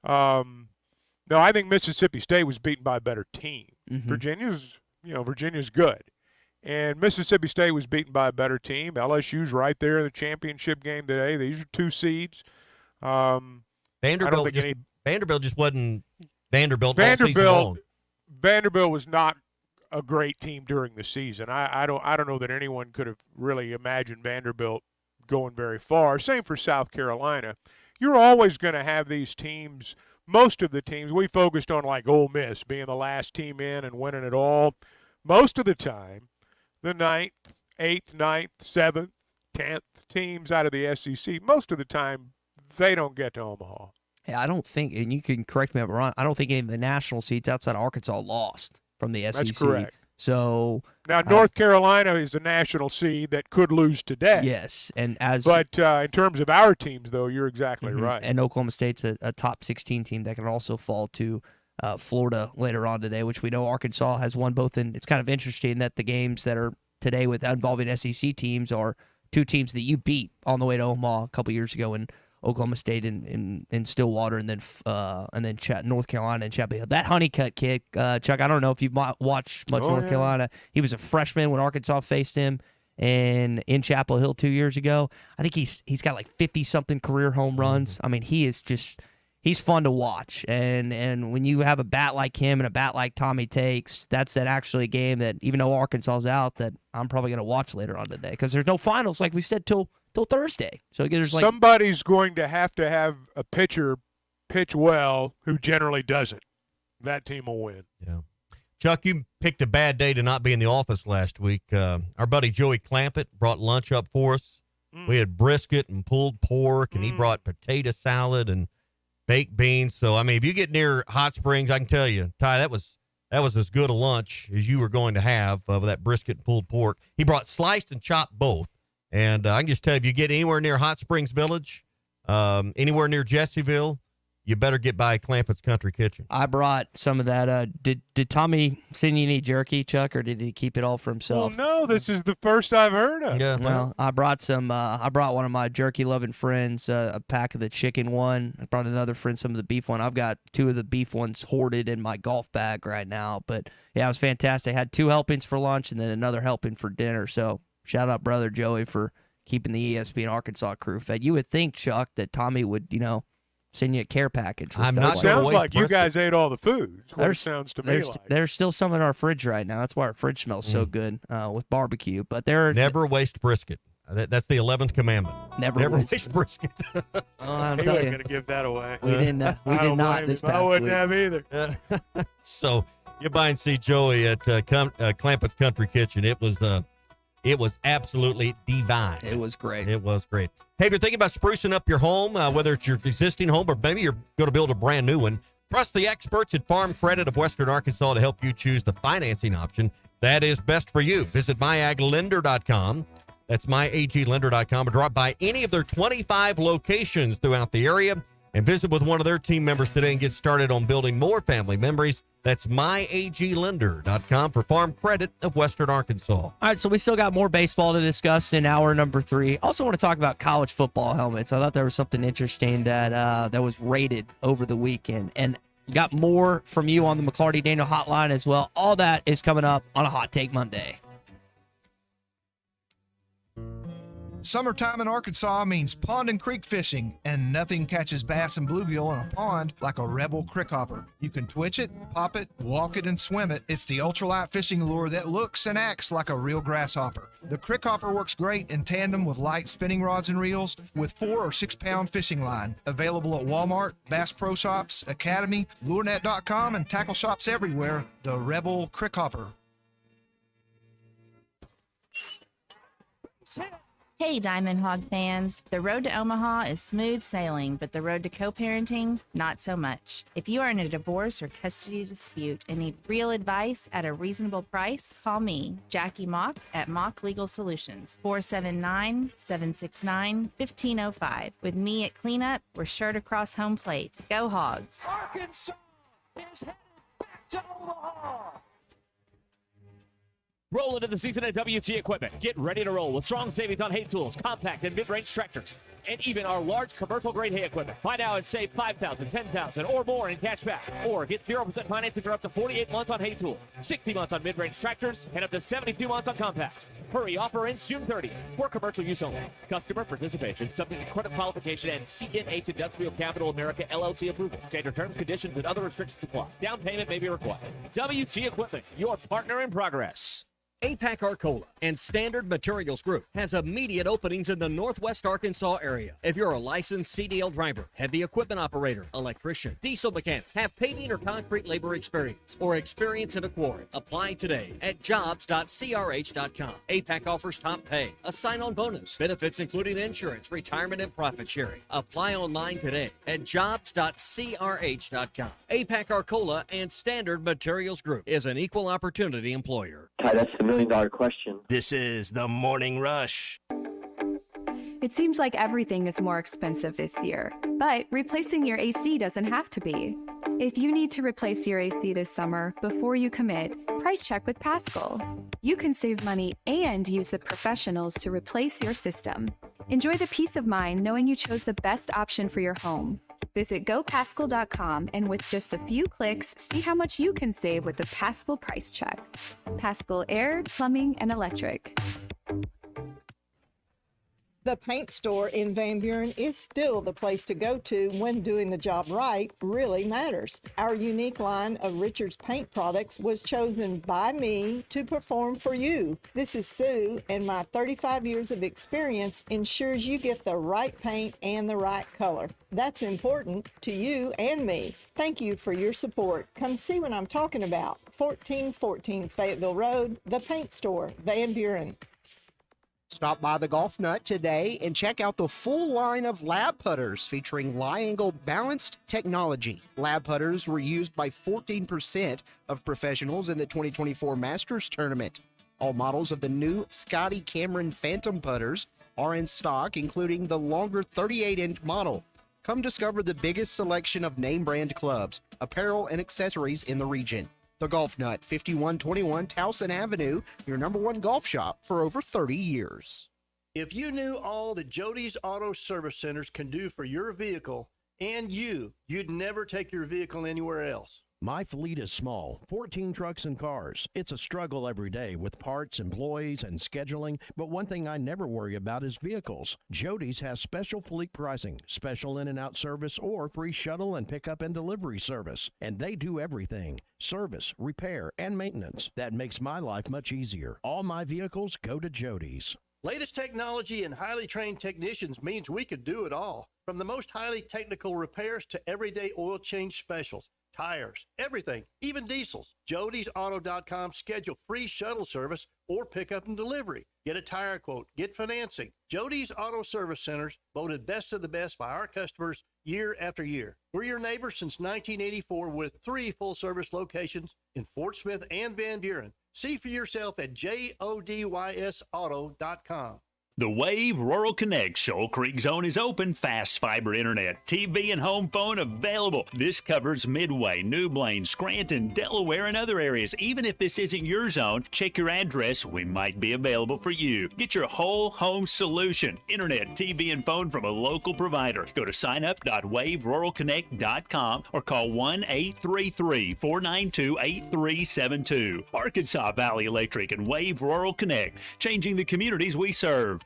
no, I think Mississippi State was beaten by a better team. Virginia's good. And Mississippi State was beaten by a better team. LSU's right there in the championship game today. These are 2 seeds. Vanderbilt just wasn't Vanderbilt all season long. Vanderbilt was not a great team during the season. I don't know that anyone could have really imagined Vanderbilt going very far. Same for South Carolina. You're always going to have these teams. Most of the teams, we focused on like Ole Miss being the last team in and winning it all. Most of the time, the 9th, 8th, 9th, 7th, 10th teams out of the SEC, most of the time, they don't get to Omaha. Hey, I don't think, and you can correct me if I'm wrong, I don't think any of the national seeds outside of Arkansas lost from the SEC. That's correct. So now North Carolina is a national seed that could lose today. Yes, and but in terms of our teams, though, you're exactly right. And Oklahoma State's a top 16 team that can also fall to Florida later on today, which we know Arkansas has won both. And it's kind of interesting that the games that are today with involving SEC teams are 2 teams that you beat on the way to Omaha a couple years ago in Oklahoma State in Stillwater, and then North Carolina and Chapel Hill. That Honeycutt kid, Chuck, I don't know if you've watched much North Carolina. He was a freshman when Arkansas faced him in Chapel Hill 2 years ago. I think he's got like 50-something career home runs. I mean, he's fun to watch. And when you have a bat like him and a bat like Tommy Takes, that's actually a game that, even though Arkansas's out, that I'm probably going to watch later on today, because there's no finals, like we said, till Thursday. So there's somebody's going to have a pitcher pitch well who generally doesn't. That team will win. Yeah. Chuck, you picked a bad day to not be in the office last week. Our buddy Joey Clampett brought lunch up for us. We had brisket and pulled pork, and he brought potato salad and baked beans. So, I mean, if you get near Hot Springs, I can tell you, Ty, that was as good a lunch as you were going to have with that brisket and pulled pork. He brought sliced and chopped both. And I can just tell you, if you get anywhere near Hot Springs Village, anywhere near Jessieville, you better get by Clampett's Country Kitchen. I brought some of that. Did Tommy send you any jerky, Chuck, or did he keep it all for himself? Well, no, this is the first I've heard of. Yeah. Well, I brought some. I brought one of my jerky-loving friends a pack of the chicken one. I brought another friend some of the beef one. I've got 2 of the beef ones hoarded in my golf bag right now. But, yeah, it was fantastic. I had 2 helpings for lunch and then another helping for dinner. So, shout out, brother Joey, for keeping the ESPN Arkansas crew fed. You would think, Chuck, that Tommy would, send you a care package. I'm not going to sounds like you guys ate all the food. What it sounds to me like. There's still some in our fridge right now. That's why our fridge smells so good with barbecue. But never waste brisket. That's the 11th commandment. Never waste brisket. I'm going to give that away. We did not this past I wouldn't week. have either. So you by and see Joey at Clampett's Country Kitchen. It was absolutely divine. It was great. It was great. Hey, if you're thinking about sprucing up your home, whether it's your existing home or maybe you're going to build a brand new one, trust the experts at Farm Credit of Western Arkansas to help you choose the financing option that is best for you. Visit myaglender.com. That's myaglender.com, or drop by any of their 25 locations throughout the area and visit with one of their team members today and get started on building more family memories. That's myaglender.com for Farm Credit of Western Arkansas. All right, so we still got more baseball to discuss in hour number 3. Also want to talk about college football helmets. I thought there was something interesting that was rated over the weekend. And got more from you on the McClarty Daniel hotline as well. All that is coming up on a Hot Take Monday. Summertime in Arkansas means pond and creek fishing, and nothing catches bass and bluegill in a pond like a Rebel crickhopper. You can twitch it, pop it, walk it, and swim it. It's the ultralight fishing lure that looks and acts like a real grasshopper. The crickhopper works great in tandem with light spinning rods and reels with 4 or 6 pound fishing line. Available at Walmart, Bass Pro Shops, Academy, LureNet.com, and tackle shops everywhere. The Rebel crickhopper. Hey Diamond Hog fans, the road to Omaha is smooth sailing, but the road to co-parenting, not so much. If you are in a divorce or custody dispute and need real advice at a reasonable price, call me, Jackie Mock at Mock Legal Solutions, 479-769-1505. With me at Cleanup, we're sure to cross home plate. Go Hogs! Arkansas is headed back to Omaha. Roll into the season at WT Equipment. Get ready to roll with strong savings on hay tools, compact and mid-range tractors, and even our large commercial-grade hay equipment. Find out and save $5,000, $10,000, or more in cash back. Or get 0% financing for up to 48 months on hay tools, 60 months on mid-range tractors, and up to 72 months on compacts. Hurry, offer ends June 30th for commercial use only. Customer participation subject to credit qualification and CNH Industrial Capital America LLC approval. Standard terms, conditions, and other restrictions apply. Down payment may be required. WT Equipment, your partner in progress. APAC Arcola and Standard Materials Group has immediate openings in the Northwest Arkansas area. If you're a licensed CDL driver, heavy equipment operator, electrician, diesel mechanic, have paving or concrete labor experience, or experience in a quarry, apply today at jobs.crh.com. APAC offers top pay, a sign-on bonus, benefits including insurance, retirement, and profit sharing. Apply online today at jobs.crh.com. APAC Arcola and Standard Materials Group is an equal opportunity employer. Ty, that's the $1 million question. This is the Morning Rush. It seems like everything is more expensive this year, but replacing your AC doesn't have to be. If you need to replace your AC this summer, before you commit, price check with Paschal. You can save money and use the professionals to replace your system. Enjoy the peace of mind knowing you chose the best option for your home. Visit GoPaschal.com and with just a few clicks, see how much you can save with the Paschal Price Check. Paschal Air, Plumbing, and Electric. The paint store in Van Buren is still the place to go to when doing the job right really matters. Our unique line of Richards paint products was chosen by me to perform for you. This is Sue, and my 35 years of experience ensures you get the right paint and the right color. That's important to you and me. Thank you for your support. Come see what I'm talking about. 1414 Fayetteville Road, the paint store, Van Buren. Stop by the Golf Nut today and check out the full line of lab putters featuring Lie-Angle balanced technology. Lab putters were used by 14% of professionals in the 2024 Masters Tournament. All models of the new Scotty Cameron Phantom putters are in stock, including the longer 38-inch model. Come discover the biggest selection of name brand clubs, apparel, and accessories in the region. The Golf Nut, 5121 Towson Avenue, your #1 golf shop for over 30 years. If you knew all that Jody's Auto Service Centers can do for your vehicle and you'd never take your vehicle anywhere else. My fleet is small, 14 trucks and cars. It's a struggle every day with parts, employees, and scheduling, but one thing I never worry about is vehicles. Jody's has special fleet pricing, special in and out service, or free shuttle and pickup and delivery service. And they do everything: service, repair, and maintenance. That makes my life much easier. All my vehicles go to Jody's. Latest technology and highly trained technicians means we could do it all. From the most highly technical repairs to everyday oil change specials. Tires, everything, even diesels. Jody'sAuto.com. Schedule free shuttle service or pickup and delivery. Get a tire quote, get financing. Jody's Auto Service Centers, voted best of the best by our customers year after year. We're your neighbors since 1984 with 3 full-service locations in Fort Smith and Van Buren. See for yourself at JODYSauto.com. The Wave Rural Connect Shoal Creek Zone is open. Fast fiber internet, TV, and home phone available. This covers Midway, New Blaine, Scranton, Delaware, and other areas. Even if this isn't your zone, check your address. We might be available for you. Get your whole home solution. Internet, TV, and phone from a local provider. Go to signup.waveruralconnect.com or call 1-833-492-8372. Arkansas Valley Electric and Wave Rural Connect, changing the communities we serve.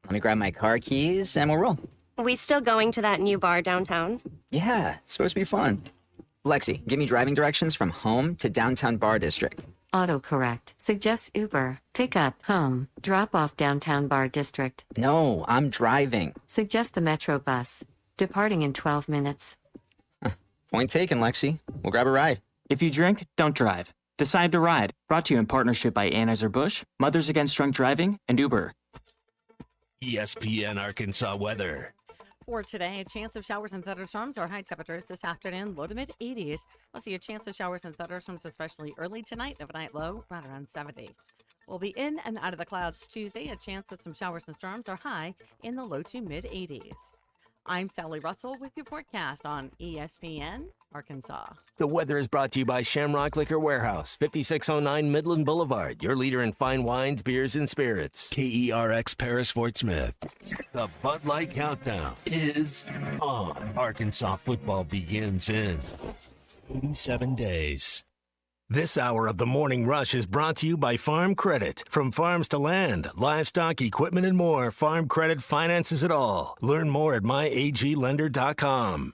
Let me grab my car keys and we'll roll. We still going to that new bar downtown? Yeah, it's supposed to be fun. Lexi, give me driving directions from home to downtown bar district. Autocorrect. Suggest Uber. Pick up, home. Drop off downtown bar district. No, I'm driving. Suggest the Metro bus. Departing in 12 minutes. Point taken, Lexi. We'll grab a ride. If you drink, don't drive. Decide to ride. Brought to you in partnership by Anheuser-Busch, Mothers Against Drunk Driving, and Uber. ESPN Arkansas weather. For today, a chance of showers and thunderstorms. Our high temperatures this afternoon, low to mid 80s. We'll see a chance of showers and thunderstorms, especially early tonight, overnight low, right around 70. We'll be in and out of the clouds Tuesday. A chance of some showers and storms are high in the low to mid 80s. I'm Sally Russell with your forecast on ESPN Arkansas. The weather is brought to you by Shamrock Liquor Warehouse, 5609 Midland Boulevard, your leader in fine wines, beers, and spirits. KERX Paris Fort Smith. The Bud Light Countdown is on. Arkansas football begins in 87 days. This hour of the Morning Rush is brought to you by Farm Credit. From farms to land, livestock, equipment, and more, Farm Credit finances it all. Learn more at myaglender.com.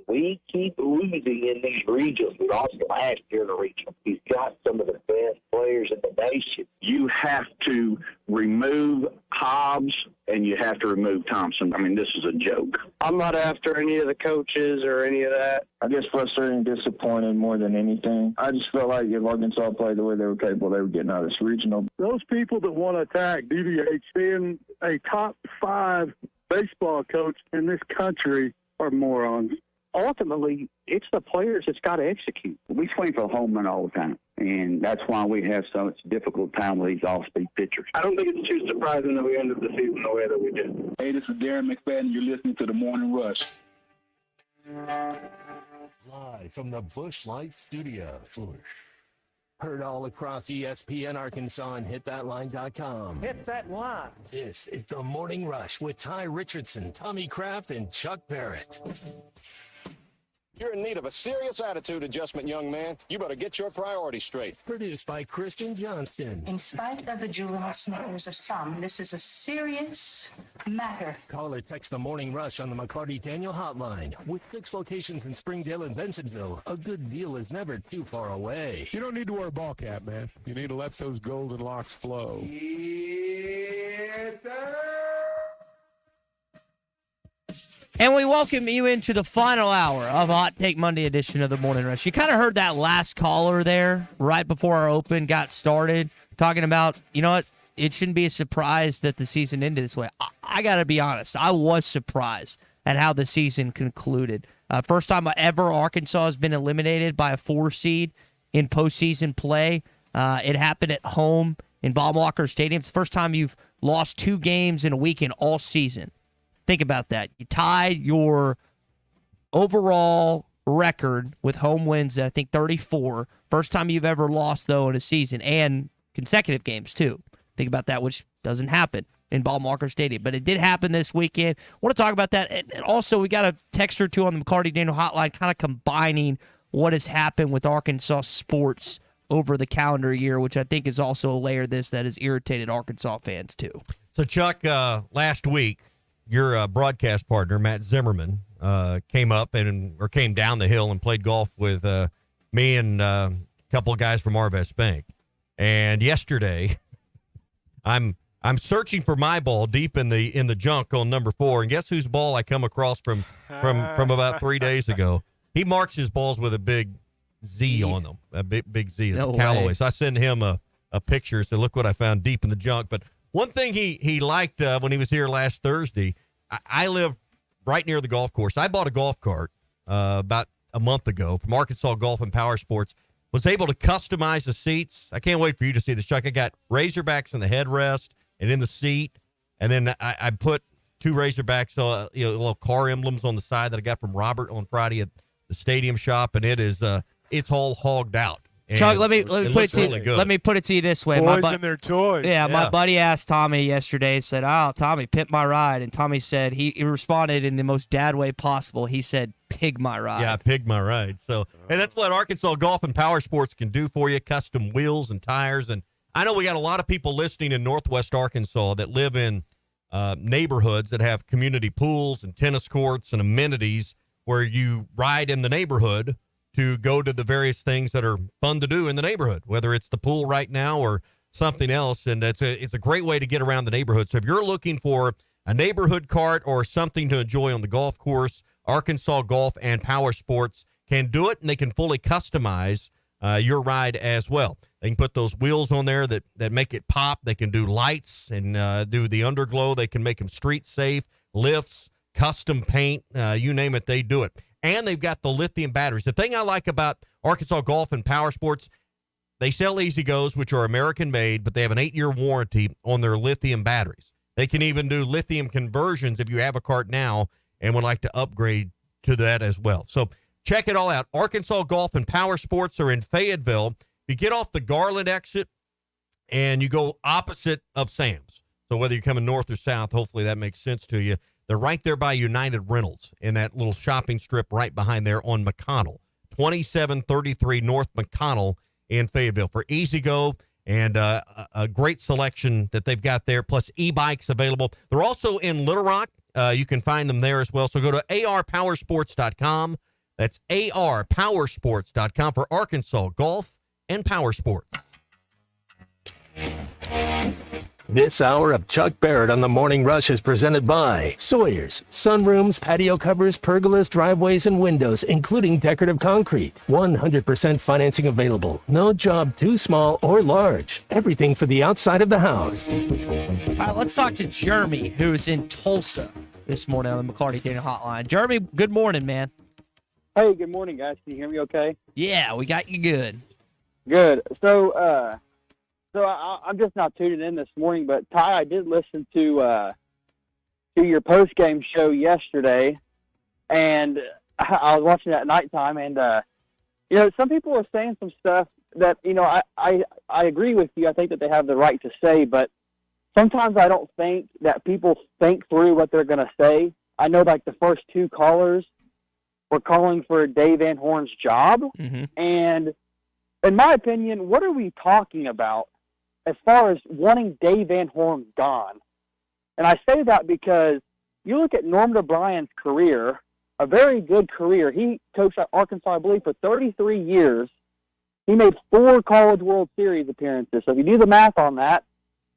We keep losing in these regions. We lost last year in the region. He's got some of the best players in the nation. You have to remove Hobbs and you have to remove Thompson. I mean, this is a joke. I'm not after any of the coaches or any of that. I guess frustrated and disappointed more than anything. I just felt like if Arkansas played the way they were capable, they were getting out of this regional. Those people that want to attack DVH being a top 5 baseball coach in this country are morons. Ultimately, it's the players that's got to execute. We swing for a home run all the time, and that's why we have such a difficult time with these off-speed pitchers. I don't think it's too surprising that we ended the season the way that we did. Hey, this is Darren McFadden. You're listening to The Morning Rush. Live from the Busch Light Studio. Heard all across ESPN Arkansas and hitthatline.com. Hit that line. This is The Morning Rush with Ty Richardson, Tommy Kraft, and Chuck Barrett. You're in need of a serious attitude adjustment, young man. You better get your priorities straight. Produced by Christian Johnston. In spite of the juvenile snickers of some, this is a serious matter. Call or text The Morning Rush on the McCarty Daniel hotline. With 6 locations in Springdale and Bensenville, a good deal is never too far away. You don't need to wear a ball cap, man. You need to let those golden locks flow. And we welcome you into the final hour of Hot Take Monday edition of the Morning Rush. You kind of heard that last caller there right before our open got started talking about, you know what, it shouldn't be a surprise that the season ended this way. I got to be honest. I was surprised at how the season concluded. First time ever Arkansas has been eliminated by a 4 seed in postseason play. It happened at home in Baum-Walker Stadium. It's the first time you've lost 2 games in a weekend all season. Think about that. You tied your overall record with home wins at, I think, 34. First time you've ever lost, though, in a season, and consecutive games, too. Think about that, which doesn't happen in Baum-Walker Stadium. But it did happen this weekend. I want to talk about that. And also, we got a text or two on the McCarty Daniel hotline kind of combining what has happened with Arkansas sports over the calendar year, which I think is also a layer of this that has irritated Arkansas fans, too. So, Chuck, last week, your broadcast partner, Matt Zimmerman, came down the hill and played golf with me and a couple of guys from Arvest Bank. And yesterday, I'm searching for my ball deep in the junk on number 4, and guess whose ball I come across from about 3 days ago? He marks his balls with a big Z on them, a big Z, no Callaway. So I sent him a picture, so look what I found deep in the junk. But one thing he liked when he was here last Thursday, I live right near the golf course. I bought a golf cart about a month ago from Arkansas Golf and Power Sports. Was able to customize the seats. I can't wait for you to see this, Chuck. I got Razorbacks in the headrest and in the seat, and then I put 2 Razorbacks, little car emblems on the side that I got from Robert on Friday at the stadium shop, and it's all hogged out. And Chuck, let me put it to you this way. Boys and their toys. Yeah, my buddy asked Tommy yesterday, said, "Oh, Tommy, pimp my ride." And Tommy said, he responded in the most dad way possible. He said, "Pig my ride." Yeah, pig my ride. So, and that's what Arkansas Golf and Power Sports can do for you, custom wheels and tires. And I know we got a lot of people listening in Northwest Arkansas that live in neighborhoods that have community pools and tennis courts and amenities where you ride in the neighborhood to go to the various things that are fun to do in the neighborhood, whether it's the pool right now or something else. And it's a great way to get around the neighborhood. So if you're looking for a neighborhood cart or something to enjoy on the golf course, Arkansas Golf and Power Sports can do it, and they can fully customize your ride as well. They can put those wheels on there that make it pop. They can do lights and do the underglow. They can make them street safe, lifts, custom paint, you name it, they do it. And they've got the lithium batteries. The thing I like about Arkansas Golf and Power Sports, they sell Easy Goes, which are American-made, but they have an 8-year warranty on their lithium batteries. They can even do lithium conversions if you have a cart now and would like to upgrade to that as well. So check it all out. Arkansas Golf and Power Sports are in Fayetteville. You get off the Garland exit and you go opposite of Sam's. So whether you're coming north or south, hopefully that makes sense to you. They're right there by United Rentals in that little shopping strip right behind there on McConnell. 2733 North McConnell in Fayetteville for easy go and a great selection that they've got there, plus e-bikes available. They're also in Little Rock. You can find them there as well. So go to arpowersports.com. That's arpowersports.com for Arkansas Golf and Power Sports. This hour of Chuck Barrett on the Morning Rush is presented by Sawyer's. Sunrooms, patio covers, pergolas, driveways, and windows, including decorative concrete. 100% financing available. No job too small or large. Everything for the outside of the house. All right, let's talk to Jeremy, who's in Tulsa this morning on the McCarty Dana Hotline. Jeremy, good morning, man. Hey, good morning, guys. Can you hear me okay? Yeah, we got you good. Good. So I'm just not tuning in this morning, but Ty, I did listen to your post-game show yesterday, and I was watching that at nighttime, and some people are saying some stuff that I agree with you. I think that they have the right to say, but sometimes I don't think that people think through what they're going to say. I know, like, the first two callers were calling for Dave Van Horn's job, and in my opinion, what are we talking about as far as wanting Dave Van Horn gone? And I say that because you look at Norm DeBryan's career, a very good career. He coached at Arkansas, I believe, for 33 years. He made 4 College World Series appearances. So if you do the math on that,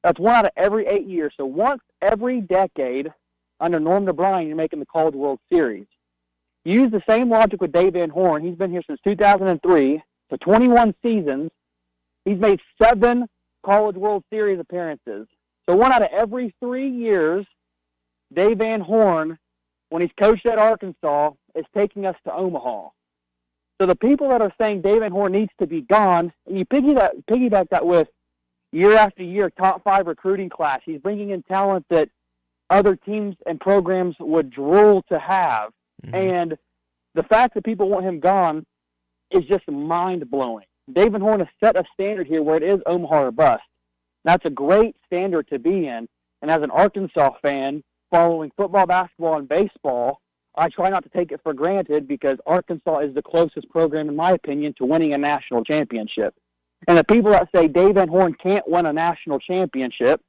that's 1 out of every 8 years. So once every decade under Norm DeBryan, you're making the College World Series. Use the same logic with Dave Van Horn. He's been here since 2003, so 21 seasons. He's made 7 College World Series appearances. So 1 out of every 3 years, Dave Van Horn, when he's coached at Arkansas, is taking us to Omaha. So the people that are saying Dave Van Horn needs to be gone, and you piggyback that with year after year, top 5 recruiting class. He's bringing in talent that other teams and programs would drool to have. And the fact that people want him gone is just mind-blowing. Dave Van Horn has set a standard here where it is Omaha or bust. That's a great standard to be in. And as an Arkansas fan, following football, basketball, and baseball, I try not to take it for granted because Arkansas is the closest program, in my opinion, to winning a national championship. And the people that say Dave Van Horn can't win a national championship,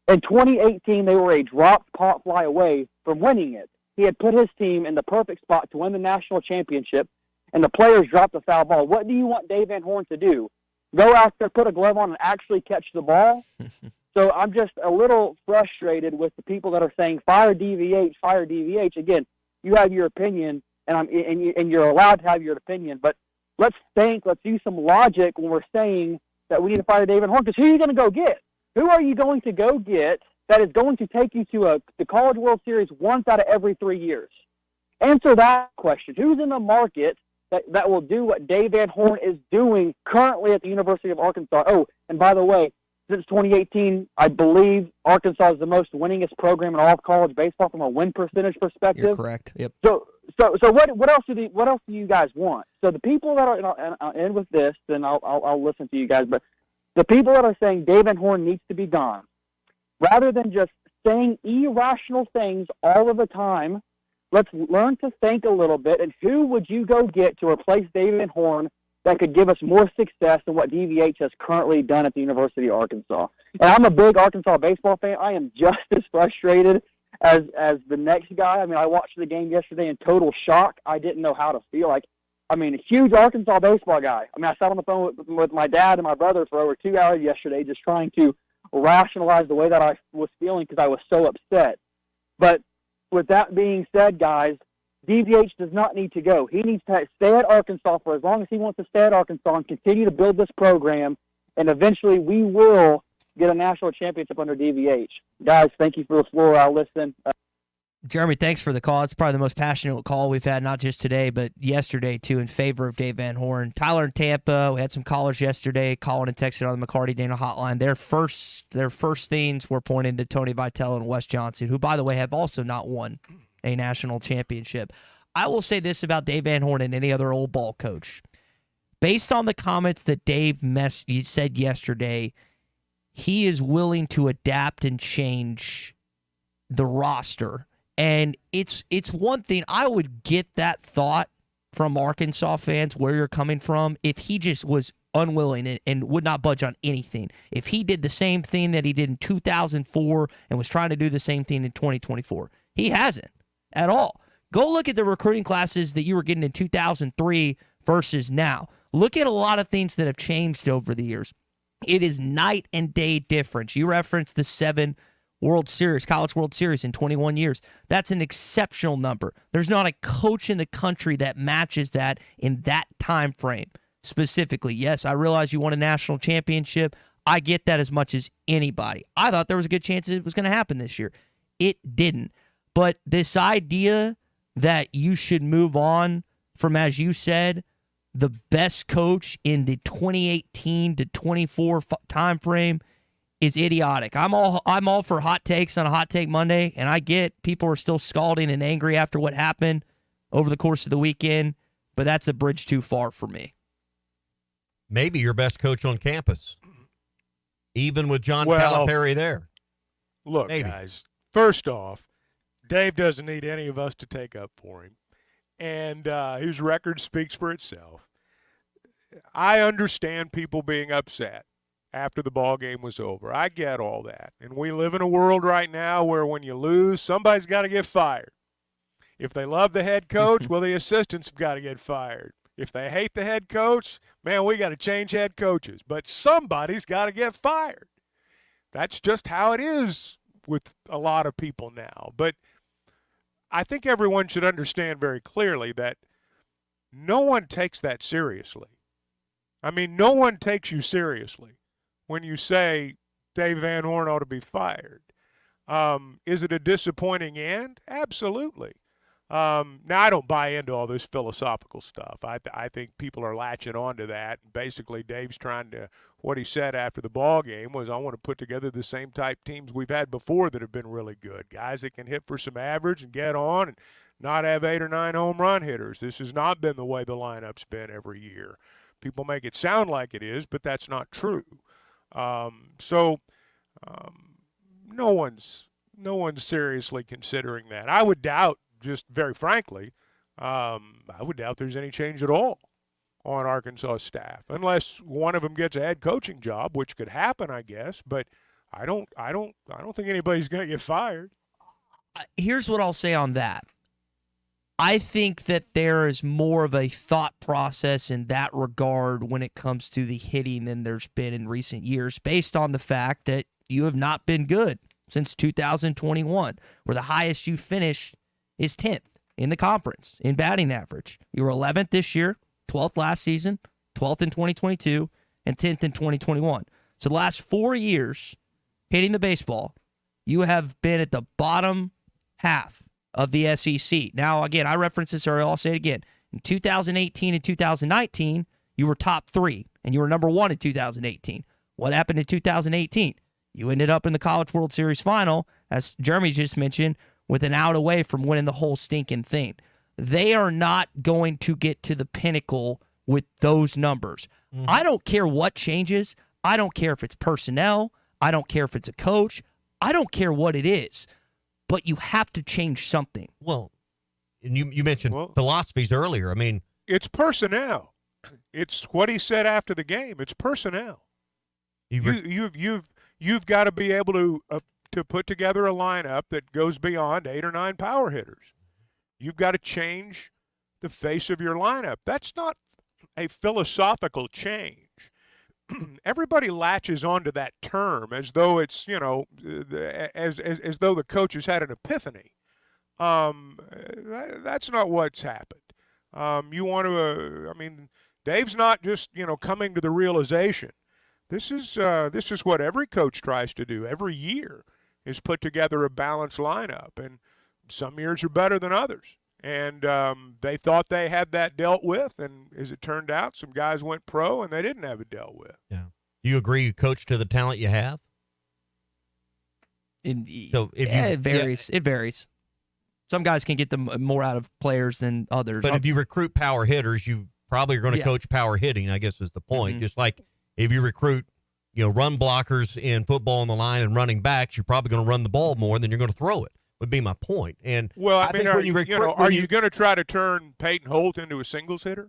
in 2018, they were a dropped pot fly away from winning it. He had put his team in the perfect spot to win the national championship, and the players dropped the foul ball. What do you want Dave Van Horn to do? Go out there, put a glove on, and actually catch the ball? So I'm just a little frustrated with the people that are saying, fire DVH, fire DVH. Again, you have your opinion, and you're allowed to have your opinion, but let's use some logic when we're saying that we need to fire Dave Van Horn, because who are you going to go get? Who are you going to go get that is going to take you to the College World Series once out of every 3 years? Answer that question. Who's in the market that will do what Dave Van Horn is doing currently at the University of Arkansas? Oh, and by the way, since 2018, I believe Arkansas is the most winningest program in all of college baseball from a win percentage perspective. You're correct. Yep. So what else do you guys want? So the people that are, and I'll end with this, then I'll listen to you guys. But the people that are saying Dave Van Horn needs to be gone, rather than just saying irrational things all of the time, let's learn to think a little bit. And who would you go get to replace Dave Van Horn that could give us more success than what DVH has currently done at the University of Arkansas? And I'm a big Arkansas baseball fan. I am just as frustrated as the next guy. I mean, I watched the game yesterday in total shock. I didn't know how to feel. A huge Arkansas baseball guy. I mean, I sat on the phone with my dad and my brother for over 2 hours yesterday just trying to rationalize the way that I was feeling because I was so upset. But with that being said, guys, DVH does not need to go. He needs to stay at Arkansas for as long as he wants to stay at Arkansas and continue to build this program, and eventually we will get a national championship under DVH. Guys, thank you for the floor. I'll listen. Jeremy, thanks for the call. It's probably the most passionate call we've had, not just today, but yesterday, too, in favor of Dave Van Horn. Tyler in Tampa, we had some callers yesterday calling and texting on the McCarty Dana hotline. Their first things were pointing to Tony Vitello and Wes Johnson, who, by the way, have also not won a national championship. I will say this about Dave Van Horn and any other old ball coach. Based on the comments that Dave said yesterday, he is willing to adapt and change the roster. And it's one thing, I would get that thought from Arkansas fans, where you're coming from, if he just was unwilling and would not budge on anything. If he did the same thing that he did in 2004 and was trying to do the same thing in 2024. He hasn't at all. Go look at the recruiting classes that you were getting in 2003 versus now. Look at a lot of things that have changed over the years. It is night and day difference. You referenced the 7 World Series, College World Series in 21 years. That's an exceptional number. There's not a coach in the country that matches that in that time frame specifically. Yes, I realize you won a national championship. I get that as much as anybody. I thought there was a good chance it was going to happen this year. It didn't. But this idea that you should move on from, as you said, the best coach in the 2018 to 24 time frame is idiotic. I'm all for hot takes on a Hot Take Monday, and I get people are still scalding and angry after what happened over the course of the weekend, but that's a bridge too far for me. Maybe your best coach on campus, even with John Calipari there. Look, Maybe. guys, first off, Dave doesn't need any of us to take up for him, and his record speaks for itself. I understand people being upset after the ball game was over. I get all that. And we live in a world right now where when you lose, somebody's got to get fired. If they love the head coach, well, the assistants have got to get fired. If they hate the head coach, man, we got to change head coaches. But somebody's got to get fired. That's just how it is with a lot of people now. But I think everyone should understand very clearly that no one takes that seriously. I mean, no one takes you seriously when you say Dave Van Horn ought to be fired. Is it a disappointing end? Absolutely. Now, I don't buy into all this philosophical stuff. I think people are latching on to that. Basically, Dave's trying to, what he said after the ball game was, I want to put together the same type teams we've had before that have been really good. Guys that can hit for some average and get on and not have 8 or 9 home run hitters. This has not been the way the lineup's been every year. People make it sound like it is, but that's not true. No one's seriously considering that. I would doubt, just very frankly, I would doubt there's any change at all on Arkansas staff, unless one of them gets a head coaching job, which could happen, I guess. But I don't think anybody's going to get fired. Here's what I'll say on that. I think that there is more of a thought process in that regard when it comes to the hitting than there's been in recent years, based on the fact that you have not been good since 2021, where the highest you finished is 10th in the conference in batting average. You were 11th this year, 12th last season, 12th in 2022, and 10th in 2021. So the last 4 years hitting the baseball, you have been at the bottom half of the SEC. Now, again, I referenced this earlier. I'll say it again. In 2018 and 2019, you were top 3, and you were number 1 in 2018. What happened in 2018? You ended up in the College World Series final, as Jeremy just mentioned, with an out away from winning the whole stinking thing. They are not going to get to the pinnacle with those numbers. Mm-hmm. I don't care what changes. I don't care if it's personnel. I don't care if it's a coach. I don't care what it is. But you have to change something. Well, and you mentioned philosophies earlier. I mean, it's personnel. It's what he said after the game. It's personnel. You've got to be able to put together a lineup that goes beyond 8 or 9 power hitters. You've got to change the face of your lineup. That's not a philosophical change. Everybody latches onto that term as though it's, as though the coach has had an epiphany. That's not what's happened. You want to, Dave's not just, coming to the realization. This is what every coach tries to do every year, is put together a balanced lineup. And some years are better than others. And they thought they had that dealt with, and as it turned out, some guys went pro, and they didn't have it dealt with. Yeah. You agree you coach to the talent you have? It varies. Yeah. It varies. some guys can get them more out of players than others. But if you recruit power hitters, you probably are going to coach power hitting, I guess is the point. Just like if you recruit, run blockers in football on the line and running backs, you're probably going to run the ball more than you're going to throw it, would be my point. And I mean, think when you recruit, are you going to try to turn Peyton Holt into a singles hitter?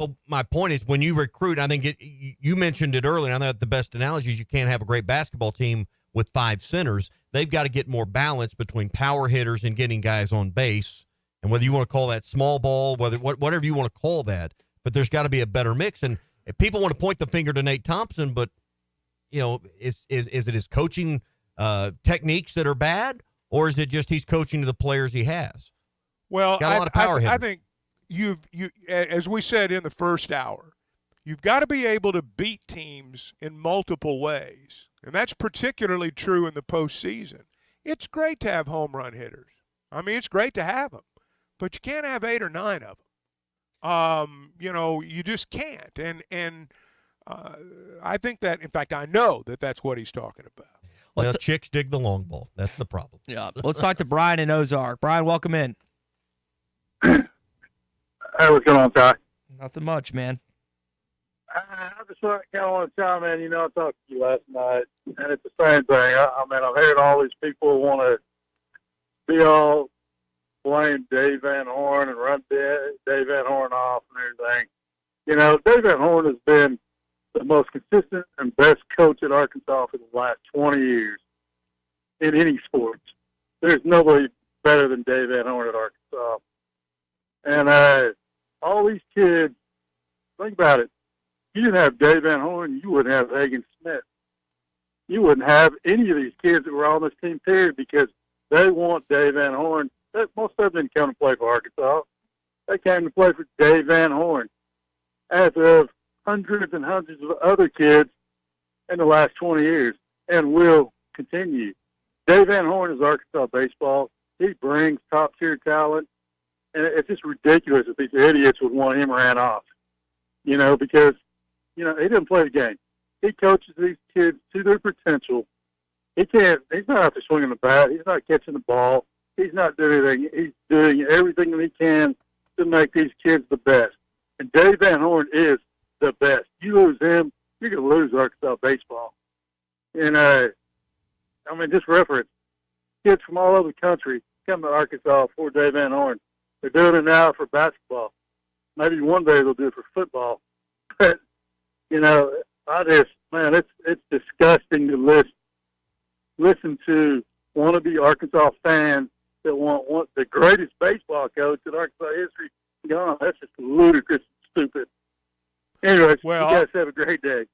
Well, my point is when you recruit, I think you mentioned it earlier. I thought the best analogy is you can't have a great basketball team with 5 centers. They've got to get more balance between power hitters and getting guys on base. And whether you want to call that small ball, whatever you want to call that, but there's got to be a better mix. And if people want to point the finger to Nate Thompson, but is it his coaching techniques that are bad, or is it just he's coaching to the players he has? Well, got a lot of power hitters. I think you as we said in the first hour, you've got to be able to beat teams in multiple ways, and that's particularly true in the postseason. It's great to have home run hitters. I mean, it's great to have them, but you can't have 8 or 9 of them. You just can't. And I think that, in fact, I know that that's what he's talking about. Well, chicks dig the long ball. That's the problem. Yeah. Let's talk to Brian in Ozark. Brian, welcome in. Hey, what's going on, Ty? Nothing much, man. I just kind of want to chime in. I talked to you last night, and it's the same thing. I mean, I've heard all these people want to be all blame Dave Van Horn and run Dave Van Horn off and everything. Dave Van Horn has been the most consistent and best coach at Arkansas for the last 20 years in any sports. There's nobody better than Dave Van Horn at Arkansas. And all these kids, think about it. You didn't have Dave Van Horn, you wouldn't have Hagen Smith. You wouldn't have any of these kids that were on this team, period, because they want Dave Van Horn. Most of them didn't come to play for Arkansas. They came to play for Dave Van Horn, as of hundreds and hundreds of other kids in the last 20 years, and will continue. Dave Van Horn is Arkansas baseball. He brings top-tier talent, and it's just ridiculous that these idiots would want him ran off, because, he doesn't play the game. He coaches these kids to their potential. He's not out there swinging the bat. He's not catching the ball. He's not doing anything. He's doing everything that he can to make these kids the best. And Dave Van Horn is the best. You lose him, you're going to lose Arkansas baseball. And, just reference, kids from all over the country come to Arkansas for Dave Van Horn. They're doing it now for basketball. Maybe one day they'll do it for football. But, it's disgusting to listen to wannabe Arkansas fans that want the greatest baseball coach in Arkansas history gone. That's just ludicrous and stupid. Anyways, you guys have a great day.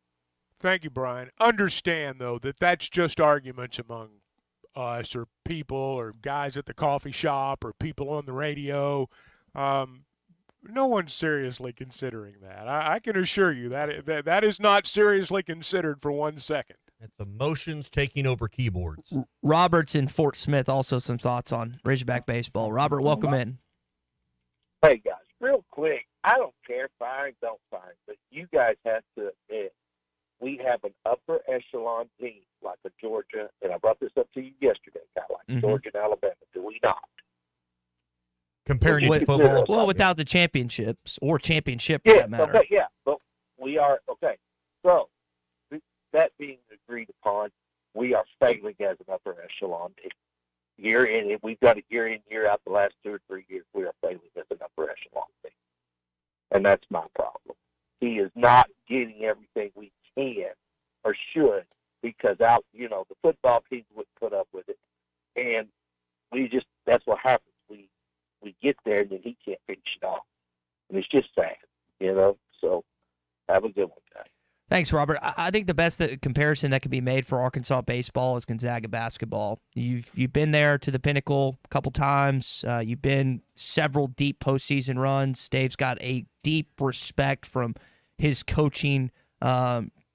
Thank you, Brian. Understand, though, that that's just arguments among us or people or guys at the coffee shop or people on the radio. No one's seriously considering that. I can assure you that is not seriously considered for 1 second. It's emotions taking over keyboards. Robert's in Fort Smith, also some thoughts on Razorback baseball. Robert, welcome in. Hey, guys, real quick, I don't care, fine, don't fine, but you guys have to admit we have an upper echelon team like a Georgia, and I brought this up to you yesterday, kind of like Georgia and Alabama. Do we not? Comparing it to football? Well, without the championships or championship for that matter. Okay, yeah, but we are, okay. So, that being agreed upon, we are failing as an upper echelon team. Year in, we've got it year in, year out the last 2 or 3 years, we are failing as an upper echelon team. And that's my problem. He is not getting everything we can or should because the football teams wouldn't put up with it. And that's what happens. We get there and then he can't finish it off. And it's just sad, So have a good one, guys. Thanks, Robert. I think the best comparison that can be made for Arkansas baseball is Gonzaga basketball. You've been there to the pinnacle a couple times. You've been several deep postseason runs. Dave's got a deep respect from his coaching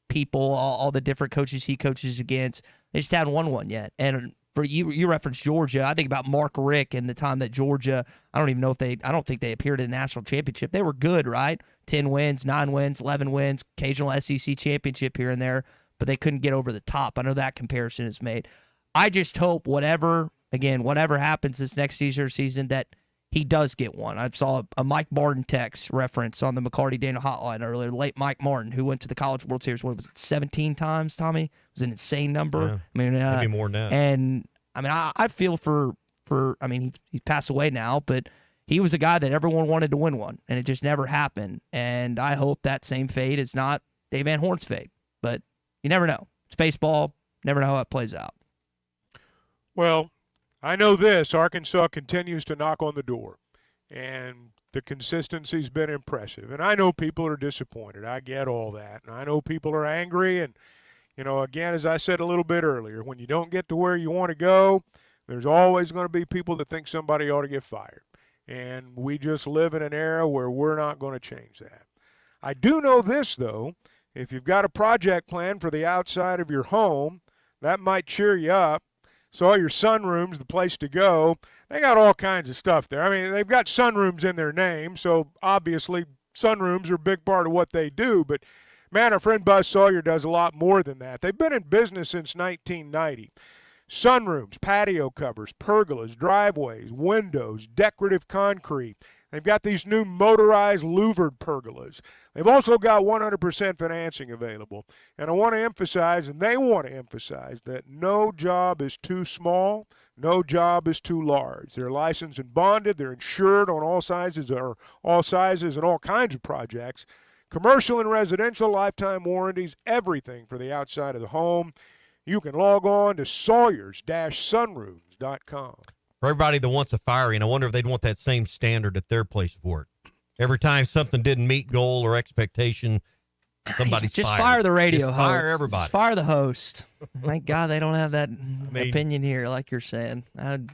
people, all the different coaches he coaches against. They just haven't won one yet. And for you referenced Georgia. I think about Mark Richt and the time that Georgia, I don't think they appeared in the national championship. They were good, right? 10 wins, 9 wins, 11 wins, occasional SEC championship here and there, but they couldn't get over the top. I know that comparison is made. I just hope whatever again, whatever happens this next season, that he does get one. I saw a Mike Martin text reference on the McCarty Daniel hotline earlier. Late Mike Martin, who went to the College World Series, what was it, 17 times, Tommy? It was an insane number. Yeah. I mean, Maybe more than that. And, I mean, I feel for I mean, he's passed away now, but he was a guy that everyone wanted to win one, and it just never happened. And I hope that same fate is not Dave Van Horn's fate. But you never know. It's baseball. Never know how it plays out. Well, I know this. Arkansas continues to knock on the door, and the consistency's been impressive. And I know people are disappointed. I get all that. And I know people are angry. And, you know, again, as I said a little bit earlier, when you don't get to where you want to go, there's always going to be people that think somebody ought to get fired. And we just live in an era where we're not going to change that. I do know this, though. If you've got a project plan for the outside of your home, that might cheer you up. Saw your sunroom's the place to go. They got all kinds of stuff there. I mean, they've got sunrooms in their name, so obviously sunrooms are a big part of what they do. But, man, our friend Buzz Sawyer does a lot more than that. They've been in business since 1990. Sunrooms, patio covers, pergolas, driveways, windows, decorative concrete. They've got these new motorized louvered pergolas. They've also got 100% financing available. And I want to emphasize, and they want to emphasize, that no job is too small, no job is too large. They're licensed and bonded. They're insured on all sizes and all kinds of projects. Commercial and residential, lifetime warranties, everything for the outside of the home. You can log on to Sawyers-sunrooms.com. For everybody that wants a firing, I wonder if they'd want that same standard at their place of work. Every time something didn't meet goal or expectation, somebody's just fired. Fire the radio just host. Fire everybody. Just fire the host. Thank God they don't have that opinion here, like you're saying.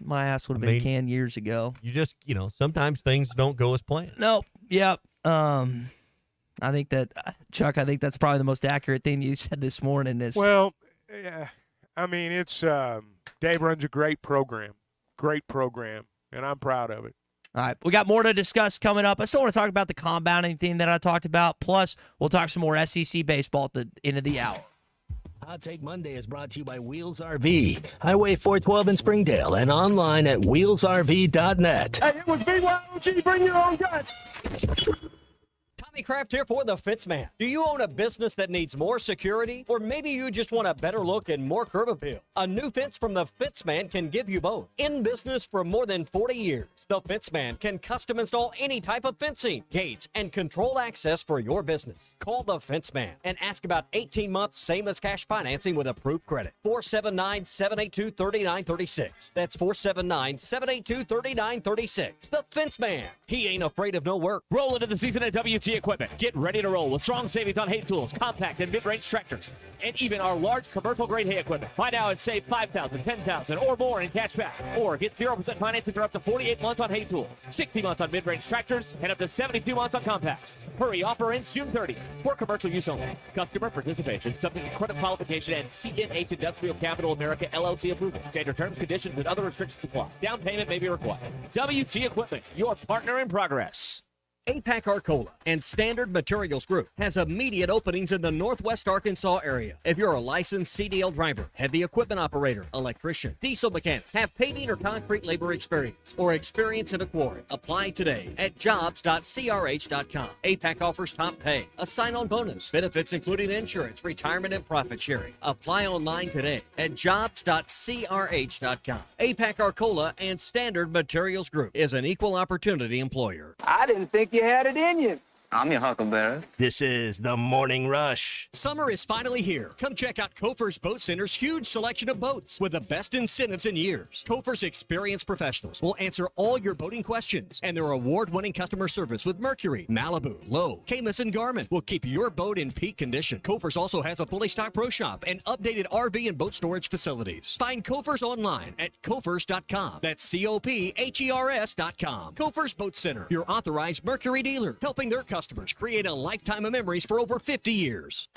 My ass would have been canned years ago. You just, sometimes things don't go as planned. Nope. Yep. I think that, Chuck, that's probably the most accurate thing you said this morning. Is well, yeah. I mean, it's Dave runs a great program, and I'm proud of it. All right, we got more to discuss coming up. I still want to talk about the compounding thing that I talked about. Plus, we'll talk some more SEC baseball at the end of the hour. Hot Take Monday is brought to you by Wheels RV, Highway 412 in Springdale, and online at wheelsrv.net. Hey, it was BYOG. Bring your own guts. Tommy Kraft here for the Fitzman. Do you own a business that needs more security? Or maybe you just want a better look and more curb appeal? A new fence from the Fitzman can give you both. In business for more than 40 years, the Fitzman can custom install any type of fencing, gates, and control access for your business. Call the Fitzman and ask about 18 months same as cash financing with approved credit. 479-782-3936. That's 479-782-3936. The Fitzman. He ain't afraid of no work. Roll into the season at WT Equipment. Get ready to roll with strong savings on hay tools, compact and mid-range tractors, and even our large commercial-grade hay equipment. Find out and save $5,000, $10,000, or more in cash back. Or get 0% financing for up to 48 months on hay tools, 60 months on mid-range tractors, and up to 72 months on compacts. Hurry, offer ends June 30th for commercial use only. Customer participation subject to credit qualification and CNH Industrial Capital America LLC approval. Standard terms, conditions, and other restrictions apply. Down payment may be required. WT Equipment, your partner in progress. APAC Arcola and Standard Materials Group has immediate openings in the Northwest Arkansas area. If you're a licensed CDL driver, heavy equipment operator, electrician, diesel mechanic, have paving or concrete labor experience, or experience in a quarry, apply today at jobs.crh.com. APAC offers top pay, a sign-on bonus, benefits including insurance, retirement, and profit sharing. Apply online today at jobs.crh.com. APAC Arcola and Standard Materials Group is an equal opportunity employer. I didn't think you had it in you. I'm your Huckleberry. This is the Morning Rush. Summer is finally here. Come check out Kofer's Boat Center's huge selection of boats with the best incentives in years. Kofer's experienced professionals will answer all your boating questions, and their award-winning customer service with Mercury, Malibu, Lowe, Camus, and Garmin will keep your boat in peak condition. Kofer's also has a fully stocked pro shop and updated RV and boat storage facilities. Find Kofer's online at Kofers.com. That's Kophers.com. Kofer's Boat Center, your authorized Mercury dealer, helping their customers customers, create a lifetime of memories for over 50 years.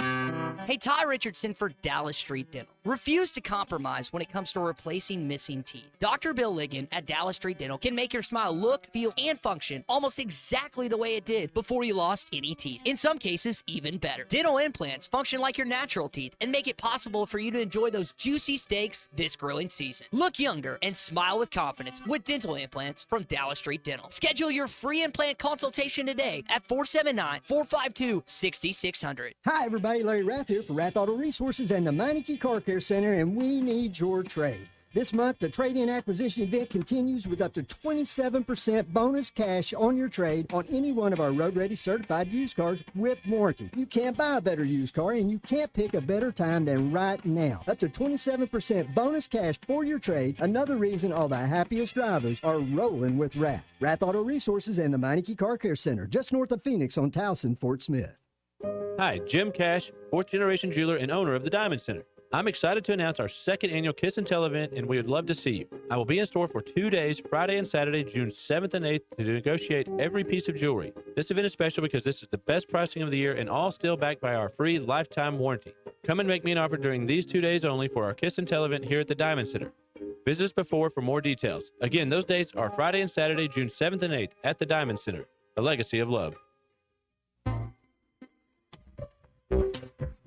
Hey, Ty Richardson for Dallas Street Dental. Refuse to compromise when it comes to replacing missing teeth. Dr. Bill Ligon at Dallas Street Dental can make your smile look, feel, and function almost exactly the way it did before you lost any teeth. In some cases, even better. Dental implants function like your natural teeth and make it possible for you to enjoy those juicy steaks this grilling season. Look younger and smile with confidence with dental implants from Dallas Street Dental. Schedule your free implant consultation today at 479-452-6600. Hi, everybody. Larry Rath here for Rath Auto Resources and the Meineke Car Care Center, and we need your trade. This month, the trade-in acquisition event continues with up to 27% bonus cash on your trade on any one of our road-ready certified used cars with warranty. You can't buy a better used car, and you can't pick a better time than right now. Up to 27% bonus cash for your trade, another reason all the happiest drivers are rolling with Rath. Rath Auto Resources and the Meineke Car Care Center, just north of Phoenix on Towson, Fort Smith. Hi, Jim Cash, fourth-generation jeweler and owner of the Diamond Center. I'm excited to announce our second annual Kiss and Tell event, and we would love to see you. I will be in store for 2 days, Friday and Saturday, June 7th and 8th, to negotiate every piece of jewelry. This event is special because this is the best pricing of the year and all still backed by our free lifetime warranty. Come and make me an offer during these 2 days only for our Kiss and Tell event here at the Diamond Center. Visit us before for more details. Again, those dates are Friday and Saturday, June 7th and 8th at the Diamond Center, a legacy of love.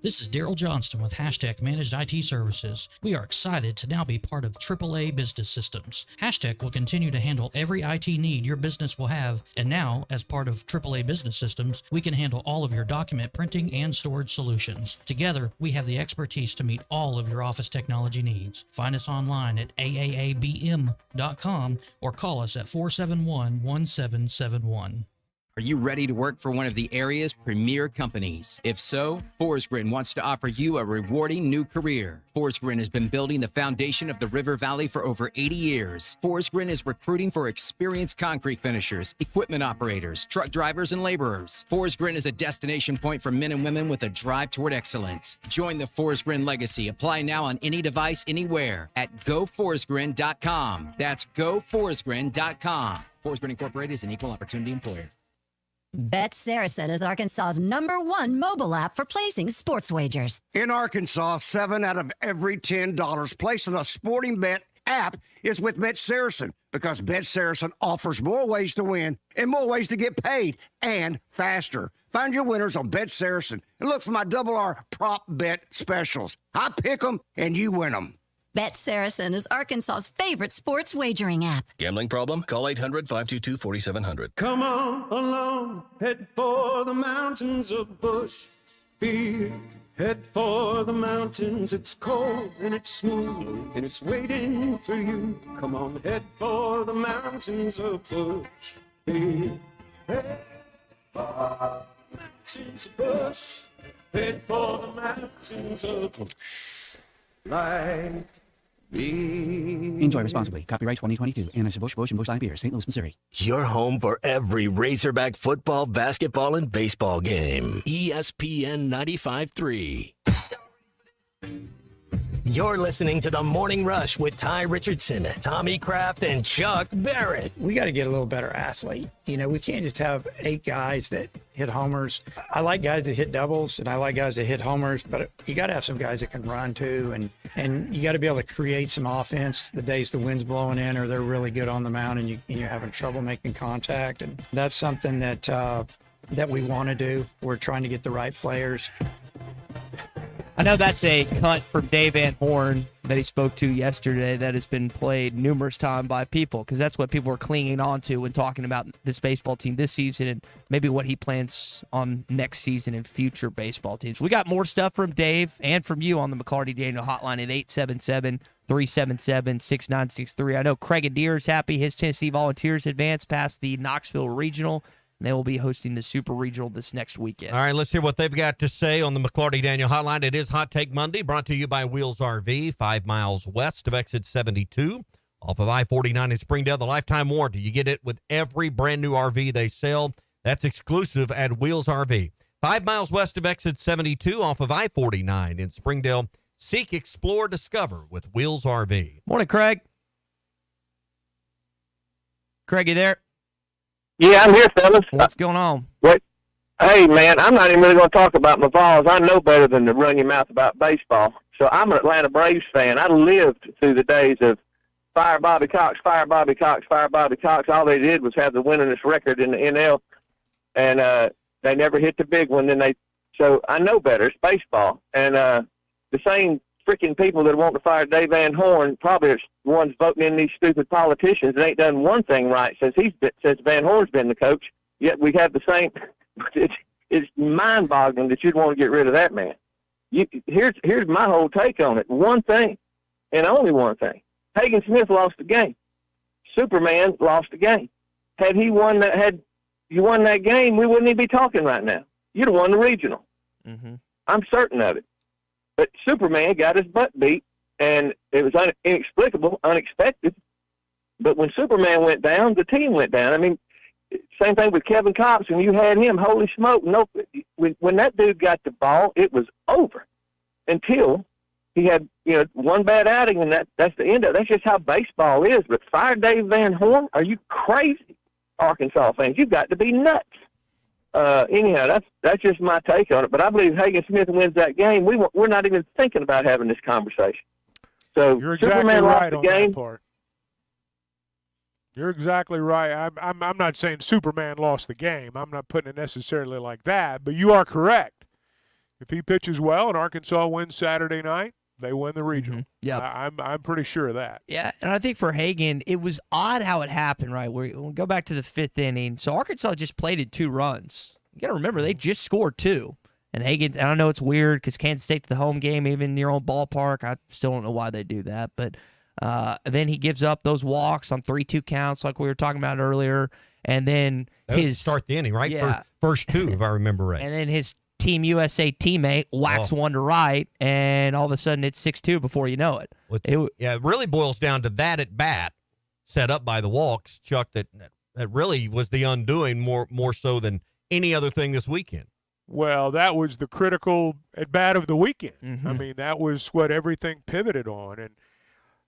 This is Daryl Johnston with Hashtag Managed IT Services. We are excited to now be part of AAA Business Systems. Hashtag will continue to handle every IT need your business will have, and now, as part of AAA Business Systems, we can handle all of your document printing and storage solutions. Together, we have the expertise to meet all of your office technology needs. Find us online at aaabm.com or call us at 471-1771. Are you ready to work for one of the area's premier companies? If so, Forsgren wants to offer you a rewarding new career. Forsgren has been building the foundation of the River Valley for over 80 years. Forsgren is recruiting for experienced concrete finishers, equipment operators, truck drivers, and laborers. Forsgren is a destination point for men and women with a drive toward excellence. Join the Forsgren legacy. Apply now on any device, anywhere at goforsgren.com. That's goforsgren.com. Forsgren Incorporated is an equal opportunity employer. Bet Saracen is Arkansas's #1 mobile app for placing sports wagers. In Arkansas, 7 out of every $10 placed on a sporting bet app is with Bet Saracen, because Bet Saracen offers more ways to win and more ways to get paid, and faster. Find your winners on Bet Saracen and look for my R prop bet specials. I pick them and you win them. Bet Saracen is Arkansas's favorite sports wagering app. Gambling problem? Call 800-522-4700. Come on along, head for the mountains of Bush. Head for the mountains, it's cold and it's smooth and it's waiting for you. Come on, head for the mountains of Bush. Head for the mountains of Bush. Head for the mountains of Bush. Like Enjoy responsibly. Copyright 2022. Anheuser-Busch, Busch, and Busch Light Beer, St. Louis, Missouri. Your home for every Razorback football, basketball, and baseball game. ESPN 95.3. You're listening to The Morning Rush with Ty Richardson, Tommy Kraft, and Chuck Barrett. We got to get a little better athlete. You know, we can't just have 8 guys that hit homers. I like guys that hit doubles, and I like guys that hit homers, but you got to have some guys that can run too, and you got to be able to create some offense the days the wind's blowing in or they're really good on the mound and you're having trouble making contact. And that's something that we want to do. We're trying to get the right players. I know that's a cut from Dave Van Horn that he spoke to yesterday that has been played numerous times by people, because that's what people are clinging on to when talking about this baseball team this season and maybe what he plans on next season and future baseball teams. We got more stuff from Dave and from you on the McCarty Daniel hotline at 877-377-6963. I know Craig Adair's happy his Tennessee Volunteers advanced past the Knoxville Regional. They will be hosting the Super Regional this next weekend. All right, let's hear what they've got to say on the McClarty Daniel Hotline. It is Hot Take Monday, brought to you by Wheels RV, 5 miles west of exit 72, off of I-49 in Springdale. The lifetime warranty, you get it with every brand new RV they sell. That's exclusive at Wheels RV. 5 miles west of exit 72, off of I-49 in Springdale. Seek, explore, discover with Wheels RV. Morning, Craig. Craig, you there? Yeah, I'm here, fellas. What's going on? What? Hey, man, I'm not even really going to talk about my Vols. I know better than to run your mouth about baseball. So I'm an Atlanta Braves fan. I lived through the days of fire Bobby Cox, fire Bobby Cox, fire Bobby Cox. All they did was have the winningest record in the NL, and they never hit the big one. So I know better. It's baseball. And the same freaking people that want to fire Dave Van Horn probably are the ones voting in these stupid politicians that ain't done one thing right since Van Horn's been the coach. Yet we have the same. It's mind-boggling that you'd want to get rid of that man. Here's my whole take on it. One thing, and only one thing. Hagen Smith lost the game. Superman lost the game. Had you won that game, we wouldn't even be talking right now. You'd have won the regional. Mm-hmm. I'm certain of it. But Superman got his butt beat, and it was inexplicable, unexpected. But when Superman went down, the team went down. I mean, same thing with Kevin Cox. When you had him, holy smoke! When that dude got the ball, it was over. Until he had one bad outing, and that's the end of it. That's just how baseball is. But fire Dave Van Horn? Are you crazy, Arkansas fans? You've got to be nuts. Anyhow, that's just my take on it. But I believe Hagen Smith wins that game. We're not even thinking about having this conversation. So you're exactly Superman right lost the on game. that part. You're exactly right. I'm not saying Superman lost the game. I'm not putting it necessarily like that. But you are correct. If he pitches well and Arkansas wins Saturday night, they win the regional. Mm-hmm. Yeah, I'm pretty sure of that. Yeah, and I think for Hagen, it was odd how it happened. Right, we'll go back to the 5th inning. So Arkansas just plated 2 runs. You got to remember they just scored 2. And Hagen, and I know it's weird because Kansas State's the home game, even in your own ballpark. I still don't know why they do that, but. Then he gives up those walks on 3-2 counts like we were talking about earlier. And then start the inning, right? Yeah. First 2, if I remember right. And then his Team USA teammate whacks one to right, and all of a sudden it's 6-2 before you know it. It really boils down to that at bat set up by the walks, Chuck, that really was the undoing more so than any other thing this weekend. Well, that was the critical at bat of the weekend. Mm-hmm. I mean, that was what everything pivoted on. And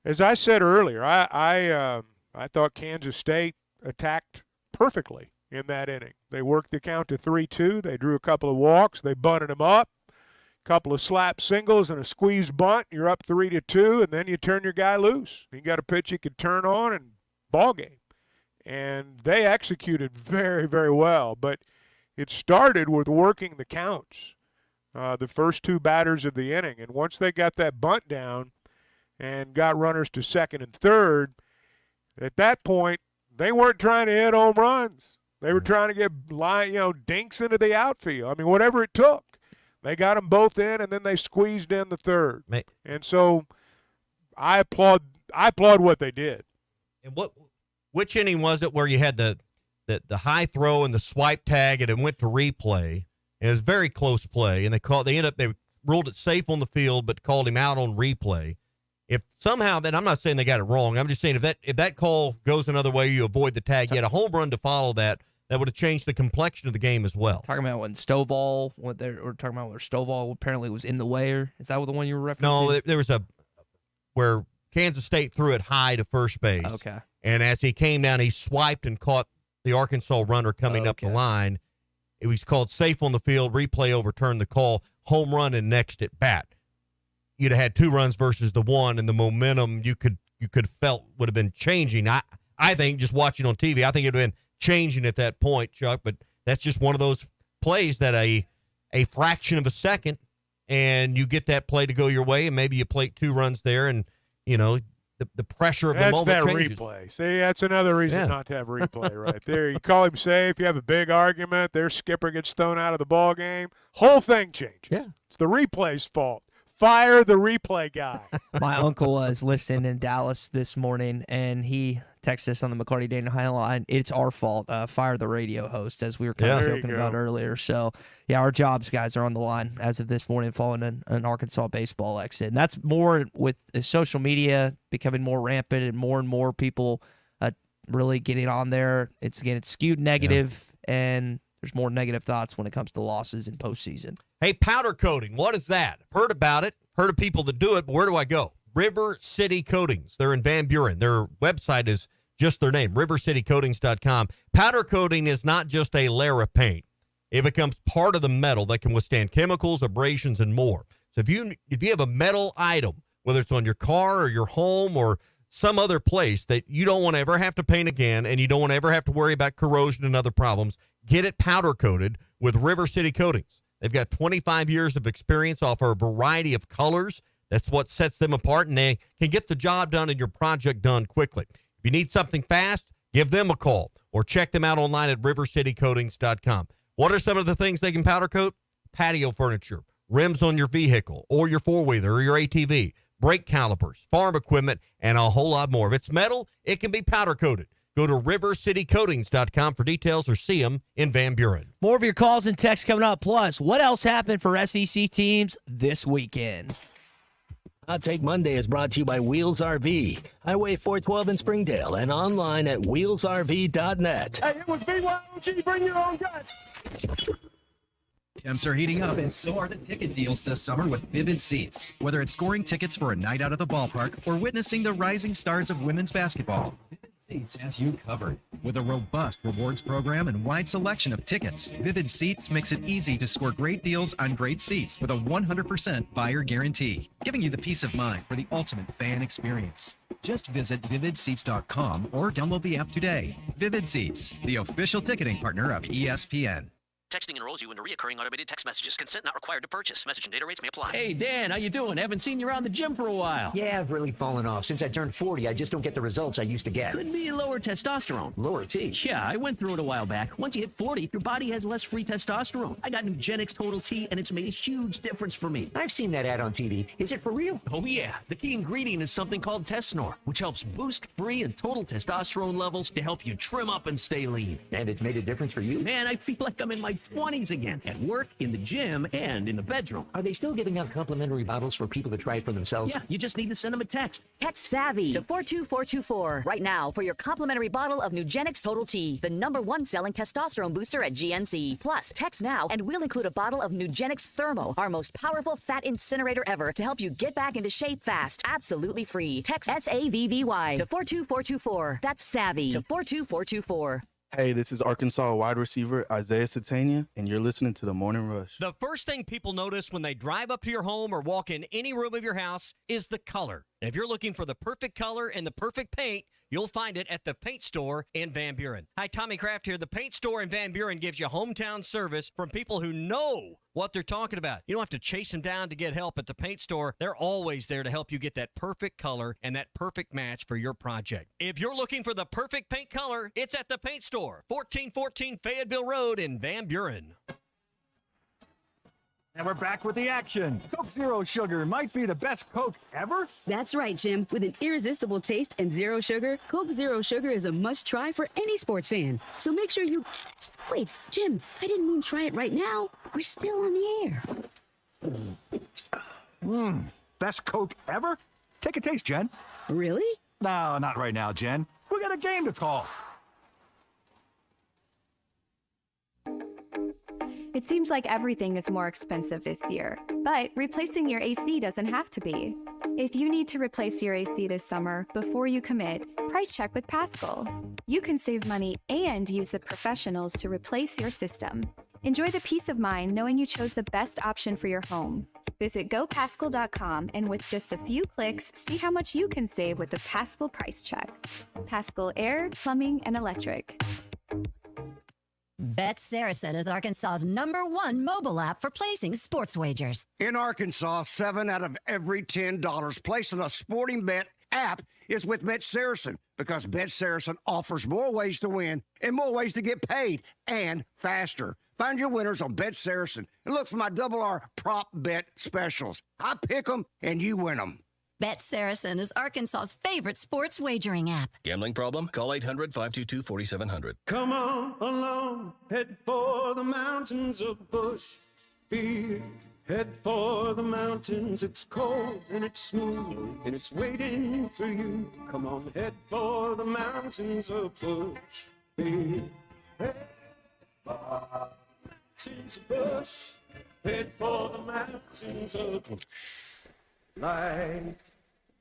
as I said earlier, I thought Kansas State attacked perfectly in that inning. They worked the count to 3-2. They drew a couple of walks. They bunted them up. A couple of slap singles and a squeeze bunt. You're up 3-2, and then you turn your guy loose. You got a pitch you could turn on and ball game. And they executed very, very well. But it started with working the counts, the first 2 batters of the inning. And once they got that bunt down, and got runners to second and third, at that point, they weren't trying to hit home runs. They were trying to get dinks into the outfield. I mean, whatever it took. They got them both in, and then they squeezed in the third. And so I applaud what they did. And which inning was it where you had the high throw and the swipe tag, and it went to replay? And it was very close play, and they ruled it safe on the field, but called him out on replay. If somehow, then I'm not saying they got it wrong. I'm just saying if that call goes another way, you avoid the tag. You had a home run to follow that would have changed the complexion of the game as well. Talking about when Stovall, we're talking about where Stovall apparently was in the way, or is that the one you were referencing? No, there was where Kansas State threw it high to first base. Okay. And as he came down, he swiped and caught the Arkansas runner coming up the line. It was called safe on the field. Replay overturned the call. Home run and next at bat. You'd have had 2 runs versus the 1, and the momentum you could felt would have been changing. I think just watching on TV, I think it would have been changing at that point, Chuck. But that's just one of those plays that a fraction of a second, and you get that play to go your way, and maybe you plate 2 runs there, and the pressure of the moment changes. That's that replay. See, that's another reason not to have replay right there. You call him safe. You have a big argument. Their skipper gets thrown out of the ball game. Whole thing changes. Yeah, it's the replay's fault. Fire the replay guy. My uncle was listening in Dallas this morning, and he texted us on the McCarty Daniel Highline. It's our fault. Fire the radio host, as we were kind of joking about earlier. So, yeah, our jobs, guys, are on the line as of this morning following an Arkansas baseball exit. And that's more with social media becoming more rampant and more people really getting on there. It's skewed negative, and there's more negative thoughts when it comes to losses in postseason. Hey, powder coating, what is that? Heard about it, heard of people that do it, but where do I go? River City Coatings. They're in Van Buren. Their website is just their name, rivercitycoatings.com. Powder coating is not just a layer of paint. It becomes part of the metal that can withstand chemicals, abrasions, and more. So if you have a metal item, whether it's on your car or your home or some other place that you don't want to ever have to paint again and you don't want to ever have to worry about corrosion and other problems, get it powder coated with River City Coatings. They've got 25 years of experience, offer a variety of colors. That's what sets them apart, and they can get the job done and your project done quickly. If you need something fast, give them a call or check them out online at rivercitycoatings.com. What are some of the things they can powder coat? Patio furniture, rims on your vehicle or your four-wheeler or your ATV, brake calipers, farm equipment, and a whole lot more. If it's metal, it can be powder coated. Go to rivercitycoatings.com for details or see them in Van Buren. More of your calls and texts coming up. Plus, what else happened for SEC teams this weekend? Hot Take Monday is brought to you by Wheels RV, Highway 412 in Springdale, and online at wheelsrv.net. Hey, it was BYOG, bring your own guts. Temps are heating up, and so are the ticket deals this summer with Vivid Seats. Whether it's scoring tickets for a night out at the ballpark or witnessing the rising stars of women's basketball, Vivid Seats has you covered. With a robust rewards program and wide selection of tickets, Vivid Seats makes it easy to score great deals on great seats with a 100% buyer guarantee, giving you the peace of mind for the ultimate fan experience. Just visit vividseats.com or download the app today. Vivid Seats, the official ticketing partner of ESPN. Texting enrolls you into recurring automated text messages. Consent not required to purchase. Message and data rates may apply. Hey, Dan, how you doing? Haven't seen you around the gym for a while. Yeah, I've really fallen off. Since I turned 40, I just don't get the results I used to get. Could be lower testosterone. Lower T? Yeah, I went through it a while back. Once you hit 40, your body has less free testosterone. I got Nugenix Total T, and it's made a huge difference for me. I've seen that ad on TV. Is it for real? Oh, yeah. The key ingredient is something called Tesnor, which helps boost free and total testosterone levels to help you trim up and stay lean. And it's made a difference for you? Man, I feel like I'm in my 20s again. At work, in the gym, and in the bedroom. Are they still giving out complimentary bottles for people to try it for themselves? Yeah, you just need to send them a text. Text SAVVY to 42424 right now for your complimentary bottle of Nugenix Total T, the #1 selling testosterone booster at GNC. Plus, text now and we'll include a bottle of Nugenix Thermo, our most powerful fat incinerator ever, to help you get back into shape fast. Absolutely free. Text SAVVY to 42424. That's SAVVY to 42424. Hey, this is Arkansas wide receiver Isaiah Satania, and you're listening to The Morning Rush. The first thing people notice when they drive up to your home or walk in any room of your house is the color. And if you're looking for the perfect color and the perfect paint, you'll find it at the Paint Store in Van Buren. Hi, Tommy Kraft here. The Paint Store in Van Buren gives you hometown service from people who know what they're talking about. You don't have to chase them down to get help at the Paint Store. They're always there to help you get that perfect color and that perfect match for your project. If you're looking for the perfect paint color, it's at the Paint Store, 1414 Fayetteville Road in Van Buren. And we're back with the action. Coke Zero Sugar might be the best Coke ever. That's right, Jim. With an irresistible taste and zero sugar, Coke Zero Sugar is a must-try for any sports fan. So make sure you... Wait, Jim, I didn't mean try it right now. We're still on the air. Best Coke ever? Take a taste, Jen. Really? No, not right now, Jen. We got a game to call. It seems like everything is more expensive this year, but replacing your AC doesn't have to be. If you need to replace your AC this summer, before you commit, price check with Paschal. You can save money and use the professionals to replace your system. Enjoy the peace of mind knowing you chose the best option for your home. Visit gopaschal.com and with just a few clicks, see how much you can save with the Paschal price check. Paschal Air, Plumbing, and Electric. Bet Saracen is Arkansas's #1 mobile app for placing sports wagers. In Arkansas, 7 out of every $10 placed on a sporting bet app is with Bet Saracen, because Bet Saracen offers more ways to win and more ways to get paid, and faster. Find your winners on Bet Saracen and look for my R prop bet specials. I pick them and you win them. Bet Saracen is Arkansas's favorite sports wagering app. Gambling problem? Call 800-522-4700. Come on along, head for the mountains of Bush. Fear, head for the mountains. It's cold and it's smooth and it's waiting for you. Come on, head for the mountains of Bush. Fear, head for the mountains of Bush. Head for the mountains of Bush.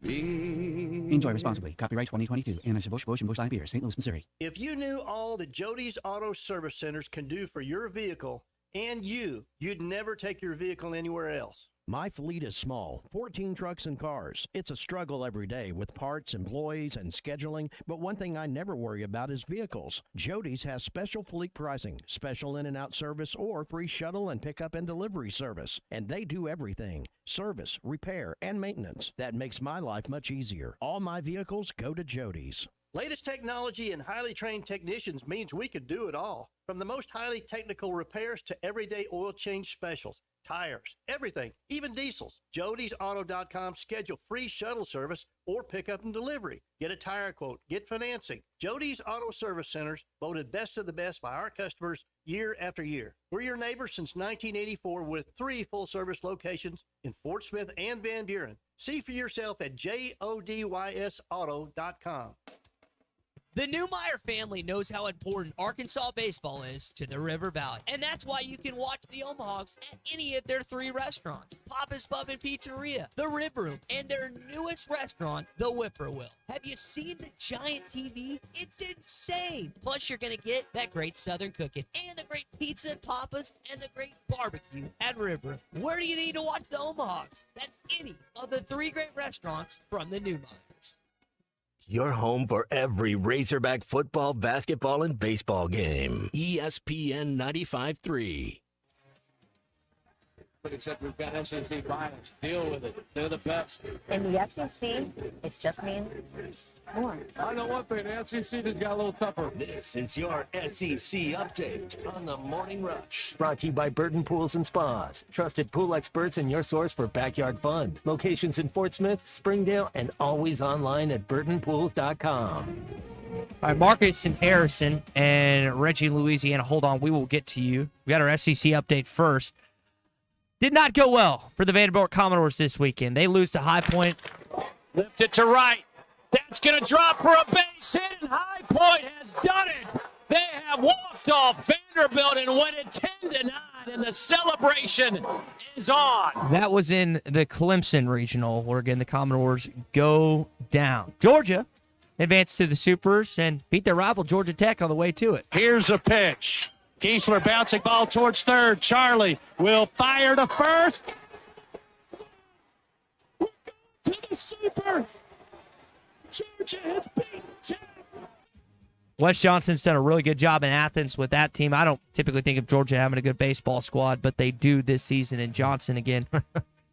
Enjoy responsibly. Copyright 2022. Anheuser-Busch, Busch, and Busch Light Beer, St. Louis, Missouri. If you knew all that Jody's Auto Service Centers can do for your vehicle, and you'd never take your vehicle anywhere else. My fleet is small, 14 trucks and cars. It's a struggle every day with parts, employees, and scheduling, but one thing I never worry about is vehicles. Jody's has special fleet pricing, special in and out service, or free shuttle and pickup and delivery service. And they do everything: service, repair, and maintenance. That makes my life much easier. All my vehicles go to Jody's. Latest technology and highly trained technicians means we could do it all. From the most highly technical repairs to everyday oil change specials, tires, everything, even diesels. Jody'sAuto.com. Schedule free shuttle service or pickup and delivery. Get a tire quote. Get financing. Jody's Auto Service Centers, voted best of the best by our customers year after year. We're your neighbor since 1984 with 3 full-service locations in Fort Smith and Van Buren. See for yourself at JODYSAuto.com. The Newmeyer family knows how important Arkansas baseball is to the River Valley, and that's why you can watch the Hogs at any of their 3 restaurants: Papa's Pub and Pizzeria, the Rib Room, and their newest restaurant, the Whippoorwill. Have you seen the giant TV? It's insane. Plus, you're going to get that great Southern cooking and the great pizza at Papa's and the great barbecue at Rib Room. Where do you need to watch the Hogs? That's any of the 3 great restaurants from the Newmeyer. Your home for every Razorback football, basketball, and baseball game. ESPN 95.3. Except we've got SEC finals. Deal with it. They're the best. In the SEC, it just means more. I know one thing. The SEC has got a little tougher. This is your SEC update on the Morning Rush. Brought to you by Burton Pools and Spas. Trusted pool experts and your source for backyard fun. Locations in Fort Smith, Springdale, and always online at burtonpools.com. All right, Marcus and Harrison and Reggie, Louisiana. Hold on, we will get to you. We got our SEC update first. Did not go well for the Vanderbilt Commodores this weekend. They lose to High Point. Lift it to right. That's going to drop for a base hit, and High Point has done it. They have walked off Vanderbilt and went it 10-9, and the celebration is on. That was in the Clemson Regional, where, again, the Commodores go down. Georgia advanced to the Supers and beat their rival Georgia Tech on the way to it. Here's a pitch. Kiesler bouncing ball towards third. Charlie will fire to first. To the Super. Georgia has beaten Tech. Wes Johnson's done a really good job in Athens with that team. I don't typically think of Georgia having a good baseball squad, but they do this season. And Johnson, again,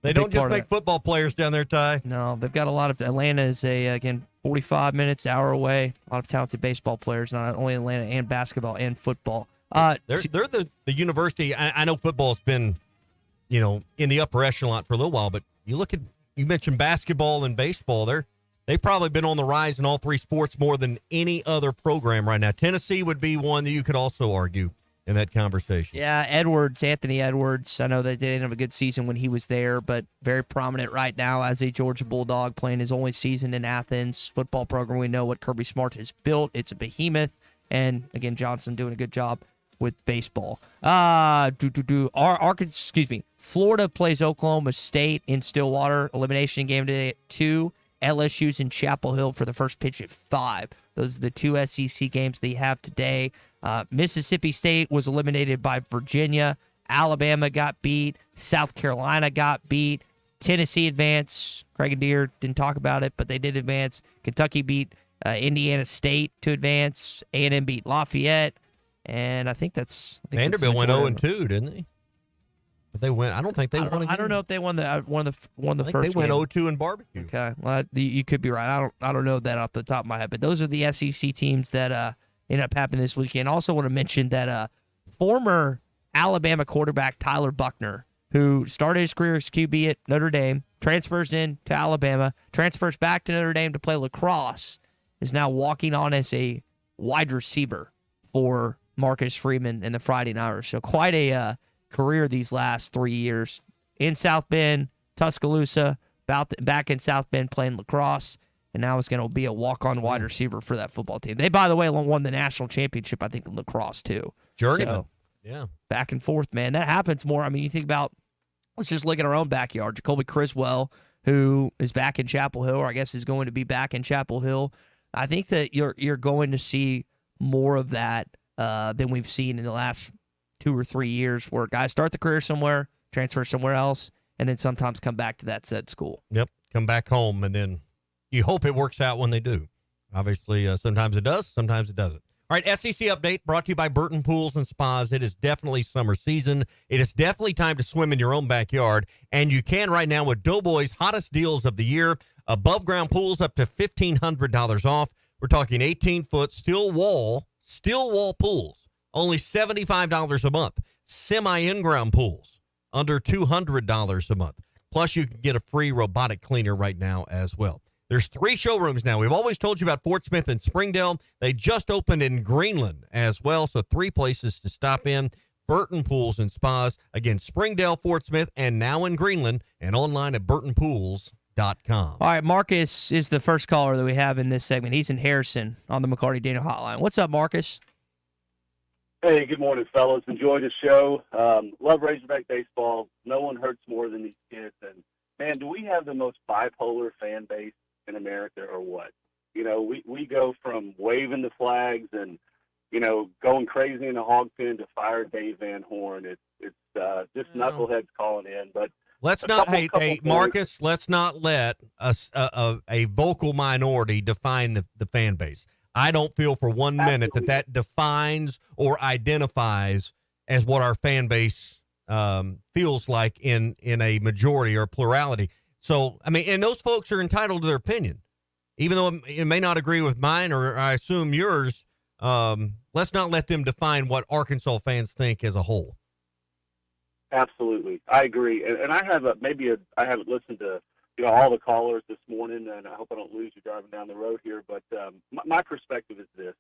they don't just make football players down there, Ty. No, they've got a lot of. Atlanta is again 45 minutes, hour away. A lot of talented baseball players, not only in Atlanta, and basketball and football. They're the university. I know football's been, in the upper echelon for a little while, but you mentioned basketball and baseball. They've probably been on the rise in all 3 sports more than any other program right now. Tennessee would be one that you could also argue in that conversation. Yeah, Anthony Edwards. I know they didn't have a good season when he was there, but very prominent right now as a Georgia Bulldog, playing his only season in Athens. Football program, we know what Kirby Smart has built. It's a behemoth. And, again, Johnson doing a good job with baseball. Florida plays Oklahoma State in Stillwater. Elimination game today at 2. LSU's in Chapel Hill for the first pitch at 5. Those are the 2 SEC games they have today. Mississippi State was eliminated by Virginia. Alabama got beat. South Carolina got beat. Tennessee advanced. Craig and Deere didn't talk about it, but they did advance. Kentucky beat Indiana State to advance. A&M beat Lafayette. And I think Vanderbilt went 0-2, didn't they? But they went. I don't think they won. I don't know if they won the first. They went game. 0-2 in barbecue. Okay, well, you could be right. I don't know that off the top of my head. But those are the SEC teams that ended up happening this weekend. Also want to mention that former Alabama quarterback Tyler Buckner, who started his career as QB at Notre Dame, transfers in to Alabama, transfers back to Notre Dame to play lacrosse, is now walking on as a wide receiver for Marcus Freeman and the Friday Nighters. So quite a career these last 3 years in South Bend, Tuscaloosa, back in South Bend playing lacrosse, and now it's going to be a walk-on wide receiver for that football team. They, by the way, won the national championship, I think, in lacrosse too. Journeyman. So, yeah. Back and forth, man. That happens more. I mean, you think about, let's just look at our own backyard. Jacoby Criswell, who is back in Chapel Hill, or I guess is going to be back in Chapel Hill. I think that you're going to see more of that than we've seen in the last 2 or 3 years where guys start the career somewhere, transfer somewhere else, and then sometimes come back to that said school. Yep, come back home, and then you hope it works out when they do. Obviously, sometimes it does, sometimes it doesn't. All right, SEC update brought to you by Burton Pools and Spas. It is definitely summer season. It is definitely time to swim in your own backyard, and you can right now with Doughboy's hottest deals of the year. Above ground pools up to $1,500 off. We're talking 18-foot steel wall pools, only $75 a month. Semi-in-ground pools, under $200 a month. Plus, you can get a free robotic cleaner right now as well. There's 3 showrooms now. We've always told you about Fort Smith and Springdale. They just opened in Greenland as well, so 3 places to stop in. Burton Pools and Spas. Again, Springdale, Fort Smith, and now in Greenland, and online at burtonpools.com. All right, Marcus is the first caller that we have in this segment. He's in Harrison on the McCarty Daniel Hotline. What's up, Marcus? Hey, good morning, fellas. Enjoy the show. Love Razorback baseball. No one hurts more than these kids. And, man, do we have the most bipolar fan base in America or what? You know, we go from waving the flags and, you know, going crazy in the hog pen to fire Dave Van Horn. It's just knuckleheads calling in. But let's not, Marcus, let's not let a vocal minority define the fan base. I don't feel for 1 minute that defines or identifies as what our fan base feels like in a majority or plurality. So, I mean, and those folks are entitled to their opinion. Even though it may not agree with mine or I assume yours, let's not let them define what Arkansas fans think as a whole. Absolutely. I agree. And I have I haven't listened to all the callers this morning, and I hope I don't lose you driving down the road here. But my perspective is this.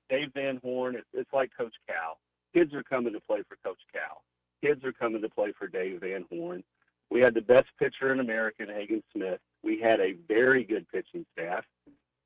Dave Van Horn, it's like Coach Cal. Kids are coming to play for Coach Cal. Kids are coming to play for Dave Van Horn. We had the best pitcher in America, Hagen Smith. We had a very good pitching staff.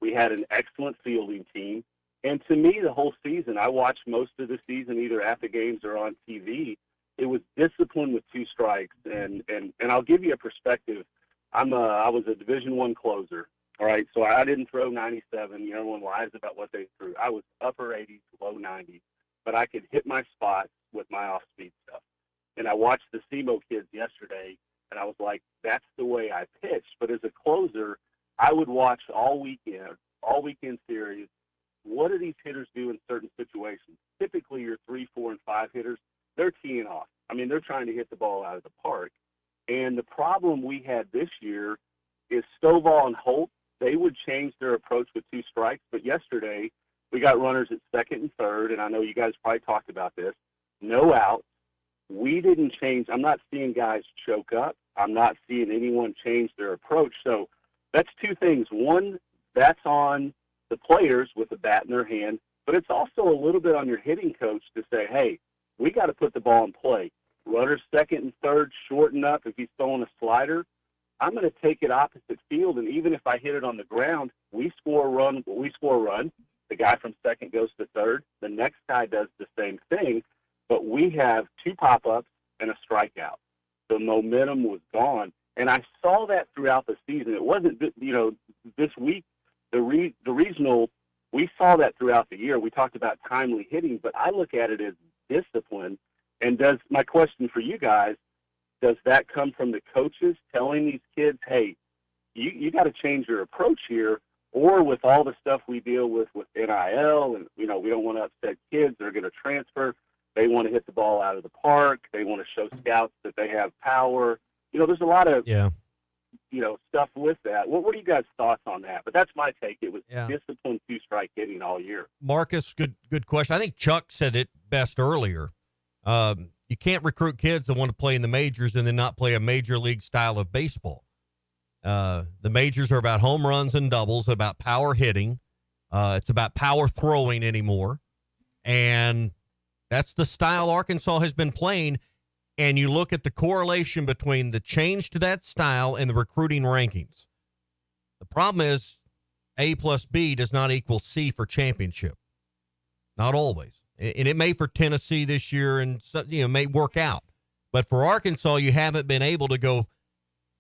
We had an excellent fielding team. And to me, the whole season, I watched most of the season either at the games or on TV. It was discipline with 2 strikes. And I'll give you a perspective. I was a Division I closer. All right, so I didn't throw 97. Everyone lies about what they threw. I was upper 80s, low 90s, but I could hit my spots with my off-speed stuff. And I watched the SEMO kids yesterday, and I was like, that's the way I pitched. But as a closer, I would watch all weekend series. What do these hitters do in certain situations? Typically, your 3, 4, and 5 hitters, they're teeing off. I mean, they're trying to hit the ball out of the park. And the problem we had this year is Stovall and Holt, they would change their approach with 2 strikes. But yesterday, we got runners at second and third, and I know you guys probably talked about this. No outs. We didn't change. I'm not seeing guys choke up. I'm not seeing anyone change their approach. So that's 2 things. One, that's on the players with the bat in their hand, but it's also a little bit on your hitting coach to say, hey, we got to put the ball in play. Runners second and third, shorten up. If he's throwing a slider, I'm going to take it opposite field, and even if I hit it on the ground, we score a run. The guy from second goes to third. The next guy does the same thing, but we have 2 pop-ups and a strikeout. The momentum was gone, and I saw that throughout the season. It wasn't, this week, the regional, we saw that throughout the year. We talked about timely hitting, but I look at it as discipline. And my question for you guys, does that come from the coaches telling these kids, hey, you got to change your approach here, or with all the stuff we deal with NIL, and, we don't want to upset kids. They're going to transfer. They want to hit the ball out of the park. They want to show scouts that they have power. There's a lot of, stuff with that. What are you guys' thoughts on that? But that's my take. It was disciplined 2-strike hitting all year. Marcus, good question. I think Chuck said it best earlier. You can't recruit kids that want to play in the majors and then not play a major league style of baseball. The majors are about home runs and doubles, about power hitting. It's about power throwing anymore. And that's the style Arkansas has been playing. And you look at the correlation between the change to that style and the recruiting rankings. The problem is A plus B does not equal C for championship. Not always. And it may for Tennessee this year and may work out. But for Arkansas, you haven't been able to go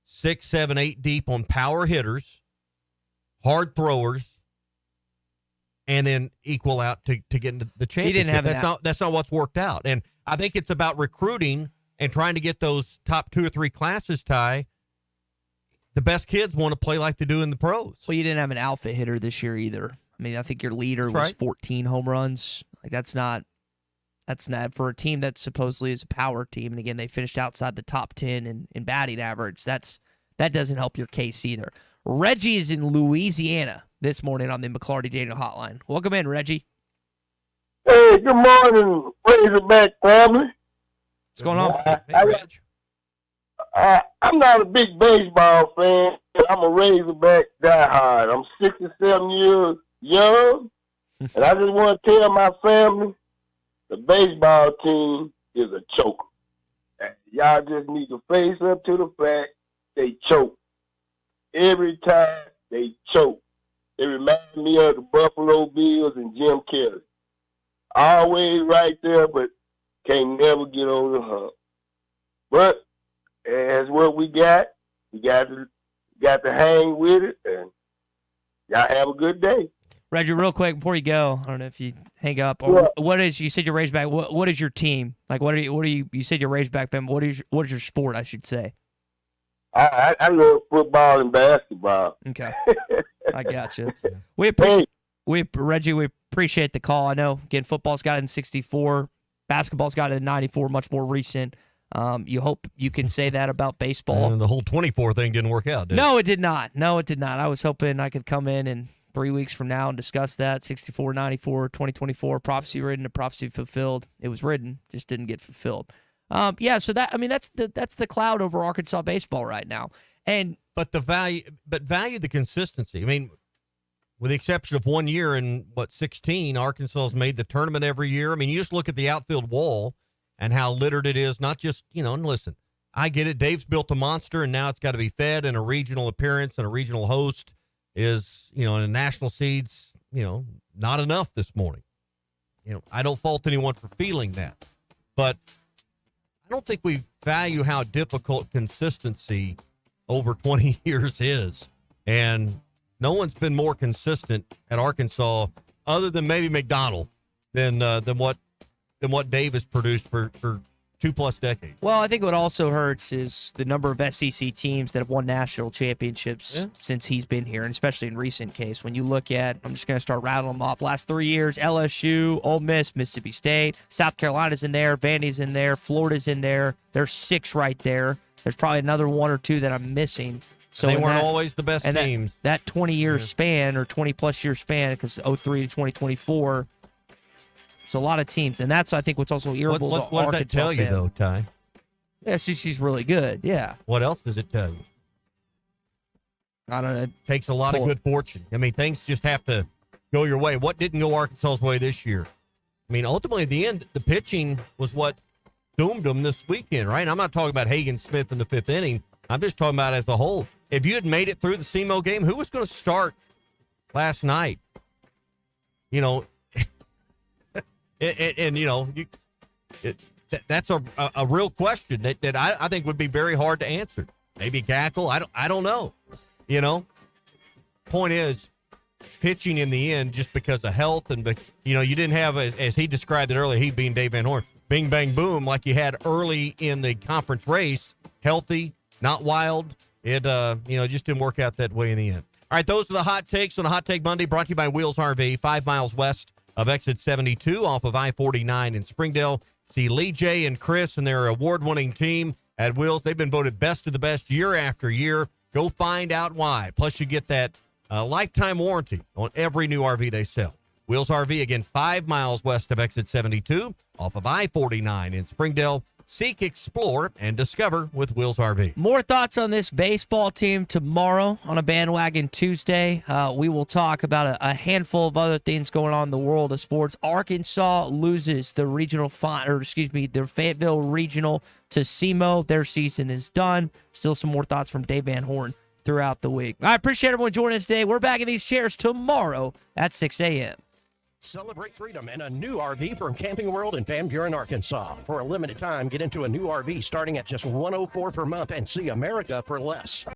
6, 7, 8 deep on power hitters, hard throwers, and then equal out to get into the championship. He didn't have that's not what's worked out. And I think it's about recruiting and trying to get those top 2 or 3 classes, Ty. The best kids want to play like they do in the pros. Well, you didn't have an alpha hitter this year either. I mean, I think your leader was 14 home runs. Like that's not for a team that supposedly is a power team. And again, they finished outside the top 10 in batting average. That doesn't help your case either. Reggie is in Louisiana this morning on the McClarty Daniel Hotline. Welcome in, Reggie. Hey, good morning, Razorback family. What's going on? Hey, Reg. I'm not a big baseball fan. I'm a Razorback diehard. I'm 67 years young, and I just want to tell my family the baseball team is a choker. Y'all just need to face up to the fact they choke. Every time they choke. It reminds me of the Buffalo Bills and Jim Kelly. Always right there, but can't never get over the hump. But as what we got to hang with it, and y'all have a good day. Reggie, real quick before you go, I don't know if you hang up or you said you're Razorback. What is your team? Like what are you you said you're Razorback fan, what is your sport, I should say? I love football and basketball. Okay. I got you. Reggie, we appreciate the call. I know, again, football's got it in 64. Basketball's got it in 94, much more recent. You hope you can say that about baseball. And the whole 24 thing didn't work out, did it? No, it did not. I was hoping I could come in 3 weeks from now and discuss that. 64, 94, 2024, prophecy written and prophecy fulfilled. It was written, just didn't get fulfilled. That's the cloud over Arkansas baseball right now. But value the consistency. I mean, with the exception of 1 year in 16, Arkansas's made the tournament every year. I mean, you just look at the outfield wall and how littered it is. Not just, and listen, I get it. Dave's built a monster, and now it's got to be fed, and a regional appearance and a regional host is, in a national seeds, not enough this morning. I don't fault anyone for feeling that, but I don't think we value how difficult consistency over 20 years is. And no one's been more consistent at Arkansas other than maybe McDonald than what Dave has produced for 2+ decades. Well, I think what also hurts is the number of SEC teams that have won national championships since he's been here, and especially in recent case. When you look at, I'm just going to start rattling them off. Last 3 years, LSU, Ole Miss, Mississippi State, South Carolina's in there, Vandy's in there, Florida's in there. There's 6 right there. There's probably another 1 or 2 that I'm missing. So they weren't always the best teams. That 20-year span or 20-plus year span, because 03 to 2024, it's a lot of teams. And that's, I think, what's also irritable to Arkansas. What does that tell you, though, Ty? Yeah, SEC's really good, yeah. What else does it tell you? I don't know. It takes a lot of good fortune. I mean, things just have to go your way. What didn't go Arkansas's way this year? I mean, ultimately, at the end, the pitching was what doomed them this weekend, right? I'm not talking about Hagen Smith in the 5th inning. I'm just talking about as a whole. If you had made it through the SEMO game, who was going to start last night? That's a real question that I think would be very hard to answer. Maybe Gackle. I don't know. Point is, pitching in the end, just because of health and you didn't have, as he described it earlier, he being Dave Van Horn, bing bang boom like you had early in the conference race. Healthy, not wild. It just didn't work out that way in the end. All right, those are the hot takes on a Hot Take Monday, brought to you by Wheels RV, 5 miles west of exit 72 off of I-49 in Springdale. See Lee J and Chris and their award-winning team at Wheels. They've been voted best of the best year after year. Go find out why. Plus, you get that lifetime warranty on every new RV they sell. Wheels RV, again, 5 miles west of exit 72 off of I-49 in Springdale. Seek, explore, and discover with Wheels RV. More thoughts on this baseball team tomorrow on a Bandwagon Tuesday. We will talk about a handful of other things going on in the world of sports. Arkansas loses the the Fayetteville Regional to SEMO. Their season is done. Still some more thoughts from Dave Van Horn throughout the week. I appreciate everyone joining us today. We're back in these chairs tomorrow at 6 a.m. Celebrate freedom in a new RV from Camping World in Van Buren, Arkansas. For a limited time, get into a new RV starting at just $104 per month and see America for less.